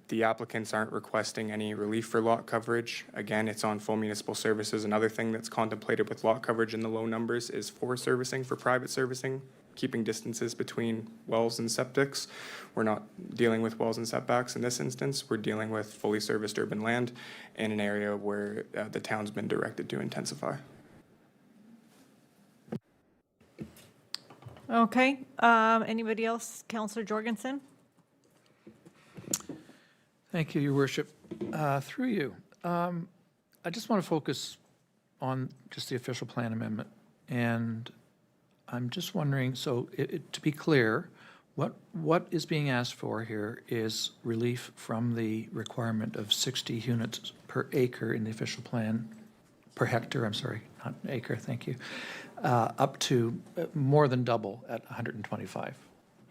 the applicants aren't requesting any relief for lot coverage. Again, it's on full municipal services. Another thing that's contemplated with lot coverage in the low numbers is for servicing, for private servicing, keeping distances between wells and septics. We're not dealing with wells and setbacks in this instance. We're dealing with fully serviced urban land in an area where the town's been directed to intensify. Okay, anybody else? Councillor Jorgensen? Thank you, Your Worship. Through you, I just want to focus on just the official plan amendment. And I'm just wondering, so to be clear, what is being asked for here is relief from the requirement of 60 units per acre in the official plan, per hectare, I'm sorry, not acre, thank you, up to more than double at 125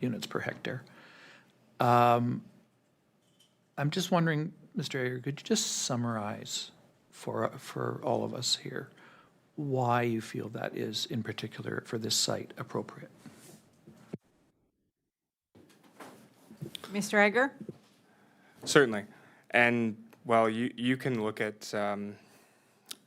units per hectare. I'm just wondering, Mr. Egger, could you just summarize for all of us here why you feel that is, in particular, for this site, appropriate? Mr. Egger? Certainly. And, well, you can look at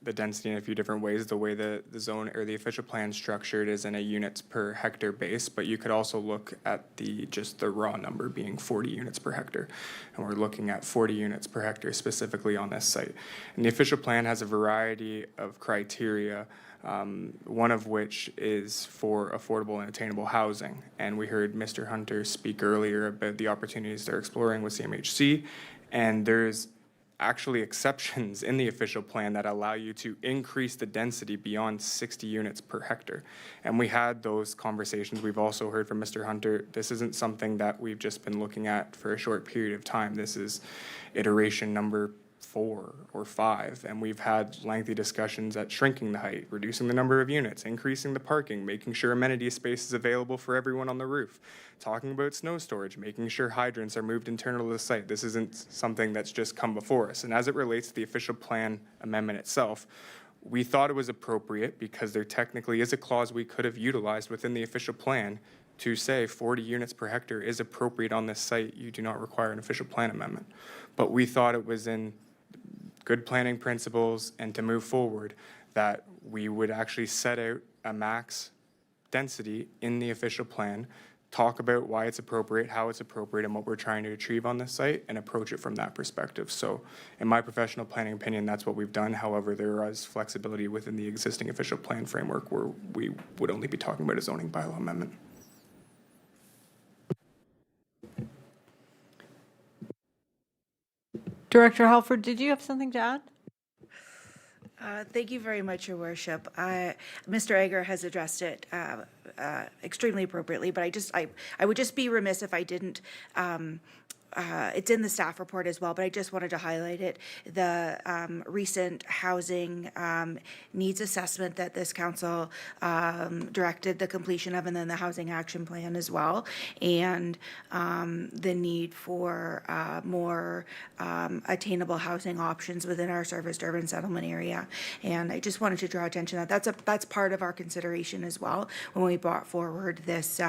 the density in a few different ways. The way the zone or the official plan structured is in a units per hectare base, but you could also look at just the raw number being 40 units per hectare. And we're looking at 40 units per hectare specifically on this site. And the official plan has a variety of criteria, one of which is for affordable and attainable housing. And we heard Mr. Hunter speak earlier about the opportunities they're exploring with CMHC, and there's actually exceptions in the official plan that allow you to increase the density beyond 60 units per hectare. And we had those conversations. We've also heard from Mr. Hunter, this isn't something that we've just been looking at for a short period of time. This is iteration number 4 or 5, and we've had lengthy discussions at shrinking the height, reducing the number of units, increasing the parking, making sure amenity space is available for everyone on the roof, talking about snow storage, making sure hydrants are moved internal to the site. This isn't something that's just come before us. And as it relates to the official plan amendment itself, we thought it was appropriate because there technically is a clause we could have utilized within the official plan to say 40 units per hectare is appropriate on this site. You do not require an official plan amendment. But we thought it was in good planning principles and to move forward that we would actually set out a max density in the official plan, talk about why it's appropriate, how it's appropriate, and what we're trying to achieve on this site, and approach it from that perspective. So in my professional planning opinion, that's what we've done. However, there is flexibility within the existing official plan framework where we would only be talking about a zoning bylaw amendment. Director Halford, did you have something to add? Thank you very much, Your Worship. Mr. Egger has addressed it extremely appropriately, but I would just be remiss if I didn't. It's in the staff report as well, but I just wanted to highlight it. The recent housing needs assessment that this council directed the completion of, and then the housing action plan as well, and the need for more attainable housing options within our serviced urban settlement area. And I just wanted to draw attention that that's part of our consideration as well when we brought forward this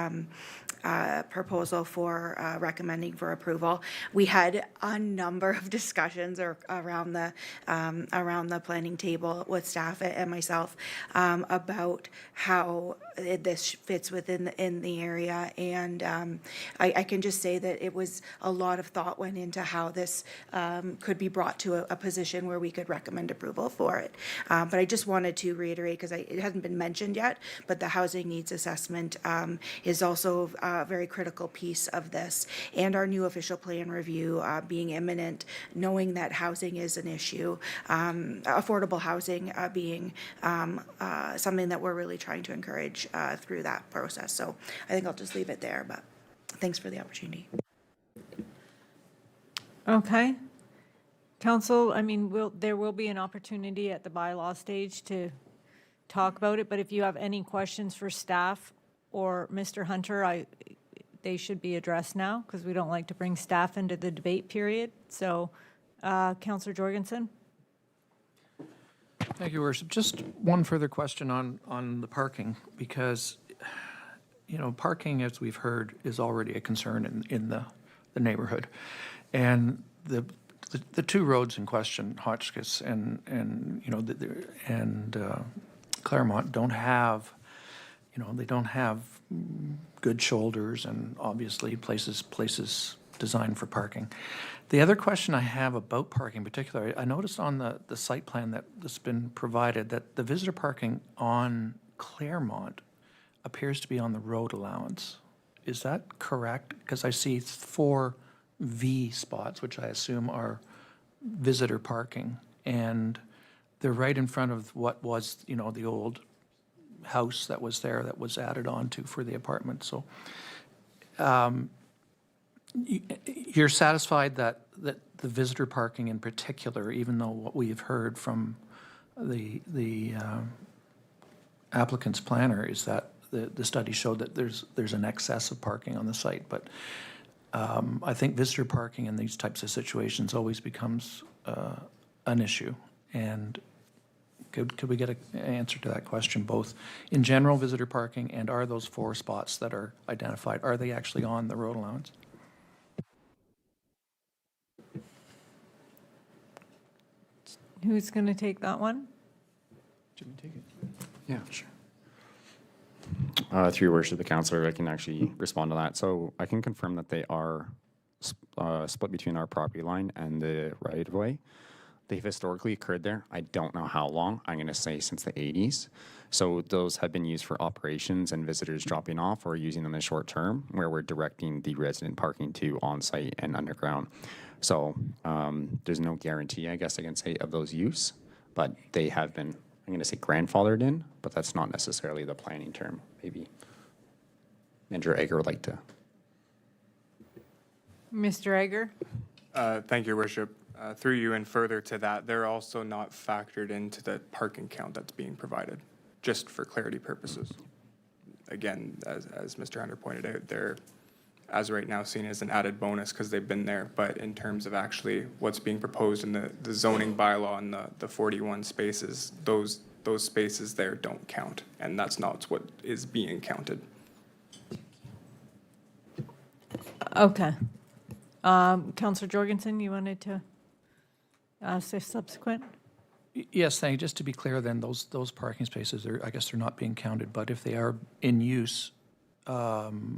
proposal for recommending for approval. We had a number of discussions around the planning table with staff and myself about how this fits in the area, and I can just say that it was a lot of thought went into how this could be brought to a position where we could recommend approval for it. But I just wanted to reiterate, because it hasn't been mentioned yet, but the housing needs assessment is also a very critical piece of this, and our new official plan review being imminent, knowing that housing is an issue, affordable housing being something that we're really trying to encourage through that process. So I think I'll just leave it there, but thanks for the opportunity. Okay. Council, I mean, there will be an opportunity at the bylaw stage to talk about it, but if you have any questions for staff or Mr. Hunter, they should be addressed now, because we don't like to bring staff into the debate period. So, Councillor Jorgensen? Thank you, Worship. Just one further question on the parking, because, you know, parking, as we've heard, is already a concern in the neighborhood. And the two roads in question, Hotchkiss and you know, Claremont, don't have, you know, they don't have good shoulders and obviously places designed for parking. The other question I have about parking in particular, I noticed on the site plan that's been provided that the visitor parking on Claremont appears to be on the road allowance. Is that correct? Because I see 4 V spots, which I assume are visitor parking, and they're right in front of what was, you know, the old house that was there that was added on to for the apartment. So you're satisfied that the visitor parking in particular, even though what we've heard from the applicant's planner is that the study showed that there's an excess of parking on the site, but I think visitor parking in these types of situations always becomes an issue. And could we get an answer to that question, both in general visitor parking and are those 4 spots that are identified, are they actually on the road allowance? Who's going to take that one? Jimmy, take it. Yeah, sure. Through your worship, the councillor, I can actually respond to that. So I can confirm that they are split between our property line and the right-of-way. They've historically occurred there. I don't know how long. I'm going to say since the 80s. So those have been used for operations and visitors dropping off or using them in short term, where we're directing the resident parking to on-site and underground. So there's no guarantee, I guess I can say, of those use, but they have been, I'm going to say, grandfathered in, but that's not necessarily the planning term. Maybe Manager Egger would like to. Mr. Egger? Thank you, Your Worship. Through you and further to that, they're also not factored into the parking count that's being provided, just for clarity purposes. Again, as Mr. Hunter pointed out, they're, as right now, seen as an added bonus because they've been there. But in terms of actually what's being proposed in the zoning bylaw and the 41 spaces, those spaces there don't count. And that's not what is being counted. Okay. Counselor Jorgensen, you wanted to say subsequent? Yes, thank you. Just to be clear then, those parking spaces, I guess they're not being counted, but if they are in use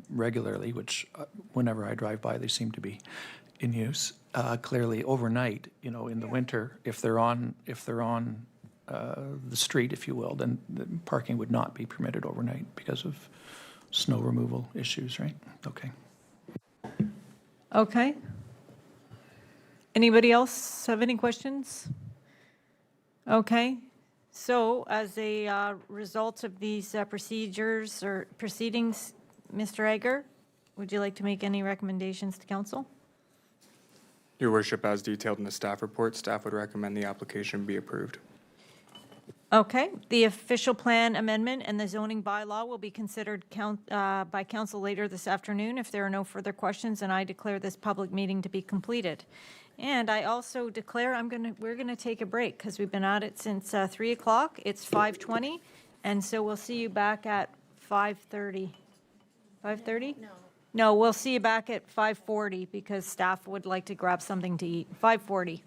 regularly, which whenever I drive by, they seem to be in use, clearly overnight, in the winter, if they're on the street, if you will, then the parking would not be permitted overnight because of snow removal issues, right? Okay. Okay. Anybody else have any questions? Okay. So as a result of these procedures or proceedings, Mr. Egger, would you like to make any recommendations to council? Your Worship, as detailed in the staff report, staff would recommend the application be approved. Okay, the official plan amendment and the zoning bylaw will be considered by council later this afternoon if there are no further questions, and I declare this public meeting to be completed. And I also declare we're gonna take a break because we've been at it since 3 o'clock. It's 5:20, and so we'll see you back at 5:30. 5:30? No, we'll see you back at 5:40 because staff would like to grab something to eat. 5:40.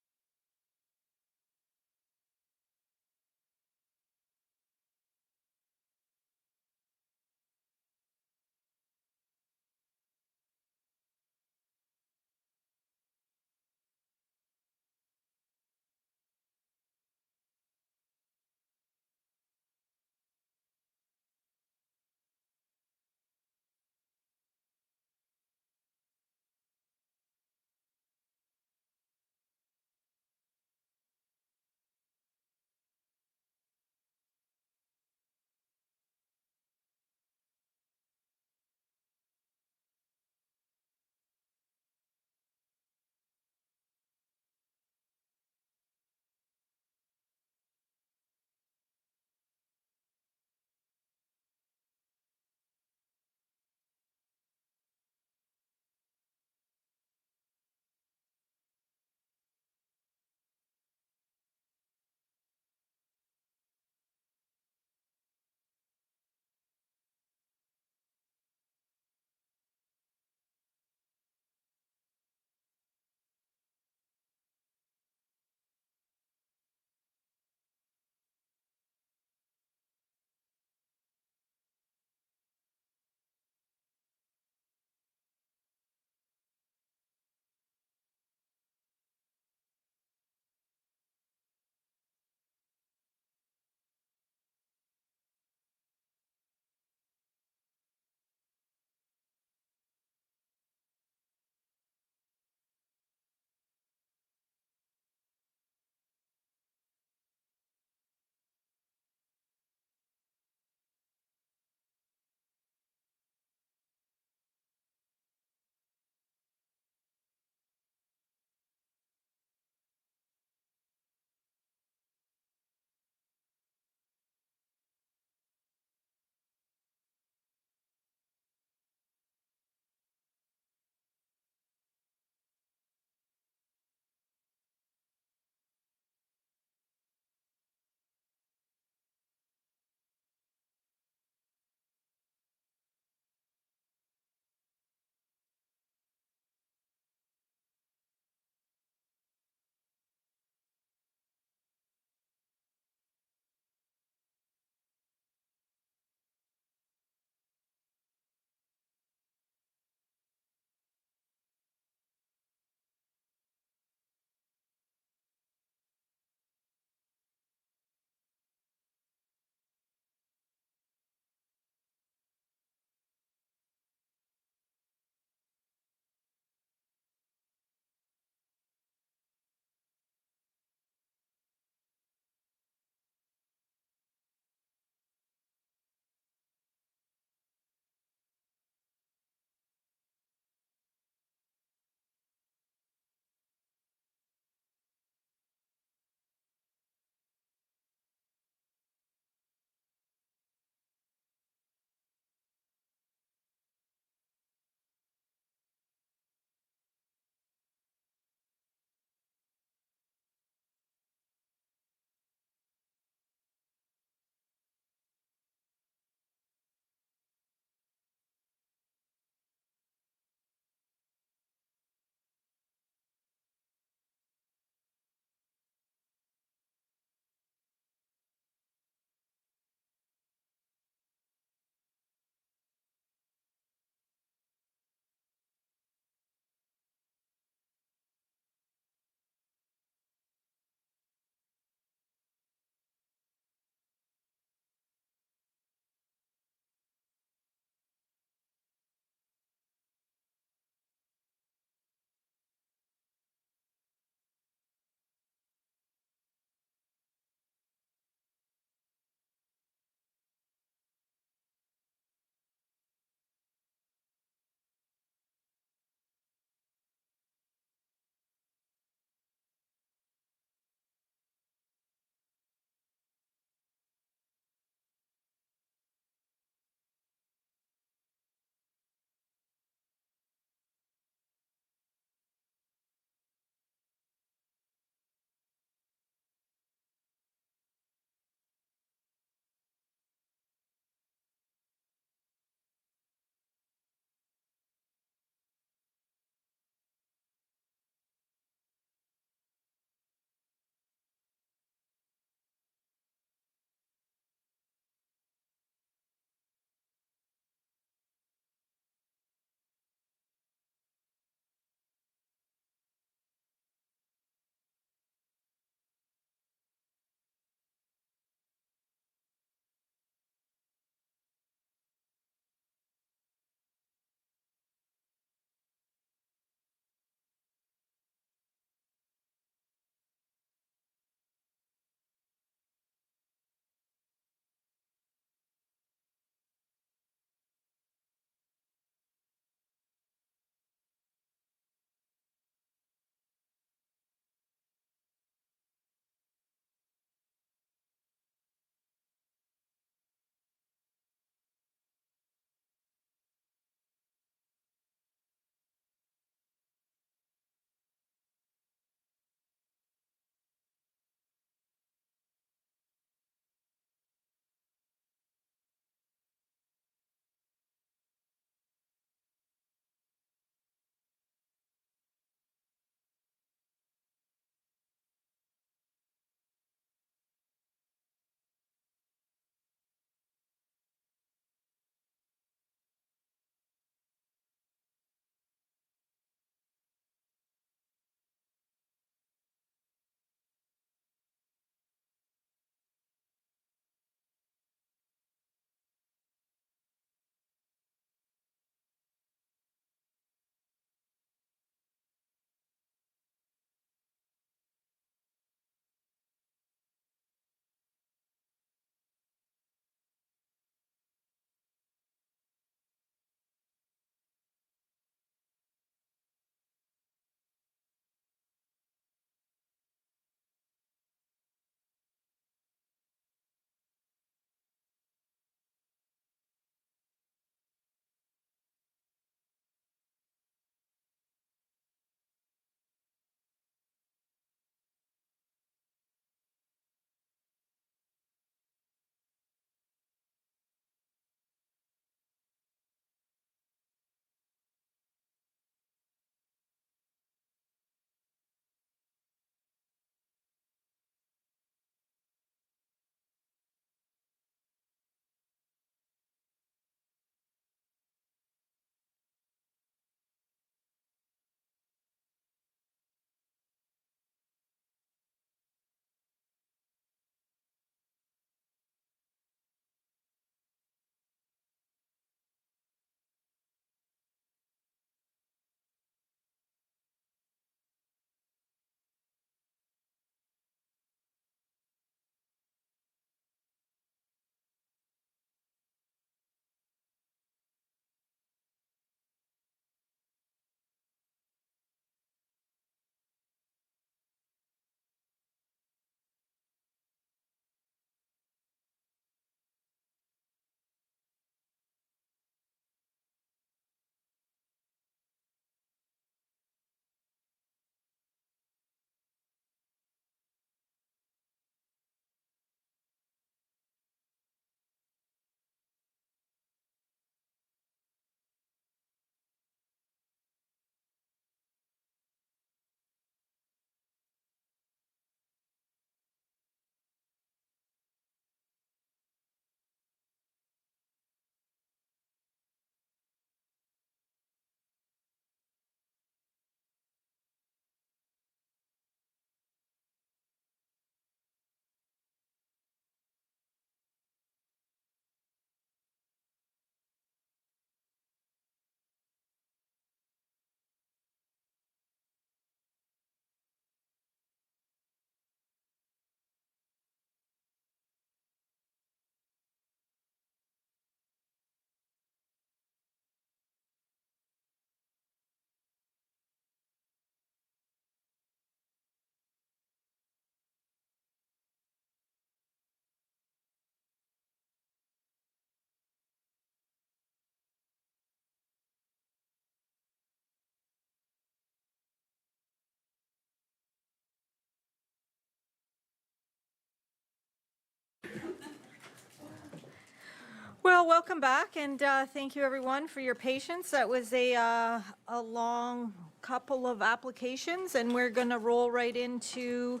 Well, welcome back, and thank you, everyone, for your patience. That was a long couple of applications, and we're going to roll right into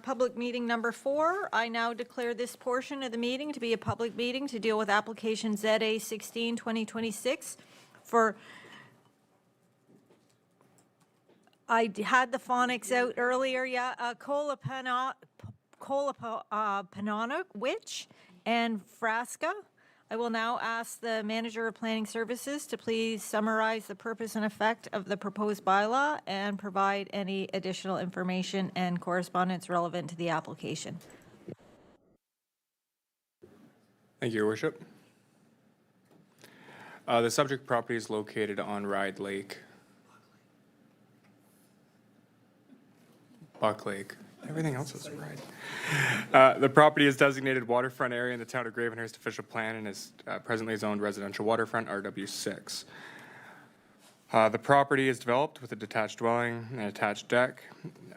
public meeting number 4. I now declare this portion of the meeting to be a public meeting to deal with application ZA 16, 2026 for, I had the phonics out earlier, Kolapanonok and Frasca. I will now ask the Manager of Planning Services to please summarize the purpose and effect of the proposed bylaw and provide any additional information and correspondence relevant to the application. Thank you, Your Worship. The subject property is located on Ride Lake. Buck Lake. Everything else is right. The property is designated waterfront area in the town of Gravenhurst official plan and is presently zoned residential waterfront RW6. The property is developed with a detached dwelling, an attached deck,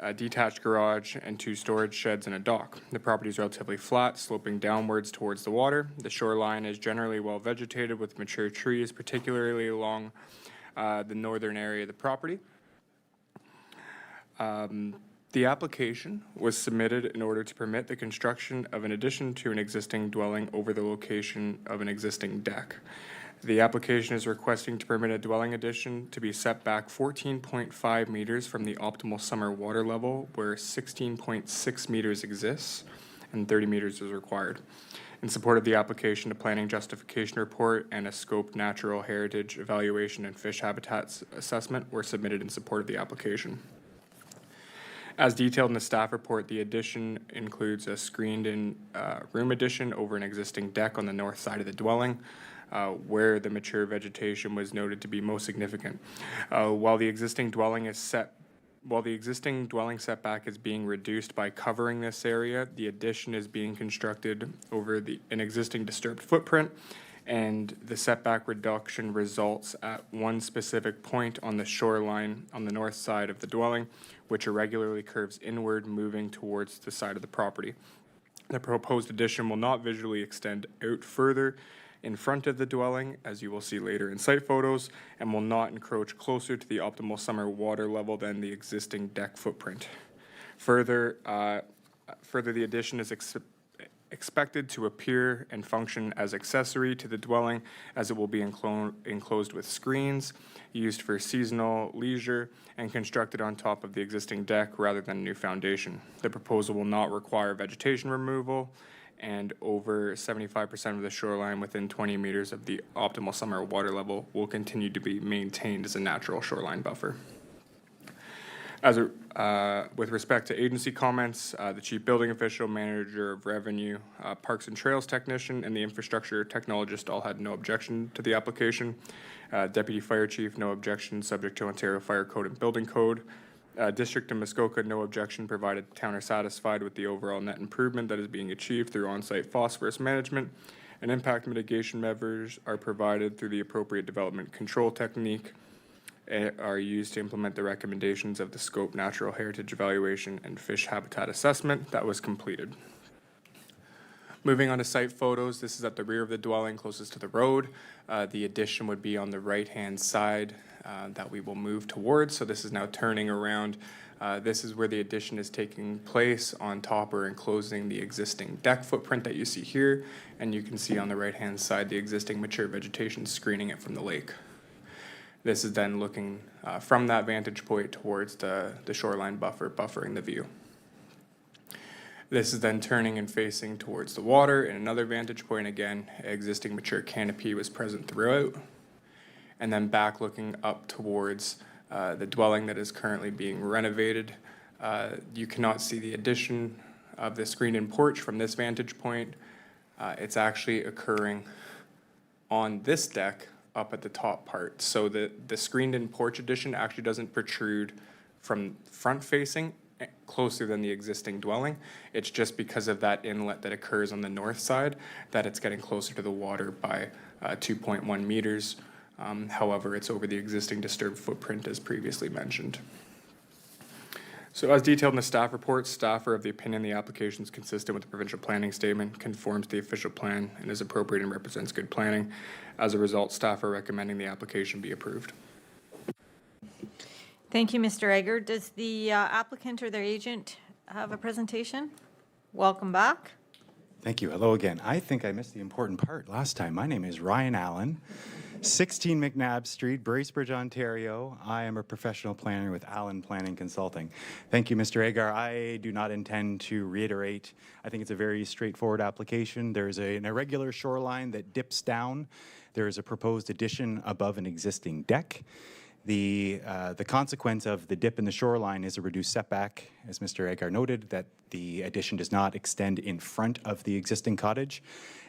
a detached garage, and 2 storage sheds and a dock. The property is relatively flat, sloping downwards towards the water. The shoreline is generally well vegetated with mature trees, particularly along the northern area of the property. The application was submitted in order to permit the construction of an addition to an existing dwelling over the location of an existing deck. The application is requesting to permit a dwelling addition to be set back 14.5 meters from the optimal summer water level, where 16.6 meters exists and 30 meters is required. In support of the application, a planning justification report and a scoped natural heritage evaluation and fish habitats assessment were submitted in support of the application. As detailed in the staff report, the addition includes a screened-in room addition over an existing deck on the north side of the dwelling, where the mature vegetation was noted to be most significant. While the existing dwelling setback is being reduced by covering this area, the addition is being constructed over an existing disturbed footprint, and the setback reduction results at one specific point on the shoreline on the north side of the dwelling, which irregularly curves inward, moving towards the side of the property. The proposed addition will not visually extend out further in front of the dwelling, as you will see later in site photos, and will not encroach closer to the optimal summer water level than the existing deck footprint. Further, the addition is expected to appear and function as accessory to the dwelling, as it will be enclosed with screens used for seasonal leisure and constructed on top of the existing deck rather than a new foundation. The proposal will not require vegetation removal, and over 75% of the shoreline within 20 meters of the optimal summer water level will continue to be maintained as a natural shoreline buffer. With respect to agency comments, the Chief Building Official, Manager of Revenue, Parks and Trails Technician, and the Infrastructure Technologist all had no objection to the application. Deputy Fire Chief, no objection, subject to Ontario Fire Code and Building Code. District of Muskoka, no objection, provided the town are satisfied with the overall net improvement that is being achieved through on-site phosphorus management, and impact mitigation measures are provided through the appropriate development control technique are used to implement the recommendations of the scope natural heritage evaluation and fish habitat assessment that was completed. Moving on to site photos, this is at the rear of the dwelling closest to the road. The addition would be on the right-hand side that we will move towards. So this is now turning around. This is where the addition is taking place on top or enclosing the existing deck footprint that you see here. And you can see on the right-hand side the existing mature vegetation screening it from the lake. This is then looking from that vantage point towards the shoreline buffer, buffering the view. This is then turning and facing towards the water in another vantage point. Again, existing mature canopy was present throughout. And then back looking up towards the dwelling that is currently being renovated. You cannot see the addition of the screened-in porch from this vantage point. It's actually occurring on this deck up at the top part. So the screened-in porch addition actually doesn't protrude from front-facing closer than the existing dwelling. It's just because of that inlet that occurs on the north side that it's getting closer to the water by 2.1 meters. However, it's over the existing disturbed footprint as previously mentioned. So as detailed in the staff report, staff are of the opinion the application is consistent with the provincial planning statement, conforms to the official plan, and is appropriate and represents good planning. As a result, staff are recommending the application be approved. Thank you, Mr. Egger. Does the applicant or their agent have a presentation? Welcome back. Thank you. Hello again. I think I missed the important part last time. My name is Ryan Allen, 16 McNabb Street, Bracebridge, Ontario. I am a professional planner with Allen Planning Consulting. Thank you, Mr. Agar. I do not intend to reiterate. I think it's a very straightforward application. There's an irregular shoreline that dips down. There is a proposed addition above an existing deck. The consequence of the dip in the shoreline is a reduced setback, as Mr. Agar noted, that the addition does not extend in front of the existing cottage.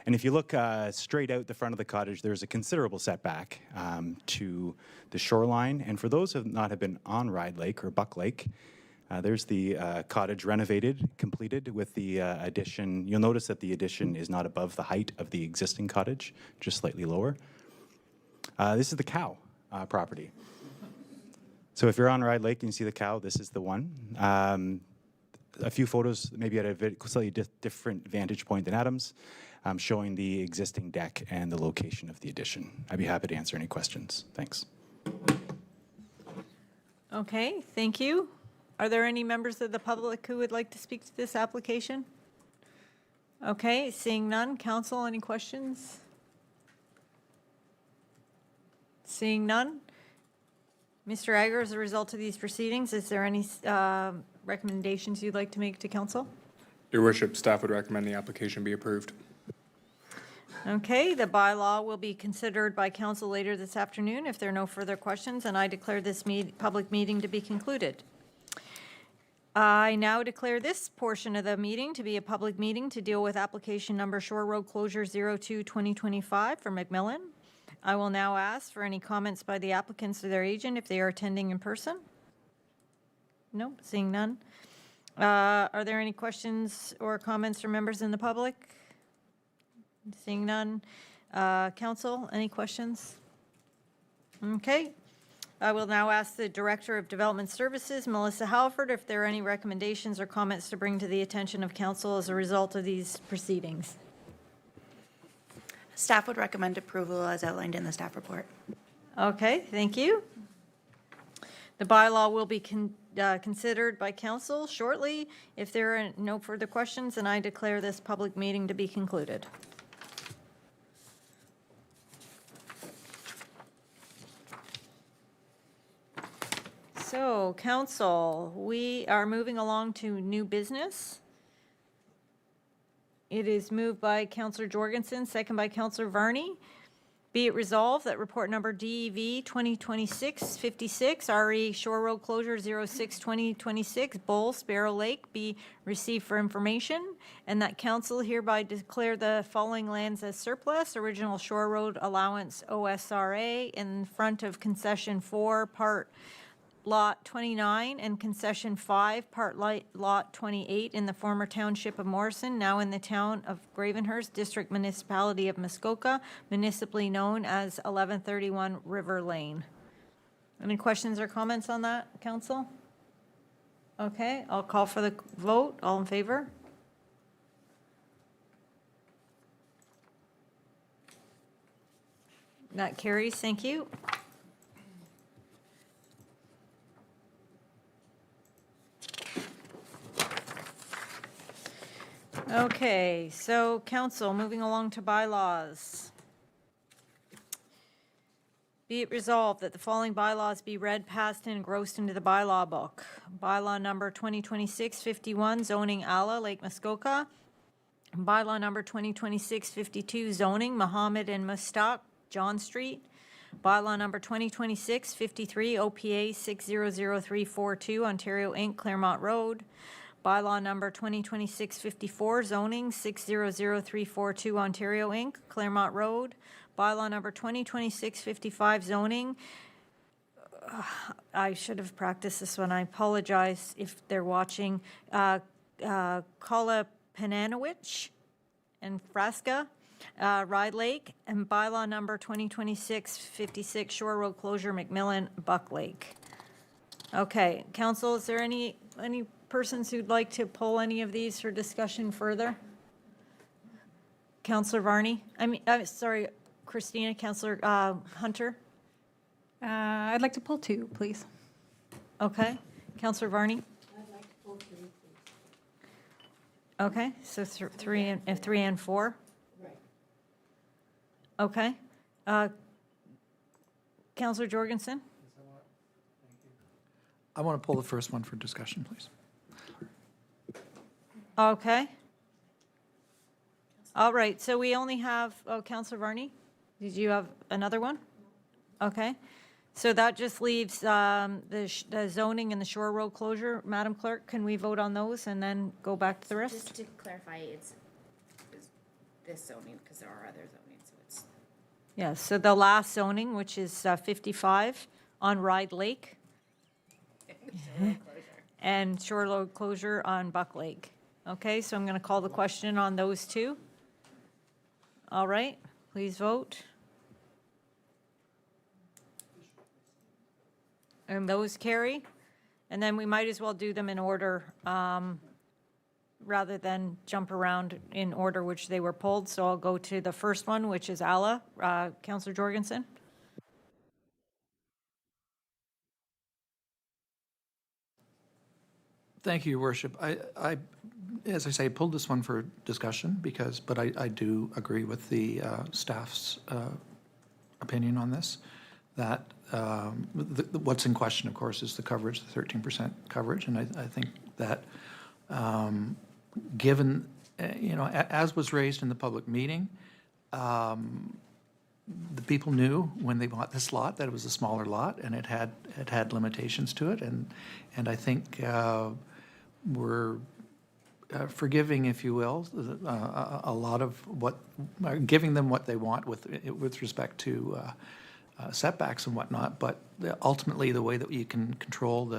And if you look straight out the front of the cottage, there's a considerable setback to the shoreline. And for those who have not been on Ride Lake or Buck Lake, there's the cottage renovated, completed with the addition. You'll notice that the addition is not above the height of the existing cottage, just slightly lower. This is the cow property. So if you're on Ride Lake and you see the cow, this is the one. A few photos, maybe at a slightly different vantage point than Adam's, showing the existing deck and the location of the addition. I'd be happy to answer any questions. Thanks. Okay, thank you. Are there any members of the public who would like to speak to this application? Okay, seeing none. Council, any questions? Seeing none. Mr. Agar, as a result of these proceedings, is there any recommendations you'd like to make to council? Your worship, staff would recommend the application be approved. Okay, the bylaw will be considered by council later this afternoon if there are no further questions, and I declare this public meeting to be concluded. I now declare this portion of the meeting to be a public meeting to deal with application number Shore Road Closure 02-2025 for McMillan. I will now ask for any comments by the applicants or their agent if they are attending in person. No, seeing none. Are there any questions or comments from members in the public? Seeing none. Council, any questions? Okay. I will now ask the Director of Development Services, Melissa Halford, if there are any recommendations or comments to bring to the attention of council as a result of these proceedings. Staff would recommend approval as outlined in the staff report. Okay, thank you. The bylaw will be considered by council shortly. If there are no further questions, then I declare this public meeting to be concluded. So, council, we are moving along to new business. It is moved by Councillor Jorgensen, second by Councillor Varney. Be it resolved that report number DEV 2026-56, RE Shore Road Closure 06-2026, Bull Sparrow Lake be received for information, and that council hereby declare the following lands as surplus: original Shore Road Allowance OSRA in front of Concession 4, Part Lot 29, and Concession 5, Part Lot 28 in the former township of Morrison, now in the town of Gravenhurst, District Municipality of Muskoka, municipally known as 1131 River Lane. Any questions or comments on that, council? Okay, I'll call for the vote. All in favor? That carries. Thank you. Okay, so council, moving along to bylaws. Be it resolved that the following bylaws be read, passed, and engrossed into the bylaw book. Bylaw number 2026-51, zoning Ala, Lake Muskoka. Bylaw number 2026-52, zoning Mohammed and Mustaq, John Street. Bylaw number 2026-53, OPA 600342, Ontario Inc., Claremont Road. Bylaw number 2026-54, zoning 600342, Ontario Inc., Claremont Road. Bylaw number 2026-55, zoning. I should have practiced this one. I apologize if they're watching. Kalapananowicz and Frasca, Ride Lake. And bylaw number 2026-56, Shore Road Closure, McMillan, Buck Lake. Okay, council, is there any any persons who'd like to pull any of these for discussion further? Counselor Varney? Sorry, Christina, Counselor Hunter? I'd like to pull 2, please. Okay. Counselor Varney? I'd like to pull 3, please. Okay, so 3 and 4? Right. Okay. Counselor Jorgensen? I want to pull the first one for discussion, please. Okay. All right, so we only have, Counselor Varney? Did you have another one? Okay. So that just leaves the zoning and the Shore Road closure. Madam Clerk, can we vote on those and then go back to the rest? Just to clarify, it's this zoning, because there are other zonings, so it's. Yes, so the last zoning, which is 55 on Ride Lake. And Shore Road closure on Buck Lake. Okay, so I'm going to call the question on those two. All right, please vote. And those carry. And then we might as well do them in order rather than jump around in order which they were pulled. So I'll go to the first one, which is ALA. Councillor Jorgensen. Thank you, Your Worship. I, as I say, pulled this one for discussion but I do agree with the staff's opinion on this, that what's in question, of course, is the coverage, the 13% coverage, and I think that given, as was raised in the public meeting, the people knew when they bought this lot that it was a smaller lot and it had limitations to it, and I think we're forgiving, if you will, a lot of what, giving them what they want with respect to setbacks and whatnot, but ultimately the way that you can control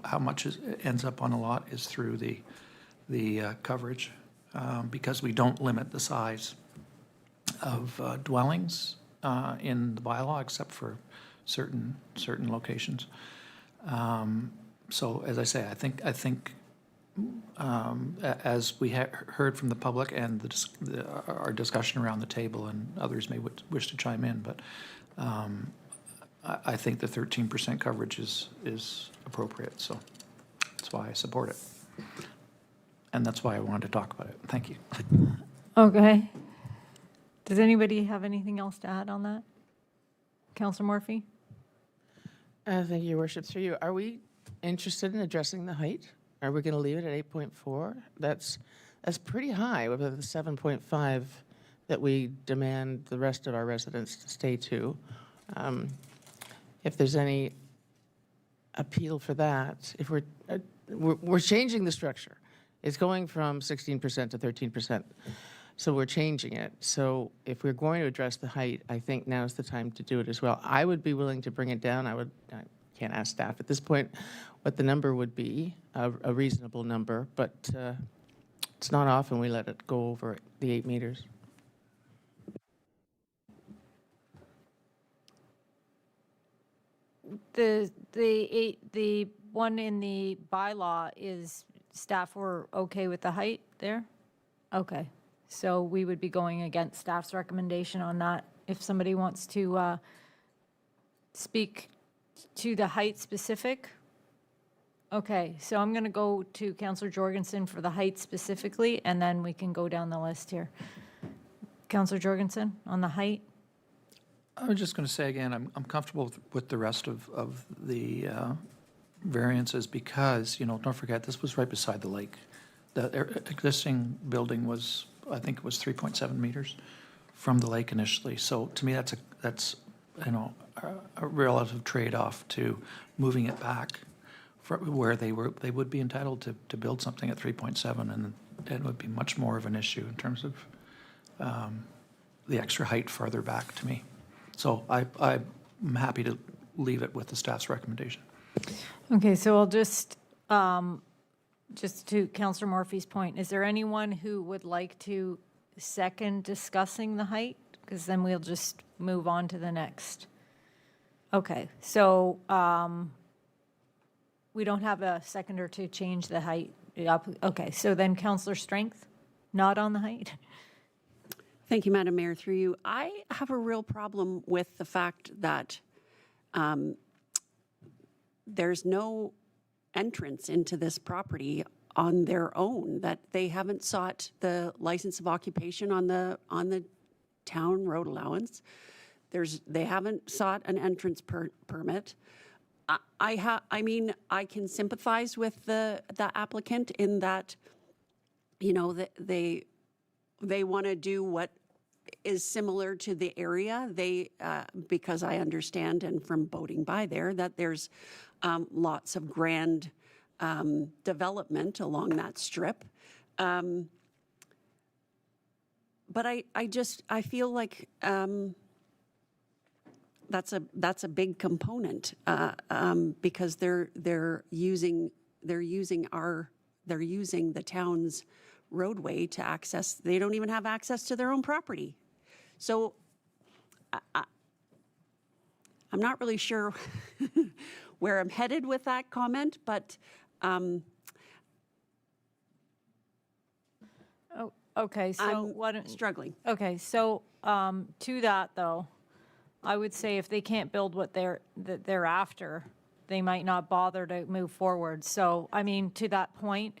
how much ends up on a lot is through the coverage, because we don't limit the size of dwellings in the bylaw except for certain locations. So as I say, I think as we heard from the public and our discussion around the table, and others may wish to chime in, but I think the 13% coverage is appropriate, so that's why I support it. And that's why I wanted to talk about it. Thank you. Okay. Does anybody have anything else to add on that? Councillor Morphy? Thank you, Your Worship. Through you, are we interested in addressing the height? Are we going to leave it at 8.4? That's pretty high with the 7.5 that we demand the rest of our residents to stay to. If there's any appeal for that, if we're changing the structure. It's going from 16% to 13%. So we're changing it. So if we're going to address the height, I think now's the time to do it as well. I would be willing to bring it down. I can't ask staff at this point what the number would be, a reasonable number, but it's not often we let it go over the 8 meters. The one in the bylaw is staff were okay with the height there? Okay, so we would be going against staff's recommendation on that. If somebody wants to speak to the height specific? Okay, so I'm going to go to Councillor Jorgensen for the height specifically, and then we can go down the list here. Councillor Jorgensen, on the height? I was just going to say again, I'm comfortable with the rest of the variances because, don't forget, this was right beside the lake. The existing building was, I think it was 3.7 meters from the lake initially. So to me, that's a relative trade-off to moving it back where they would be entitled to build something at 3.7, and it would be much more of an issue in terms of the extra height farther back to me. So I'm happy to leave it with the staff's recommendation. Okay, so I'll just to Councillor Morphy's point, is there anyone who would like to second discussing the height? Because then we'll just move on to the next. Okay, so we don't have a seconder to change the height. Okay, so then Counselor Strength, not on the height? Thank you, Madam Mayor. Through you, I have a real problem with the fact that there's no entrance into this property on their own, that they haven't sought the license of occupation on the town road allowance. They haven't sought an entrance permit. I mean, I can sympathize with the applicant in that, you know, that they want to do what is similar to the area. Because I understand, and from boating by there, that there's lots of grand development along that strip. But I feel like that's a big component because they're using the town's roadway to access. They don't even have access to their own property. So I'm not really sure where I'm headed with that comment, but Okay, so I'm struggling. Okay, so to that though, I would say if they can't build what they're after, they might not bother to move forward. So, I mean, to that point,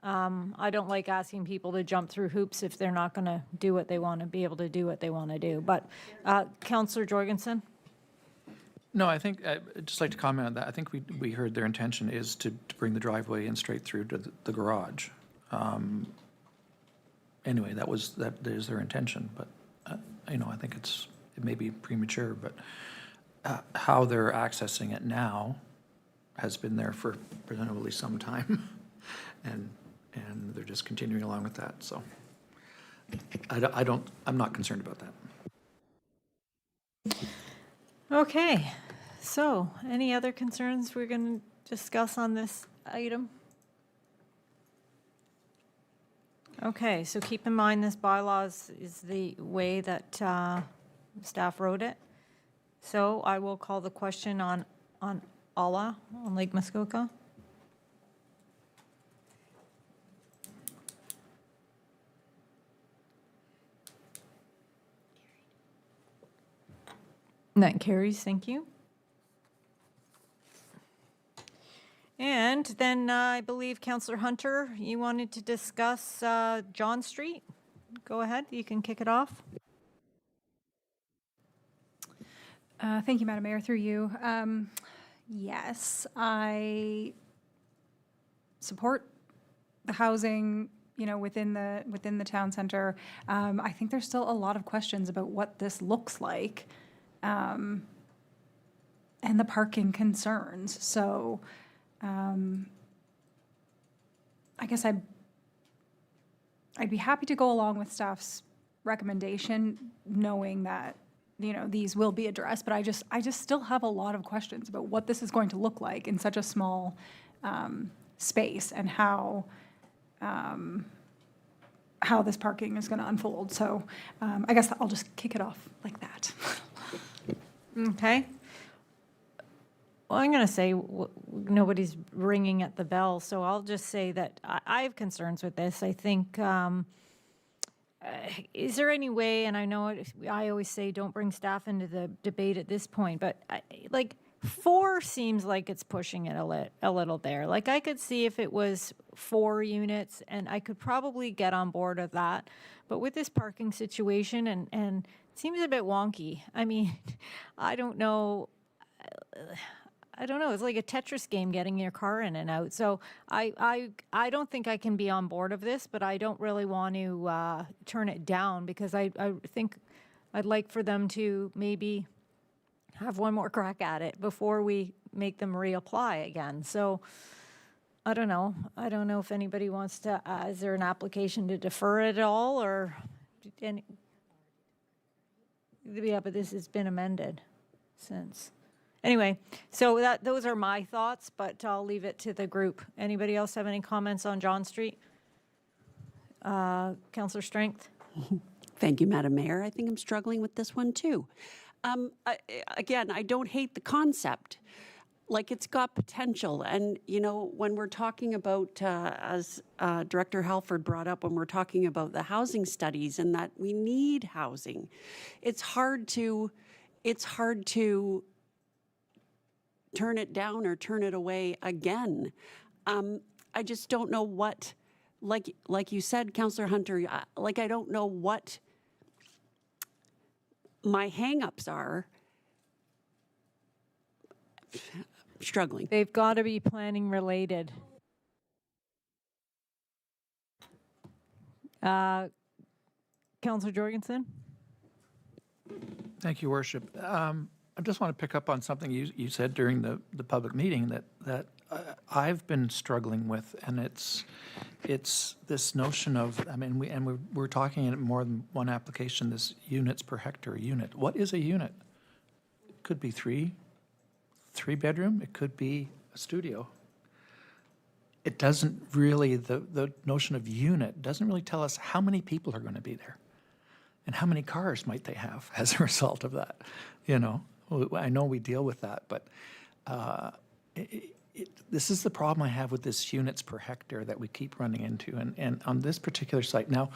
I don't like asking people to jump through hoops if they're not going to do what they want to be able to do what they want to do. But Councillor Jorgensen? No, I think, I'd just like to comment on that. I think we heard their intention is to bring the driveway in straight through to the garage. Anyway, that is their intention, but, you know, I think it may be premature, but how they're accessing it now has been there for presumably some time, and they're just continuing along with that, so I'm not concerned about that. Okay, so any other concerns we're going to discuss on this item? Okay, so keep in mind this bylaws is the way that staff wrote it. So I will call the question on Alla, on Lake Muskoka. That carries, thank you. And then I believe Councillor Hunter, you wanted to discuss John Street. Go ahead, you can kick it off. Thank you, Madam Mayor, through you. Yes, I support the housing, you know, within the town center. I think there's still a lot of questions about what this looks like, and the parking concerns. So, I guess I'd be happy to go along with staff's recommendation, knowing that, you know, these will be addressed, but I just still have a lot of questions about what this is going to look like in such a small space, and how this parking is going to unfold. So I guess I'll just kick it off like that. Okay. Well, I'm going to say nobody's ringing at the bell, so I'll just say that I have concerns with this. I think, is there any way, and I know I always say don't bring staff into the debate at this point, but like 4 seems like it's pushing it a little there. Like I could see if it was 4 units, and I could probably get on board with that. But with this parking situation, and it seems a bit wonky. I mean, I don't know. It's like a Tetris game getting your car in and out. So I don't think I can be on board of this, but I don't really want to turn it down, because I think I'd like for them to maybe have one more crack at it before we make them reapply again. So I don't know. I don't know if anybody wants to, is there an application to defer it at all, or yeah, but this has been amended since. Anyway, so those are my thoughts, but I'll leave it to the group. Anybody else have any comments on John Street? Councillor Strength? Thank you, Madam Mayor. I think I'm struggling with this one too. Again, I don't hate the concept. like it's got potential. And, you know, when we're talking about, as Director Halford brought up, when we're talking about the housing studies and that we need housing, it's hard to turn it down or turn it away again. I just don't know what, like you said, Councillor Hunter, I don't know what my hangups are. Struggling. They've got to be planning related. Councillor Jorgensen? Thank you, Worship. I just want to pick up on something you said during the public meeting that I've been struggling with, and it's this notion of, I mean, we're talking in more than one application, this units per hectare unit. What is a unit? It could be three bedroom, it could be a studio. It doesn't really, the notion of unit doesn't really tell us how many people are going to be there and how many cars might they have as a result of that. You know, I know we deal with that, but this is the problem I have with this units per hectare that we keep running into. And on this particular site, now,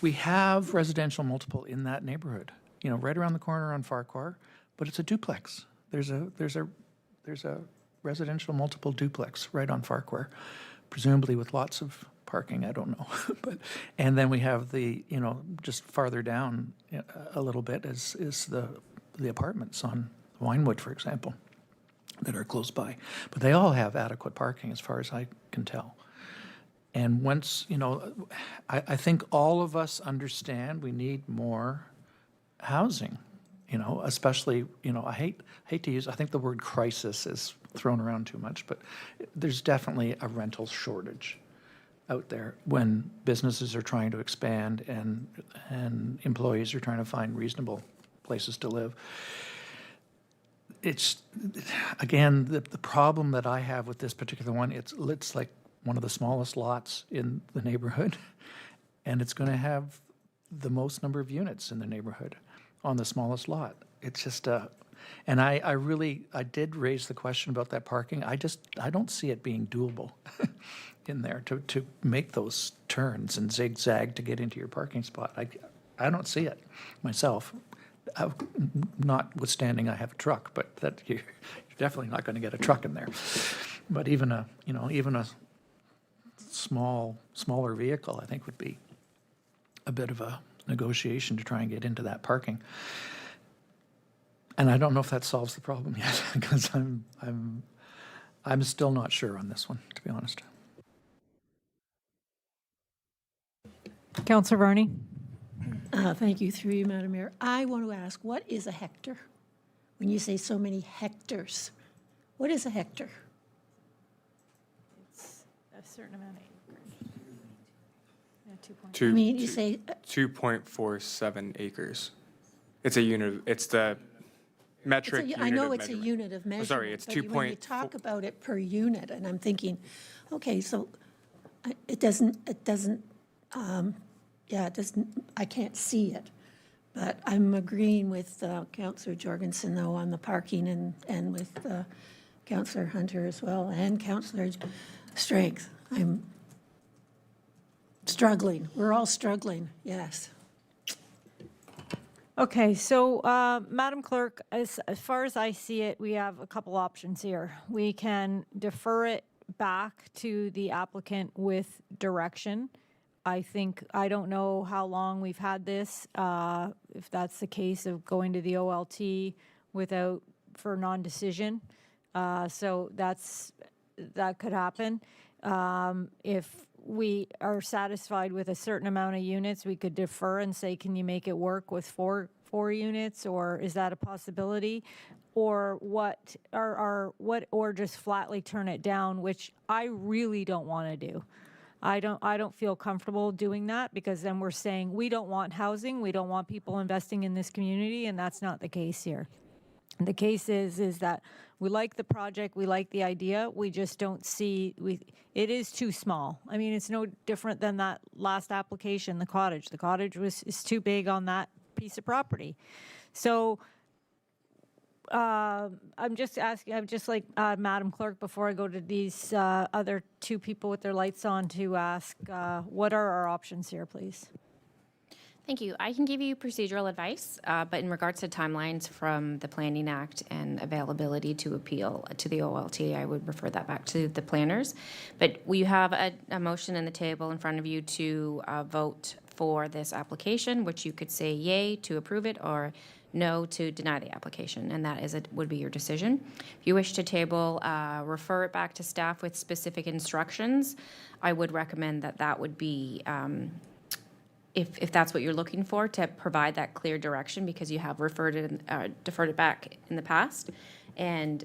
we have residential multiple in that neighborhood, you know, right around the corner on Farquhar, but it's a duplex. There's a residential multiple duplex right on Farquhar, presumably with lots of parking, I don't know. And then we have the, you know, just farther down a little bit is the apartments on Winewood, for example, that are close by. But they all have adequate parking as far as I can tell. And once, you know, I think all of us understand we need more housing. You know, especially, you know, I hate to use, I think the word crisis is thrown around too much, but there's definitely a rental shortage out there when businesses are trying to expand and employees are trying to find reasonable places to live. It's, again, the problem that I have with this particular one, it's like one of the smallest lots in the neighborhood, and it's going to have the most number of units in the neighborhood on the smallest lot. It's just, and I did raise the question about that parking. I don't see it being doable in there to make those turns and zigzag to get into your parking spot. I don't see it myself. Notwithstanding, I have a truck, but that you're definitely not going to get a truck in there. But even a smaller vehicle, I think, would be a bit of a negotiation to try and get into that parking. And I don't know if that solves the problem yet, because I'm still not sure on this one, to be honest. Councillor Varney? Thank you, through you, Madam Mayor. I want to ask, what is a hectare? When you say so many hectares, what is a hectare? It's a certain amount of acreage. Yeah, 2.5. I mean, you say 2.47 acres. It's a unit, it's the metric unit I know of it's a measurement. unit of measurement. Sorry, it's but when you 2.4. talk about it per unit, and I'm thinking, okay, so it doesn't, I can't see it. But I'm agreeing with Councillor Jorgensen, though, on the parking and with Councillor Hunter as well, and Councillor Strength. I'm struggling. We're all struggling, yes. Okay, so Madam Clerk, as far as I see it, we have a couple options here. We can defer it back to the applicant with direction. I don't know how long we've had this, if that's the case of going to the OLT for non-decision. So that could happen. If we are satisfied with a certain amount of units, we could defer and say, can you make it work with four units, or is that a possibility? Or or just flatly turn it down, which I really don't want to do. I don't feel comfortable doing that, because then we're saying we don't want housing, we don't want people investing in this community, and that's not the case here. The case is that we like the project, we like the idea, we just don't see, it is too small. I mean, it's no different than that last application, the cottage. The cottage is too big on that piece of property. So I'm just asking, I'm just like Madam Clerk, before I go to these other two people with their lights on, to ask, what are our options here, please? Thank you. I can give you procedural advice, but in regards to timelines from the Planning Act and availability to appeal to the OLT, I would refer that back to the planners. But we have a motion on the table in front of you to vote for this application, which you could say yay to approve it or no to deny the application, and that would be your decision. If you wish to table, refer it back to staff with specific instructions, I would recommend that would be, if that's what you're looking for, to provide that clear direction, because you have deferred it back in the past, and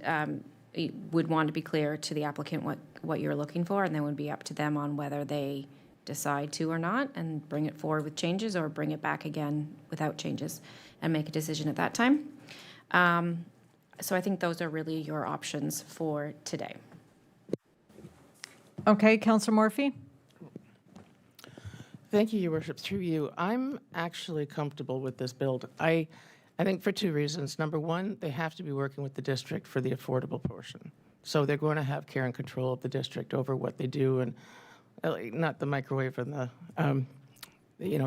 you would want to be clear to the applicant what you're looking for, and then it would be up to them on whether they decide to or not, and bring it forward with changes or bring it back again without changes and make a decision at that time. So I think those are really your options for today. Okay, Councillor Morphy? Thank you, Your Worship. Through you, I'm actually comfortable with this build. I think for two reasons. Number one, they have to be working with the district for the affordable portion. So they're going to have care and control of the district over what they do, and not the microwave and the,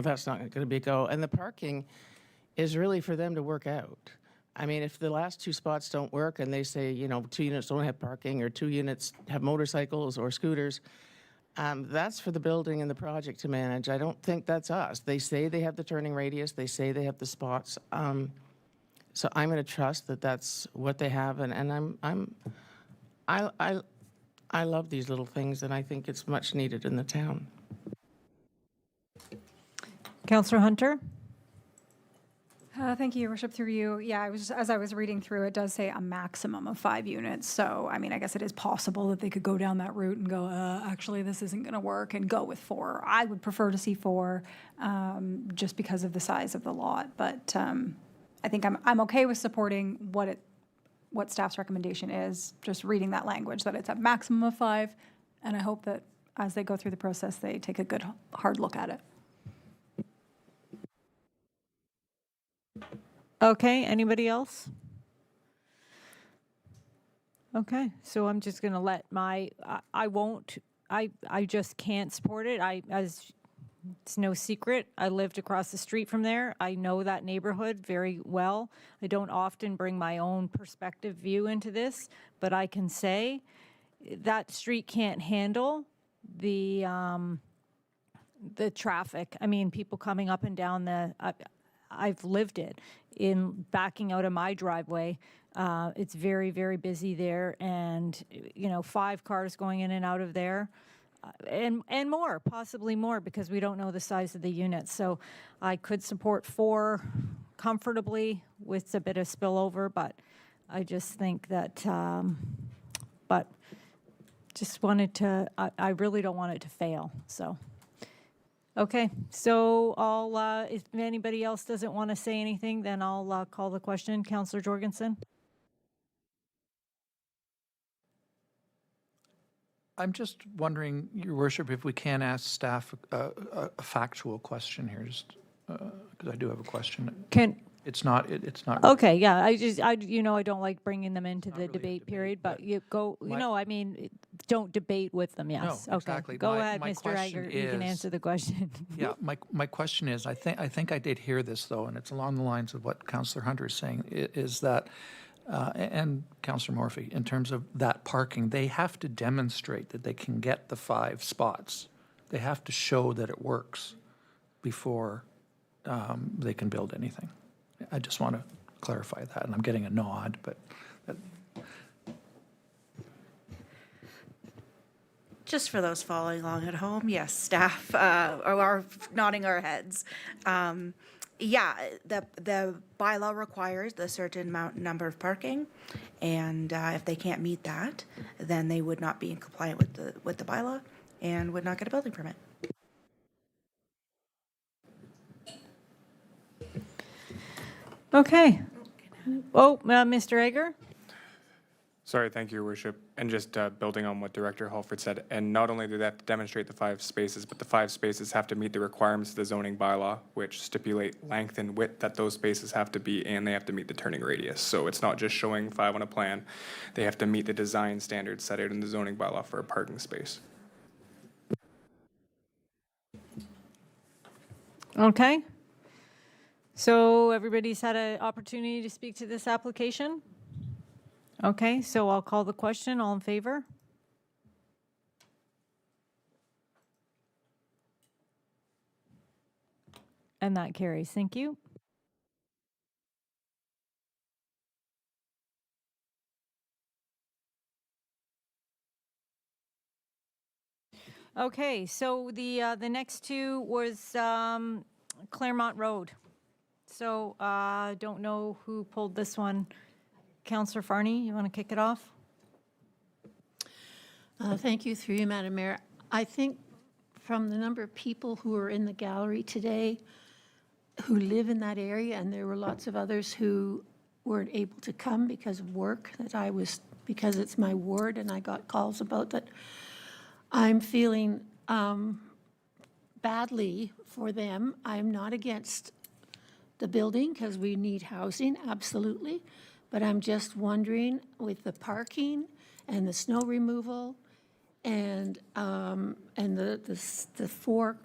that's not going to be a go. And the parking is really for them to work out. I mean, if the last two spots don't work and they say, 2 units don't have parking or 2 units have motorcycles or scooters, that's for the building and the project to manage. I don't think that's us. They say they have the turning radius. They say they have the spots. So I'm going to trust that that's what they have, and I love these little things, and I think it's much needed in the town. Councillor Hunter? Thank you, Your Worship, through you. Yeah, as I was reading through, it does say a maximum of 5 units. So, I mean, I guess it is possible that they could go down that route and go, actually, this isn't going to work, and go with 4. I would prefer to see 4, just because of the size of the lot. But I think I'm okay with supporting what staff's recommendation is, just reading that language, that it's a maximum of 5. And I hope that as they go through the process, they take a good, hard look at it. Okay, anybody else? Okay, so I'm just going to let I just can't support it. It's no secret, I lived across the street from there. I know that neighborhood very well. I don't often bring my own perspective view into this, but I can say that street can't handle the traffic. I mean, people coming up and down I've lived it in backing out of my driveway. It's very, very busy there, and 5 cars going in and out of there, and more, possibly more, because we don't know the size of the units. So I could support 4 comfortably with a bit of spillover, but I just think that, but just wanted to, I really don't want it to fail, so. Okay, so if anybody else doesn't want to say anything, then I'll call the question. Councillor Jorgensen? I'm just wondering, Your Worship, if we can ask staff a factual question here, just because I do have a question. It's not. Okay, yeah, I don't like bringing them into the debate period, but you go, don't debate with them, yes. No, Okay, exactly. go My ahead, Mr. question Egger, you can is- answer the question. Yeah, my question is, I think I did hear this, though, and it's along the lines of what Councillor Hunter is saying, is that, and Councillor Morphy, in terms of that parking, they have to demonstrate that they can get the 5 spots. They have to show that it works before they can build anything. I just want to clarify that, and I'm getting a nod, but... Just for those following along at home, yes, staff are nodding our heads. Yeah, the bylaw requires a certain number of parking, and if they can't meet that, then they would not be in compliant with the bylaw and would not get a building permit. Okay. Oh, Mr. Egger? Sorry, thank you, Your Worship. And just building on what Director Halford said, and not only do they have to demonstrate the 5 spaces, but the 5 spaces have to meet the requirements of the zoning bylaw, which stipulate length and width that those spaces have to be, and they have to meet the turning radius. So it's not just showing 5 on a plan. They have to meet the design standards set out in the zoning bylaw for a parking space. Okay. So everybody's had an opportunity to speak to this application? Okay, so I'll call the question. All in favor? And that carries. Thank you. Okay, so the next two was Claremont Road. So don't know who pulled this one. Councillor Farney, you want to kick it off? Thank you, through you, Madam Mayor. I think from the number of people who are in the gallery today who live in that area, and there were lots of others who weren't able to come because of work, because it's my ward and I got calls about that. I'm feeling badly for them. I'm not against the building because we need housing, absolutely. But I'm just wondering with the parking and the snow removal and the 4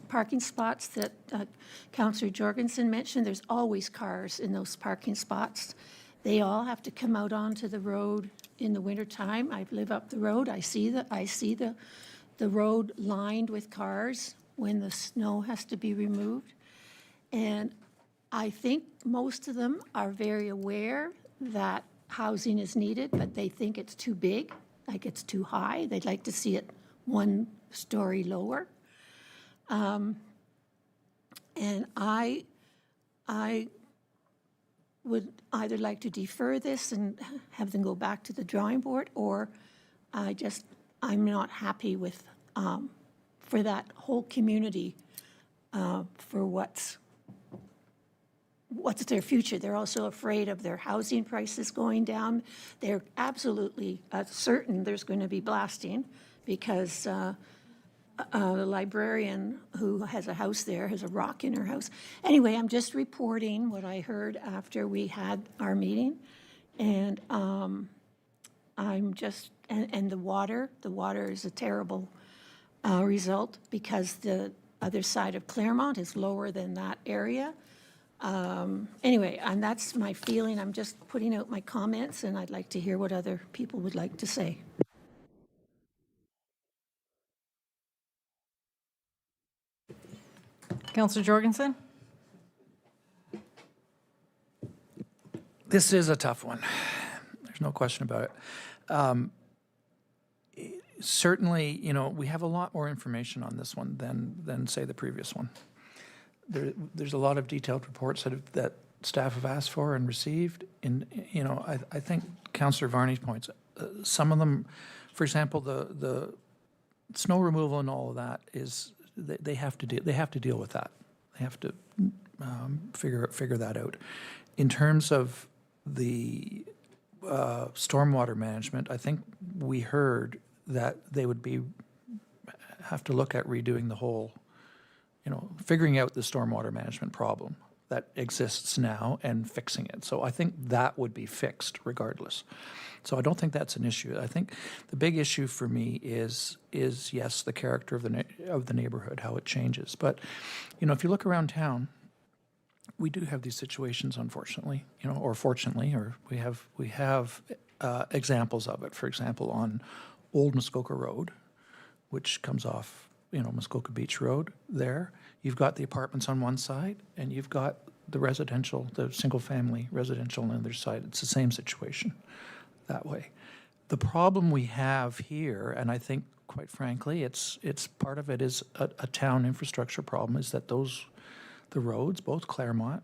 parking spots that Councillor Jorgensen mentioned, there's always cars in those parking spots. They all have to come out onto the road in the wintertime. I live up the road. I see the road lined with cars when the snow has to be removed. And I think most of them are very aware that housing is needed, but they think it's too big, like it's too high. They'd like to see it 1 story lower. And I would either like to defer this and have them go back to the drawing board, or I'm not happy with, for that whole community, for what's their future. They're also afraid of their housing prices going down. They're absolutely certain there's going to be blasting because the librarian who has a house there has a rock in her house. Anyway, I'm just reporting what I heard after we had our meeting. And I'm just, and the water is a terrible result because the other side of Claremont is lower than that area. Anyway, and that's my feeling. I'm just putting out my comments, and I'd like to hear what other people would like to say. Councillor Jorgensen? This is a tough one. There's no question about it. Certainly, we have a lot more information on this one than say, the previous one. There's a lot of detailed reports that staff have asked for and received. And, I think Councillor Varney's points, some of them, for example, the snow removal and all of that is, they have to deal with that. They have to figure that out. In terms of the stormwater management, I think we heard that they would have to look at redoing the whole, figuring out the stormwater management problem that exists now and fixing it. So I think that would be fixed regardless. So I don't think that's an issue. I think the big issue for me is yes, the character of the neighborhood, how it changes. But, if you look around town, we do have these situations, unfortunately, or fortunately, or we have examples of it. For example, on Old Muskoka Road, which comes off, Muskoka Beach Road there, you've got the apartments on one side, and you've got the single-family residential on the other side. It's the same situation that way. The problem we have here, and I think, quite frankly, it's part of it is a town infrastructure problem, is that the roads, both Claremont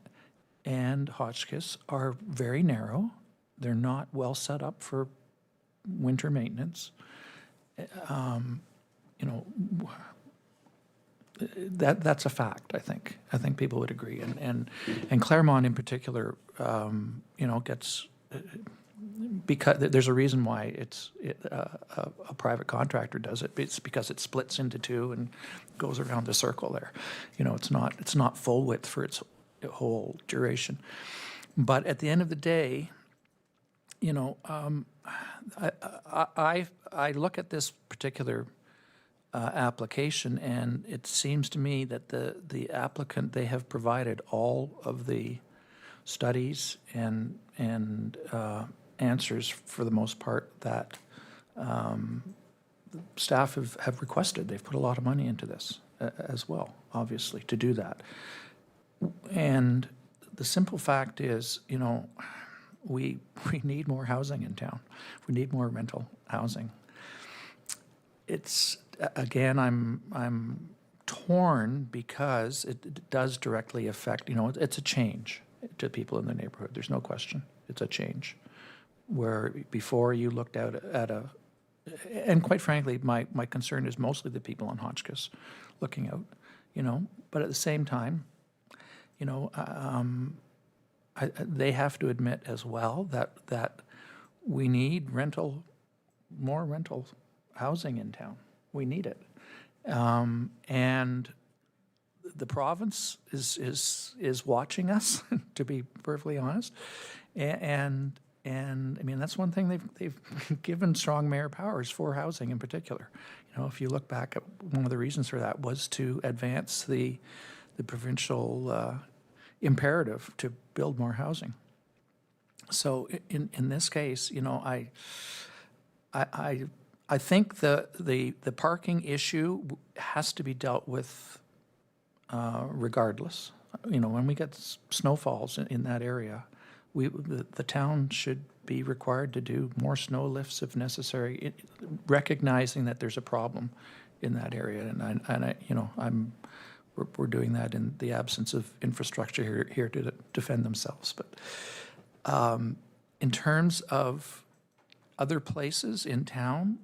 and Hotchkiss, are very narrow. They're not well set up for winter maintenance. That's a fact, I think. I think people would agree. And Claremont in particular, gets because there's a reason why a private contractor does it. It's because it splits into two and goes around the circle there. You know, it's not full width for its whole duration. But at the end of the day, you know, I look at this particular application, and it seems to me that the applicant, they have provided all of the studies and answers for the most part that staff have requested. They've put a lot of money into this as well, obviously, to do that. And the simple fact is, you know, we need more housing in town. We need more rental housing. It's, again, I'm torn because it does directly affect, you know, it's a change to people in the neighborhood. There's no question. It's a change. Where before you looked out at a, and quite frankly, my concern is mostly the people on Hotchkiss looking out, you know, but at the same time, you know, they have to admit as well that we need more rental housing in town. We need it. And the province is watching us, to be perfectly honest. And I mean, that's one thing they've given strong mayor powers for housing in particular. You know, if you look back at one of the reasons for that was to advance the provincial imperative to build more housing. So in this case, you know, I think the parking issue has to be dealt with regardless. You know, when we get snowfalls in that area, the town should be required to do more snow lifts if necessary, recognizing that there's a problem in that area. And I you know, we're doing that in the absence of infrastructure here to defend themselves. But in terms of other places in town,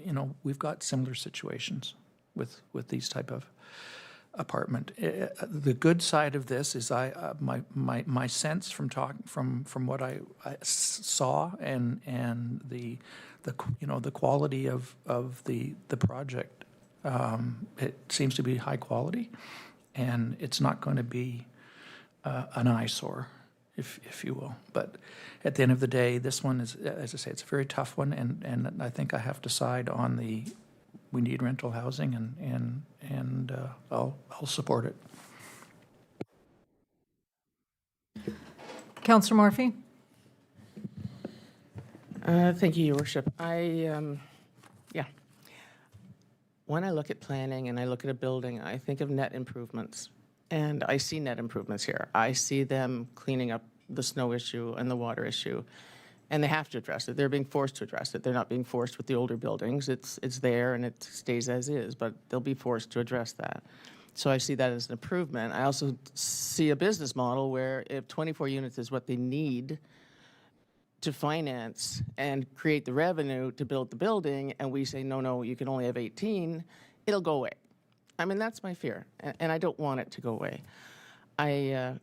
you know, we've got similar situations with these type of apartment. The good side of this is my sense from what I saw and the you know, the quality of the project. It seems to be high quality, and it's not going to be an eyesore, if you will. But at the end of the day, this one is, as I say, it's a very tough one, and I think I have to side on we need rental housing, and I'll support it. Councillor Morphy? Thank you, Your Worship. Yeah. When I look at planning and I look at a building, I think of net improvements. And I see net improvements here. I see them cleaning up the snow issue and the water issue. And they have to address it. They're being forced to address it. They're not being forced with the older buildings. It's there and it stays as is, but they'll be forced to address that. So I see that as an improvement. I also see a business model where if 24 units is what they need to finance and create the revenue to build the building, and we say, no, you can only have 18, it'll go away. I mean, that's my fear, and I don't want it to go away. I'm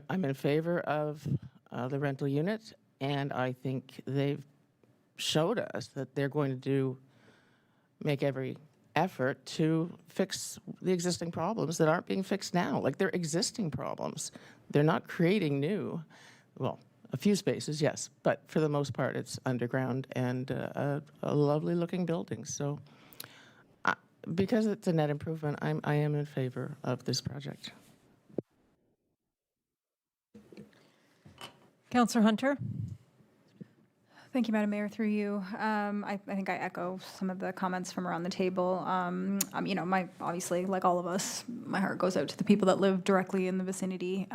in favor of the rental unit, and I think they've showed us that they're going to make every effort to fix the existing problems that aren't being fixed now. Like, they're existing problems. They're not creating new. Well, a few spaces, yes, but for the most part, it's underground and a lovely looking building. So because it's a net improvement, I am in favor of this project. Councillor Hunter? Thank you, Madam Mayor, through you. I think I echo some of the comments from around the table. You know, obviously, like all of us, my heart goes out to the people that live directly in the vicinity,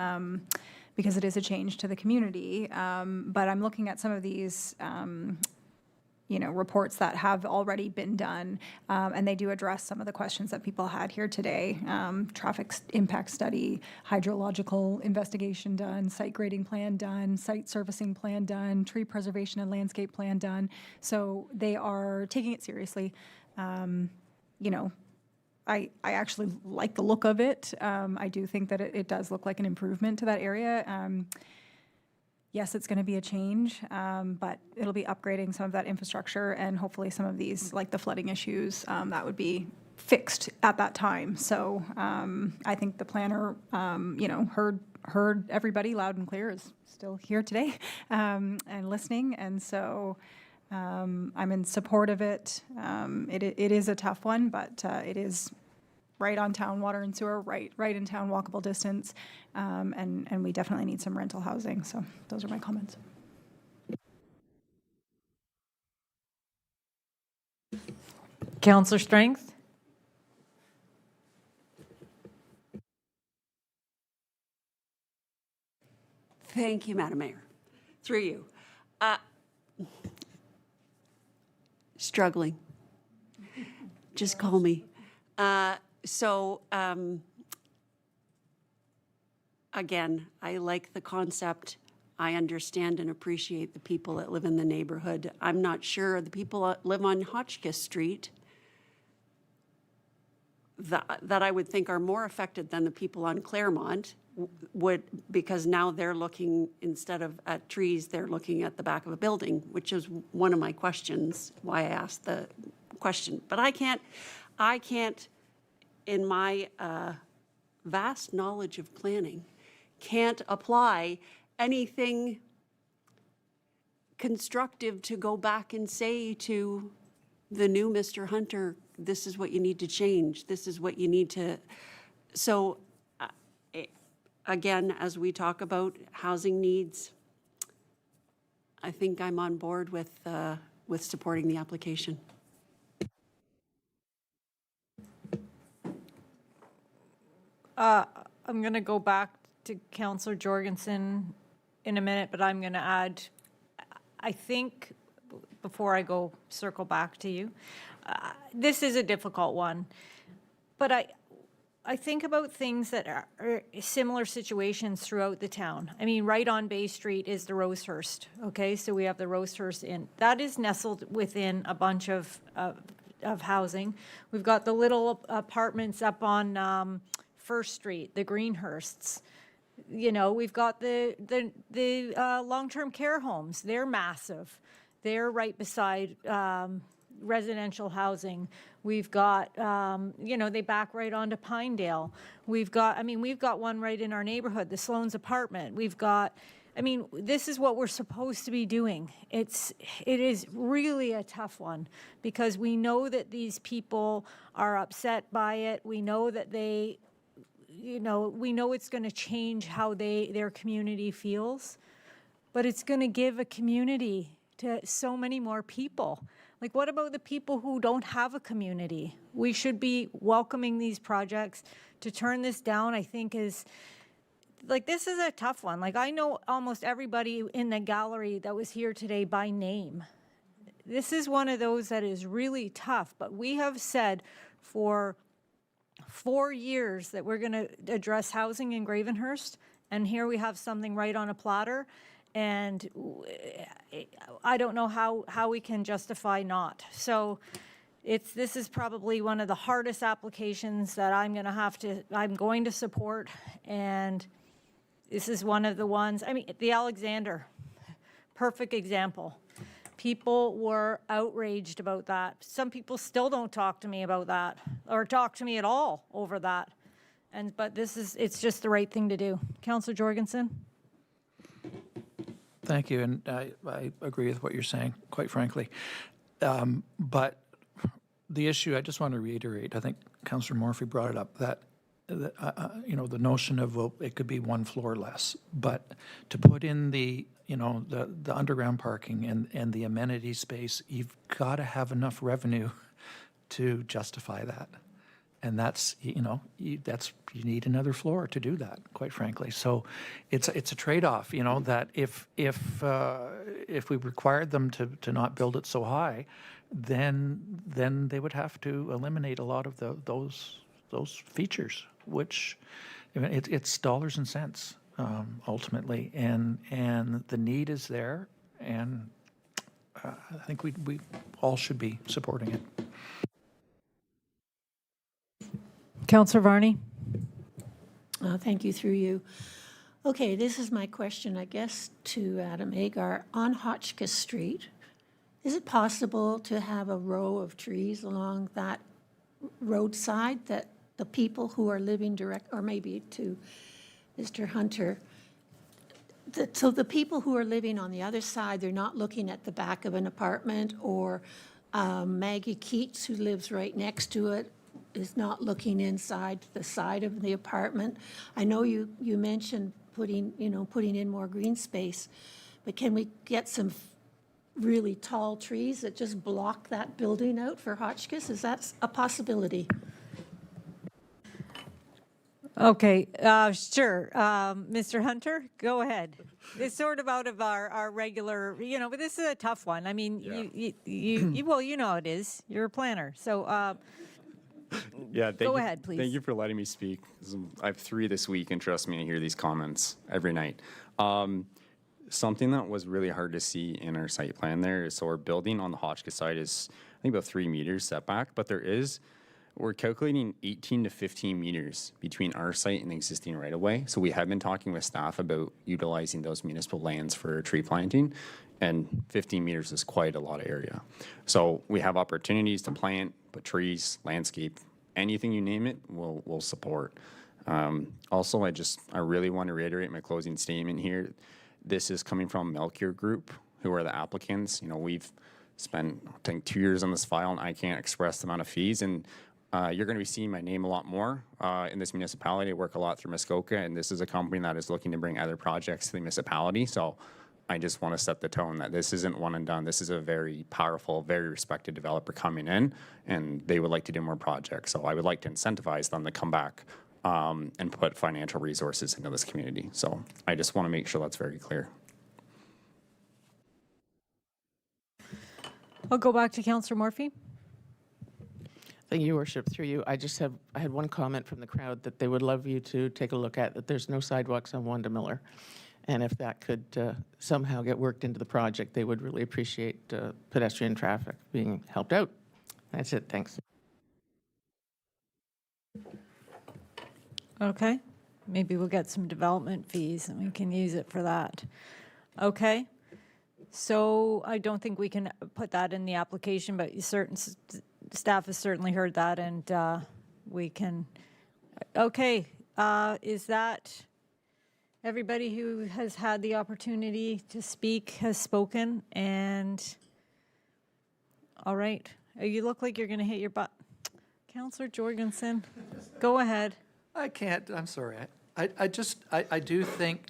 because it is a change to the community. But I'm looking at some of these, you know, reports that have already been done, and they do address some of the questions that people had here today. Traffic impact study, hydrological investigation done, site grading plan done, site servicing plan done, tree preservation and landscape plan done. So they are taking it seriously. You know, I actually like the look of it. I do think that it does look like an improvement to that area. yes, it's going to be a change, but it'll be upgrading some of that infrastructure and hopefully some of these, like the flooding issues, that would be fixed at that time. So I think the planner, heard everybody loud and clear, is still here today and listening. And so I'm in support of it. It is a tough one, but it is right on town water and sewer, right in town walkable distance. And we definitely need some rental housing. So those are my comments. Councillor Strength? Thank you, Madam Mayor. Through you. Struggling. Just call me. Again, I like the concept. I understand and appreciate the people that live in the neighborhood. I'm not sure the people that live on Hotchkiss Street that I would think are more affected than the people on Claremont because now they're looking, instead of at trees, they're looking at the back of a building, which is one of my questions, why I asked the question. But I can't, in my vast knowledge of planning, can't apply anything constructive to go back and say to the new Mr. Hunter, this is what you need to change, this is what you need to. So again, as we talk about housing needs, I think I'm on board with supporting the application. I'm going to go back to Councillor Jorgensen in a minute, but I'm going to add, I think, before I go circle back to you, this is a difficult one, but I think about things that are similar situations throughout the town. I mean, right on Bay Street is the Rosehurst, okay? So we have the Rosehurst Inn. That is nestled within a bunch of housing. We've got the little apartments up on First Street, the Greenhursts. You know, we've got the long-term care homes. They're massive. They're right beside residential housing. We've got, they back right onto Pinedale. We've got one right in our neighborhood, the Sloan's apartment. We've got, this is what we're supposed to be doing. It is really a tough one because we know that these people are upset by it. We know that we know it's going to change how their community feels, but it's going to give a community to so many more people. Like, what about the people who don't have a community? We should be welcoming these projects. To turn this down, I think this is a tough one. Like, I know almost everybody in the gallery that was here today by name. This is one of those that is really tough, but we have said for 4 years that we're going to address housing in Gravenhurst, and here we have something right on a platter, and I don't know how we can justify not. So this is probably one of the hardest applications that I'm going to support, and this is one of the ones, the Alexander, perfect example. People were outraged about that. Some people still don't talk to me about that or talk to me at all over that. But it's just the right thing to do. Councillor Jorgensen? Thank you, and I agree with what you're saying, quite frankly. But the issue, I just want to reiterate, I think Councillor Morphy brought it up, that the notion of, well, it could be one floor less, but to put in the underground parking and the amenity space, you've got to have enough revenue to justify that. And that's, you need another floor to do that, quite frankly. So it's a trade-off, that if we required them to not build it so high, then they would have to eliminate a lot of those features, which it's dollars and cents ultimately, and the need is there, and I think we all should be supporting it. Councillor Varney? Thank you, through you. Okay, this is my question, I guess, to Adam Agar. On Hotchkiss Street, is it possible to have a row of trees along that roadside that the people who are living direct, or maybe to Mr. Hunter, so the people who are living on the other side, they're not looking at the back of an apartment, or Maggie Keats, who lives right next to it, is not looking inside the side of the apartment. I know you mentioned putting in more green space, but can we get some really tall trees that just block that building out for Hotchkiss? Is that a possibility? Okay, sure. Mr. Hunter, go ahead. It's sort of out of our regular, but this is a tough one. I mean, well, you know how it is. You're a planner. So Yeah, go ahead, please. Thank you for letting me speak. I have 3 this week, and trust me, I hear these comments every night. Something that was really hard to see in our site plan there is, so our building on the Hotchkiss side is, I think, about 3 meters setback, but we're calculating 18 to 15 meters between our site and the existing right-of-way. So we have been talking with staff about utilizing those municipal lands for tree planting, and 15 meters is quite a lot of area. So we have opportunities to plant, put trees, landscape, anything you name it, we'll support. Also, I really want to reiterate my closing statement here. This is coming from Melchior Group, who are the applicants. We've spent, I think, 2 years on this file, and I can't express the amount of fees. And you're going to be seeing my name a lot more in this municipality. I work a lot through Muskoka, and this is a company that is looking to bring other projects to the municipality. So I just want to set the tone that this isn't one and done. This is a very powerful, very respected developer coming in, and they would like to do more projects. So I would like to incentivize them to come back and put financial resources into this community. So I just want to make sure that's very clear. I'll go back to Councillor Morphy. Thank you, Your Worship. Through you, I had one comment from the crowd that they would love you to take a look at, that there's no sidewalks on Wanda Miller. And if that could somehow get worked into the project, they would really appreciate pedestrian traffic being helped out. That's it. Thanks. Okay, maybe we'll get some development fees and we can use it for that. Okay, so I don't think we can put that in the application, but certain staff has certainly heard that, and we can. Okay, is that everybody who has had the opportunity to speak has spoken? And all right, you look like you're going to hit your butt. Councillor Jorgensen, go ahead. I can't, I'm sorry. I do think,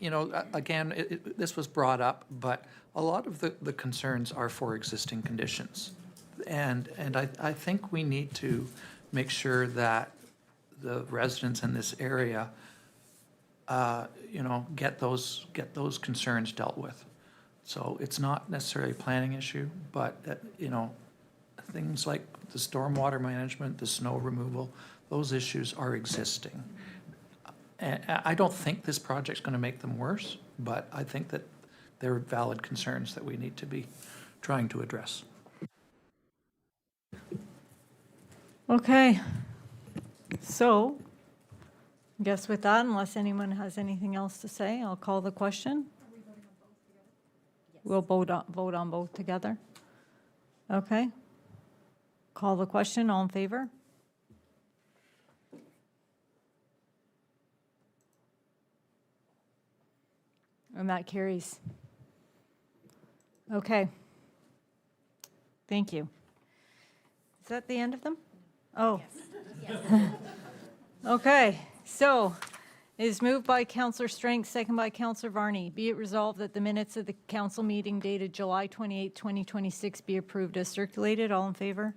again, this was brought up, but a lot of the concerns are for existing conditions. And I think we need to make sure that the residents in this area, get those concerns dealt with. So it's not necessarily a planning issue, but, things like the stormwater management, the snow removal, those issues are existing. And I don't think this project's going to make them worse, but I think that they're valid concerns that we need to be trying to address. Okay, so I guess with that, unless anyone has anything else to say, I'll call the question. We'll vote on both together. Okay. Call the question, all in favor? And that carries. Okay. Thank you. Is that the end of them? Oh. Okay, so it is moved by Councillor Strength, second by Councillor Varney. Be it resolved that the minutes of the council meeting dated July 28, 2026 be approved as circulated. All in favor?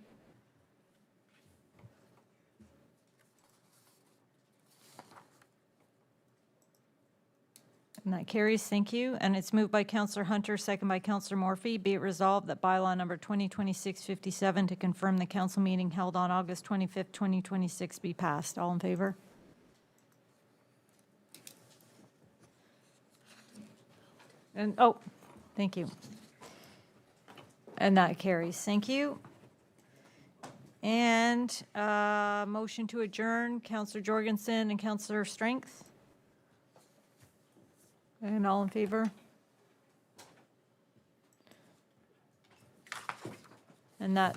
And that carries, thank you. And it's moved by Councillor Hunter, second by Councillor Morphy. Be it resolved that bylaw number 2026-57 to confirm the council meeting held on August 25th, 2026 be passed. All in favor? And, thank you. And that carries, thank you. And motion to adjourn, Councillor Jorgensen and Councillor Strength. And all in favor? And that